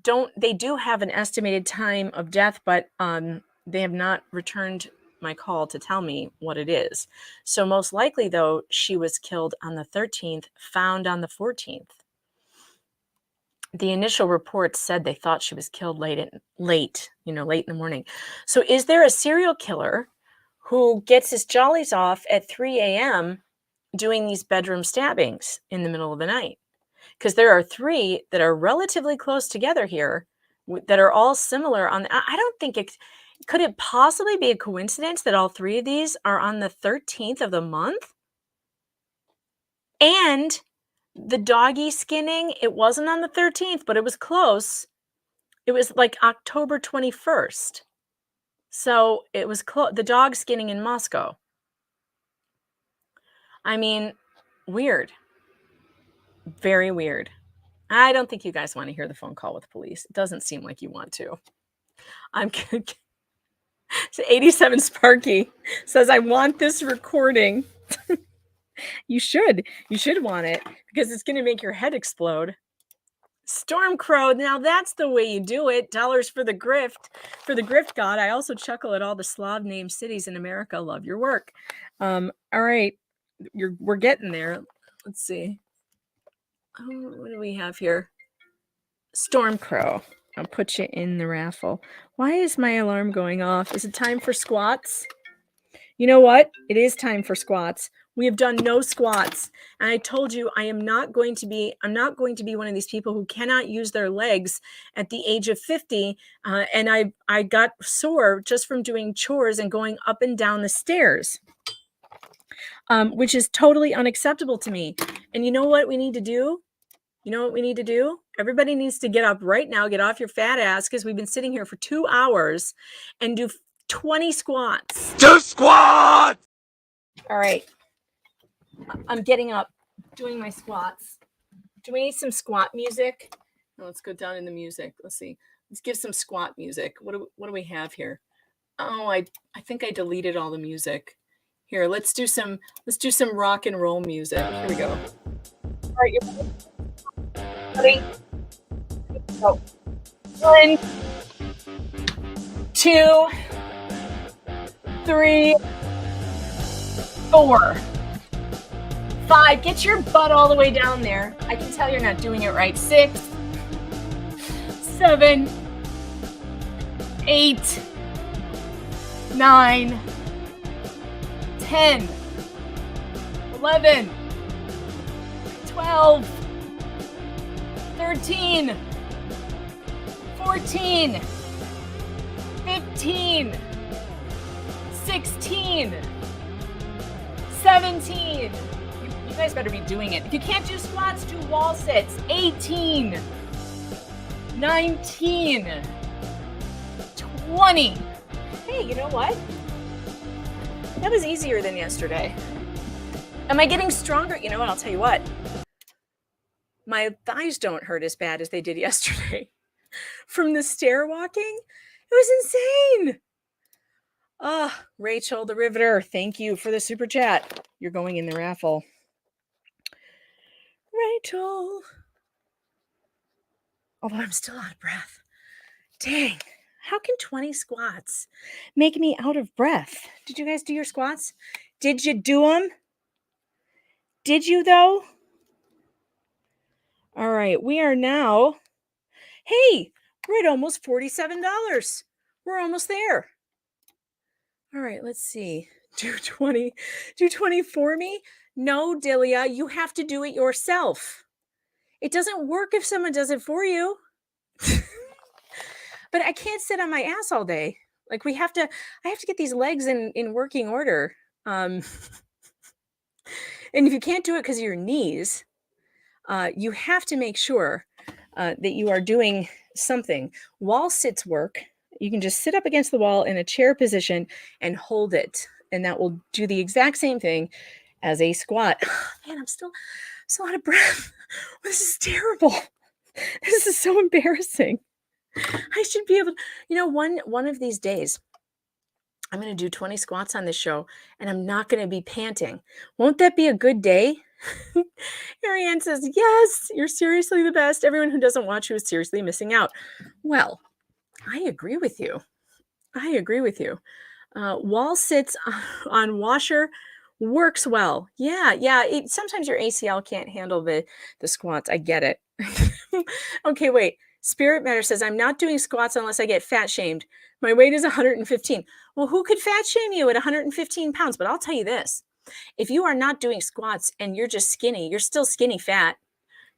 do have an estimated time of death, but they have not returned my call to tell me what it is. So most likely, though, she was killed on the 13th, found on the 14th. The initial reports said they thought she was killed late in the morning. So is there a serial killer who gets his jollies off at 3 a.m. doing these bedroom stabbings in the middle of the night? Because there are 3 that are relatively close together here that are all similar on. I don't think could it possibly be a coincidence that all 3 of these are on the 13th of the month? And the doggy skinning, it wasn't on the 13th, but it was close. It was like October 21st. So it was the dog skinning in Moscow. I mean, weird. Very weird. I don't think you guys want to hear the phone call with police. It doesn't seem like you want to. I'm good. So 87 Sparky says, I want this recording. You should want it, because it's going to make your head explode. Stormcrow, now that's the way you do it. Dollars for the grift god. I also chuckle at all the Slav named cities in America. Love your work. All right. We're getting there. Let's see. What do we have here? Stormcrow. I'll put you in the raffle. Why is my alarm going off? Is it time for squats? You know what? It is time for squats. We have done no squats. And I told you I'm not going to be one of these people who cannot use their legs at the age of 50. And I got sore just from doing chores and going up and down the stairs. Which is totally unacceptable to me. And you know what we need to do? Everybody needs to get up right now, get off your fat ass, because we've been sitting here for 2 hours, and do 20 squats. 2 squats! All right. I'm getting up, doing my squats. Do we need some squat music? Let's go down in the music. Let's see. Let's give some squat music. What do we have here? Oh, I think I deleted all the music. Here, let's do some rock and roll music. Here we go. All right, you ready? Go. 1, 2, 3, 4, 5. Get your butt all the way down there. I can tell you're not doing it right. 6, 7, 8, 9, 10, 11, 12, 13, 14, 15, 16, 17. You guys better be doing it. If you can't do squats, do wall sits. 18, 19, 20. Hey, you know what? That was easier than yesterday. Am I getting stronger? You know what? I'll tell you what. My thighs don't hurt as bad as they did yesterday. From the stair walking, it was insane. Rachel the Riveter, thank you for the super chat. You're going in the raffle. Rachel. Although I'm still out of breath. Dang. How can 20 squats make me out of breath? Did you guys do your squats? Did you do them? Did you, though? All right, we are now. Hey, we're at almost $47. We're almost there. All right, let's see. Do 20 for me? No, Delia, you have to do it yourself. It doesn't work if someone does it for you. But I can't sit on my ass all day. Like I have to get these legs in working order. And if you can't do it because of your knees, you have to make sure that you are doing something. Wall sits work. You can just sit up against the wall in a chair position and hold it. And that will do the exact same thing as a squat. Man, I'm still out of breath. This is terrible. This is so embarrassing. I should be able to, one of these days, I'm going to do 20 squats on this show and I'm not going to be panting. Won't that be a good day? Marianne says, yes, you're seriously the best. Everyone who doesn't watch you is seriously missing out. Well, I agree with you. Wall sits on washer works well. Yeah. Sometimes your ACL can't handle the squats. I get it. Okay, wait. Spirit Matter says, I'm not doing squats unless I get fat shamed. My weight is 115. Well, who could fat shame you at 115 pounds? But I'll tell you this. If you are not doing squats and you're just skinny, you're still skinny fat.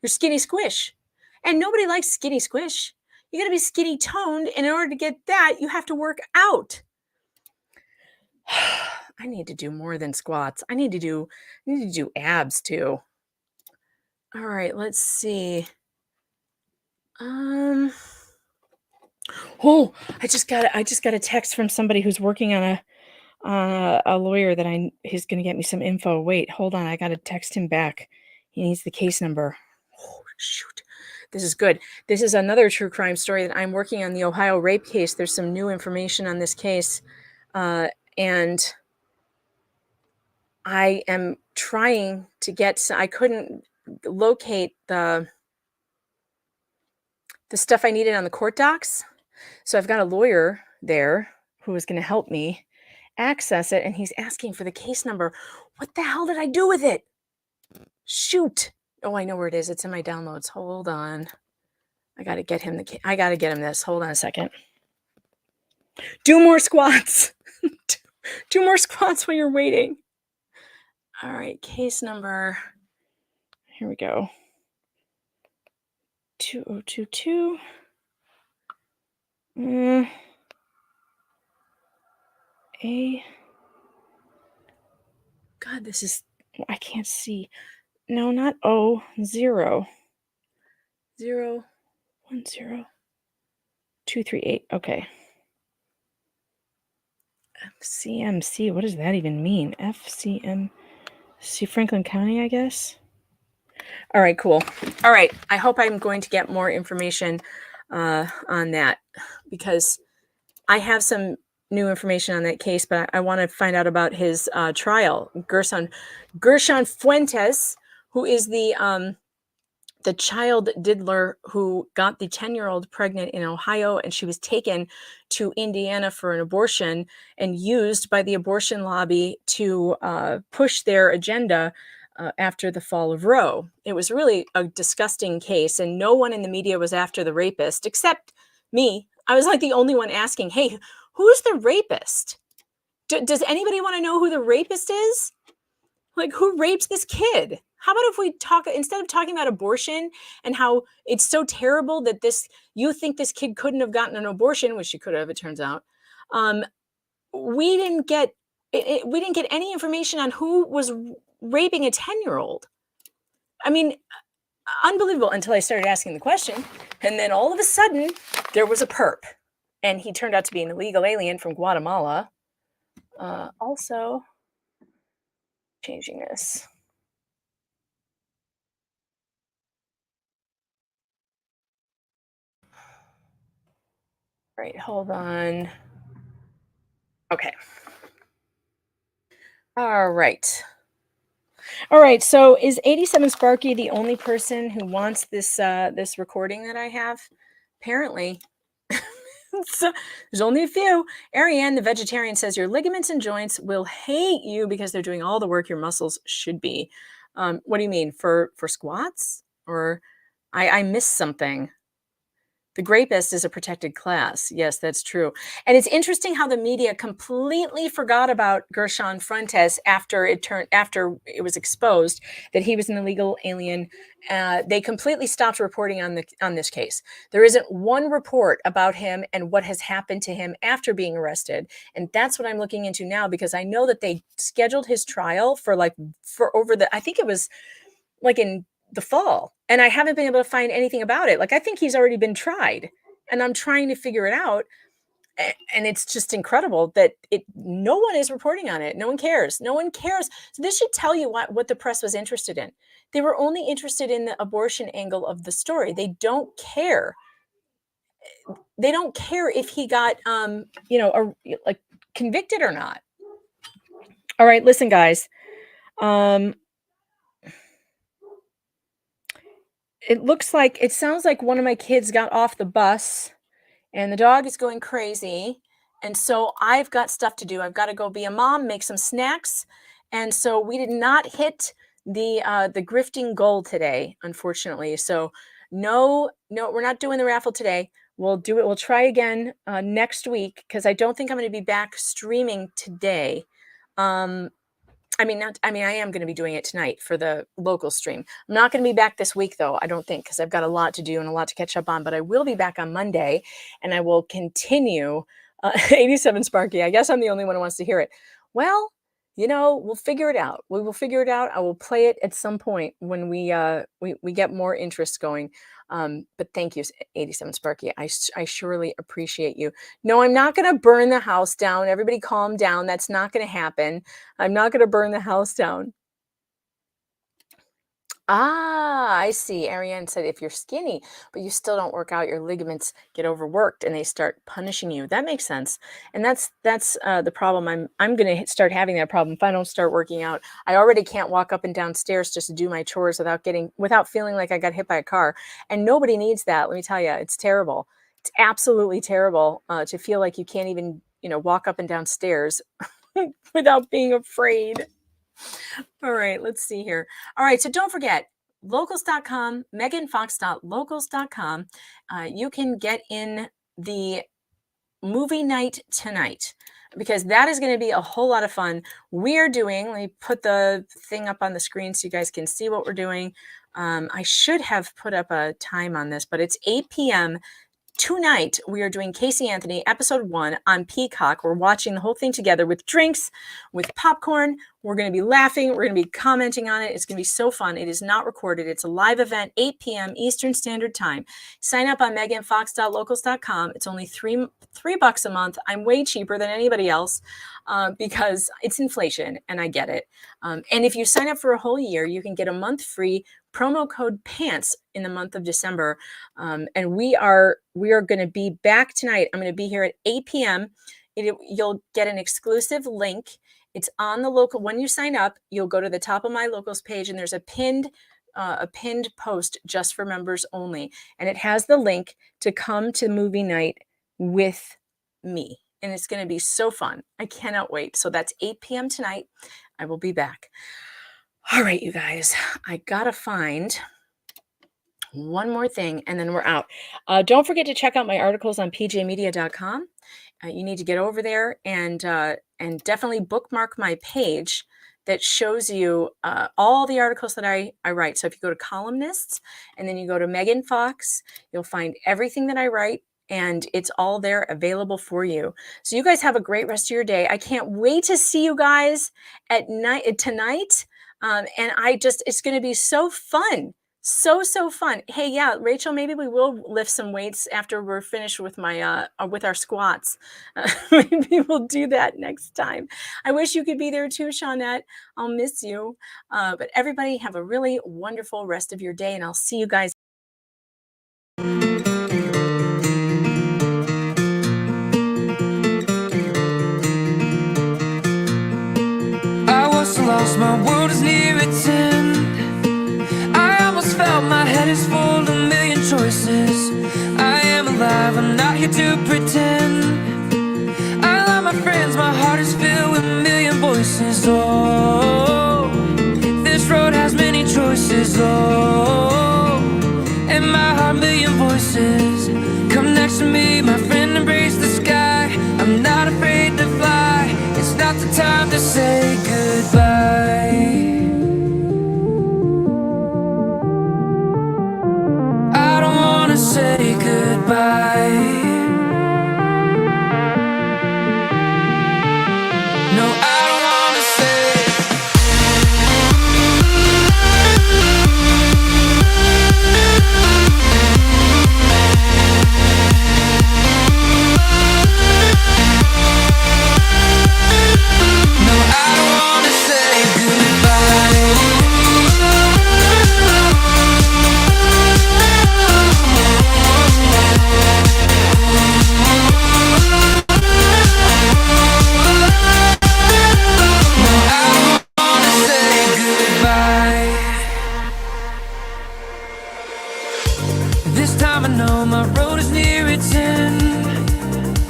You're skinny squish. And nobody likes skinny squish. You got to be skinny toned. And in order to get that, you have to work out. I need to do more than squats. I need to do abs too. All right, let's see. Oh, I just got a text from somebody who's working on a lawyer that he's going to get me some info. Wait, hold on. I got to text him back. He needs the case number. Oh, shoot. This is good. This is another true crime story that I'm working on, the Ohio rape case. There's some new information on this case. And I am trying to I couldn't locate the stuff I needed on the court docs. So I've got a lawyer there who is going to help me access it. And he's asking for the case number. What the hell did I do with it? Shoot. Oh, I know where it is. It's in my downloads. Hold on. I got to get him this. Hold on a second. Do more squats. Do more squats while you're waiting. All right. Case number. Here we go. 2022. God, this is, I can't see. No, not 0. 0 1 0 2 3 8. Okay. FCMC. What does that even mean? FCMC, Franklin County, I guess. All right, cool. All right. I hope I'm going to get more information on that, because I have some new information on that case, but I want to find out about his trial. Gershon Fuentes, who is the child diddler who got the 10-year-old pregnant in Ohio, and she was taken to Indiana for an abortion and used by the abortion lobby to push their agenda after the fall of Roe. It was really a disgusting case, and no one in the media was after the rapist except me. I was like the only one asking, hey, who's the rapist? Does anybody want to know who the rapist is? Like, who raped this kid? How about if we talk, instead of talking about abortion and how it's so terrible that you think this kid couldn't have gotten an abortion, which she could have, it turns out. We didn't get any information on who was raping a 10-year-old. I mean, unbelievable, until I started asking the question. And then all of a sudden there was a perp, and he turned out to be an illegal alien from Guatemala. Also changing this. Right, hold on. Okay. All right. All right, so is 87 Sparky the only person who wants this this recording that I have? Apparently. So, there's only a few. Ariane, the vegetarian, says your ligaments and joints will hate you because they're doing all the work your muscles should be. What do you mean, for squats? Or I missed something. The grapist is a protected class. Yes, that's true. And it's interesting how the media completely forgot about Gershon Fuentes after it was exposed that he was an illegal alien. They completely stopped reporting on this case. There isn't one report about him and what has happened to him after being arrested. And that's what I'm looking into now, because I know that they scheduled his trial for I think it was like in the fall, and I haven't been able to find anything about it. Like, I think he's already been tried, and I'm trying to figure it out. And it's just incredible that no one is reporting on it. No one cares. No one cares. So this should tell you what the press was interested in. They were only interested in the abortion angle of the story. They don't care. They don't care if he got, convicted or not. All right, listen, guys. It sounds like one of my kids got off the bus and the dog is going crazy. And so I've got stuff to do. I've got to go be a mom, make some snacks. And so we did not hit the grifting goal today, unfortunately. So no, we're not doing the raffle today. We'll do it. We'll try again next week, because I don't think I'm going to be back streaming today. I am going to be doing it tonight for the local stream. I'm not going to be back this week, though, I don't think, because I've got a lot to do and a lot to catch up on. But I will be back on Monday, and I will continue. 87 Sparky, I guess I'm the only one who wants to hear it. Well, we'll figure it out. We will figure it out. I will play it at some point when we get more interest going. But thank you, 87 Sparky. I surely appreciate you. No, I'm not going to burn the house down. Everybody calm down. That's not going to happen. I'm not going to burn the house down. Ah, I see. Ariane said if you're skinny, but you still don't work out, your ligaments get overworked and they start punishing you. That makes sense. And that's the problem. I'm going to start having that problem if I don't start working out. I already can't walk up and down stairs just to do my chores without feeling like I got hit by a car. And nobody needs that. Let me tell you, it's terrible. It's absolutely terrible to feel like you can't even, walk up and down stairs without being afraid. All right, let's see here. All right, so don't forget, locals.com, meganfox.locals.com. You can get in the movie night tonight, because that is going to be a whole lot of fun. Let me put the thing up on the screen so you guys can see what we're doing. I should have put up a time on this, but it's 8 p.m. Tonight, we are doing Casey Anthony, episode 1 on Peacock. We're watching the whole thing together with drinks, with popcorn. We're going to be laughing. We're going to be commenting on it. It's going to be so fun. It is not recorded. It's a live event, 8 p.m. Eastern Standard Time. Sign up on meganfox.locals.com. It's only $3 a month. I'm way cheaper than anybody else because it's inflation, and I get it. And if you sign up for a whole year, you can get a month free. Promo code PANTS in the month of December. And we are going to be back tonight. I'm going to be here at 8 p.m. You'll get an exclusive link. It's on the local. When you sign up, you'll go to the top of my locals page, and there's a pinned post just for members only. And it has the link to come to movie night with me. And it's going to be so fun. I cannot wait. So that's 8 p.m. tonight. I will be back. All right, you guys, I gotta find one more thing and then we're out. Don't forget to check out my articles on pjmedia.com. You need to get over there and definitely bookmark my page. that shows you all the articles that I write. So if you go to columnists and then you go to Megan Fox, you'll find everything that I write, and it's all there available for you. So you guys have a great rest of your day. I can't wait to see you guys at night tonight. And it's going to be so fun. So fun. Hey, yeah, Rachel, maybe we will lift some weights after we're finished with with our squats. Maybe we'll do that next time. I wish you could be there too, Shawnette. I'll miss you. But everybody have a really wonderful rest of your day, and I'll see you guys. I was so lost, my world is near its end. I almost felt my head is full of a million choices. I am alive, I'm not here to pretend. I love my friends, my heart is filled with a million voices. Oh, this road has many choices. Oh, and my heart, million voices. Come next to me, my friend, embrace the sky. I'm not afraid to fly. It's not the time to say goodbye. I don't wanna say goodbye. No, I don't wanna say. No, I don't wanna say goodbye. This time I know my road is near its end.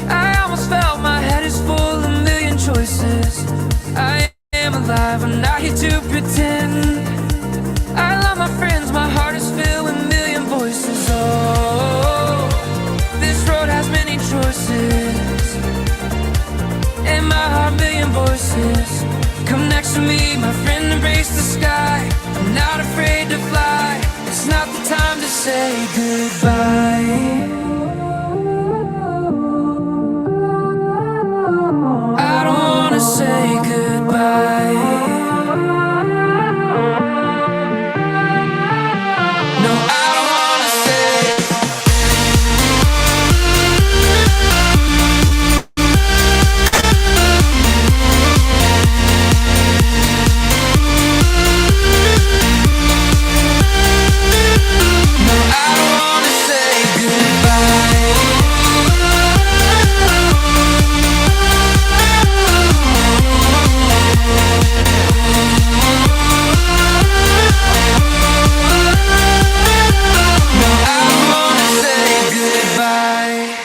I almost felt my head is full of a million choices. I am alive, I'm not here to pretend. I love my friends, my heart is filled with a million voices. Oh, this road has many choices. And my heart, million voices. Come next to me, my friend, embrace the sky. I'm not afraid to fly. It's not the time to say goodbye. I don't wanna say goodbye. No, I don't wanna say. No, I don't wanna say goodbye. No, I don't wanna say goodbye.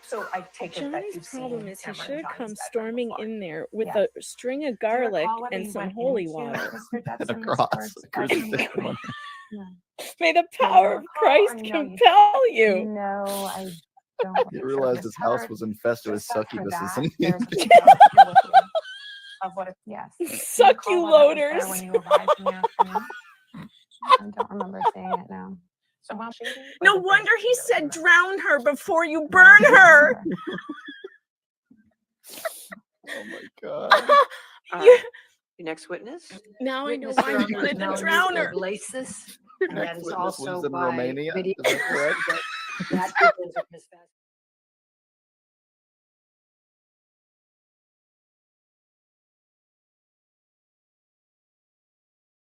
So I take it that Johnny's you've seen problem is he Tamara should have and come Johnny's storming bedroom in there with Yeah. a string of Do you garlic recall whether and you some went holy into water. Mr. Judson's cross, first a crucifix bedroom? one. May the Do you power of recall Christ or no, compel you. No, I don't. You think so. realized Miss his house Hubbard, was infested with except for succubuses. that, And there's a picture here with you of what it, yes. Do you recall whether it was there when you arrived in the afternoon? I don't remember seeing it now. So while shooting, No wonder he said drown her before you burn her. Oh my god. You- Your next witness? Now I know Witness why he wanted to known drown as her. Laces, and that Next is witness also lives in by Romania. video. Is that correct? That begins with Miss Vaz.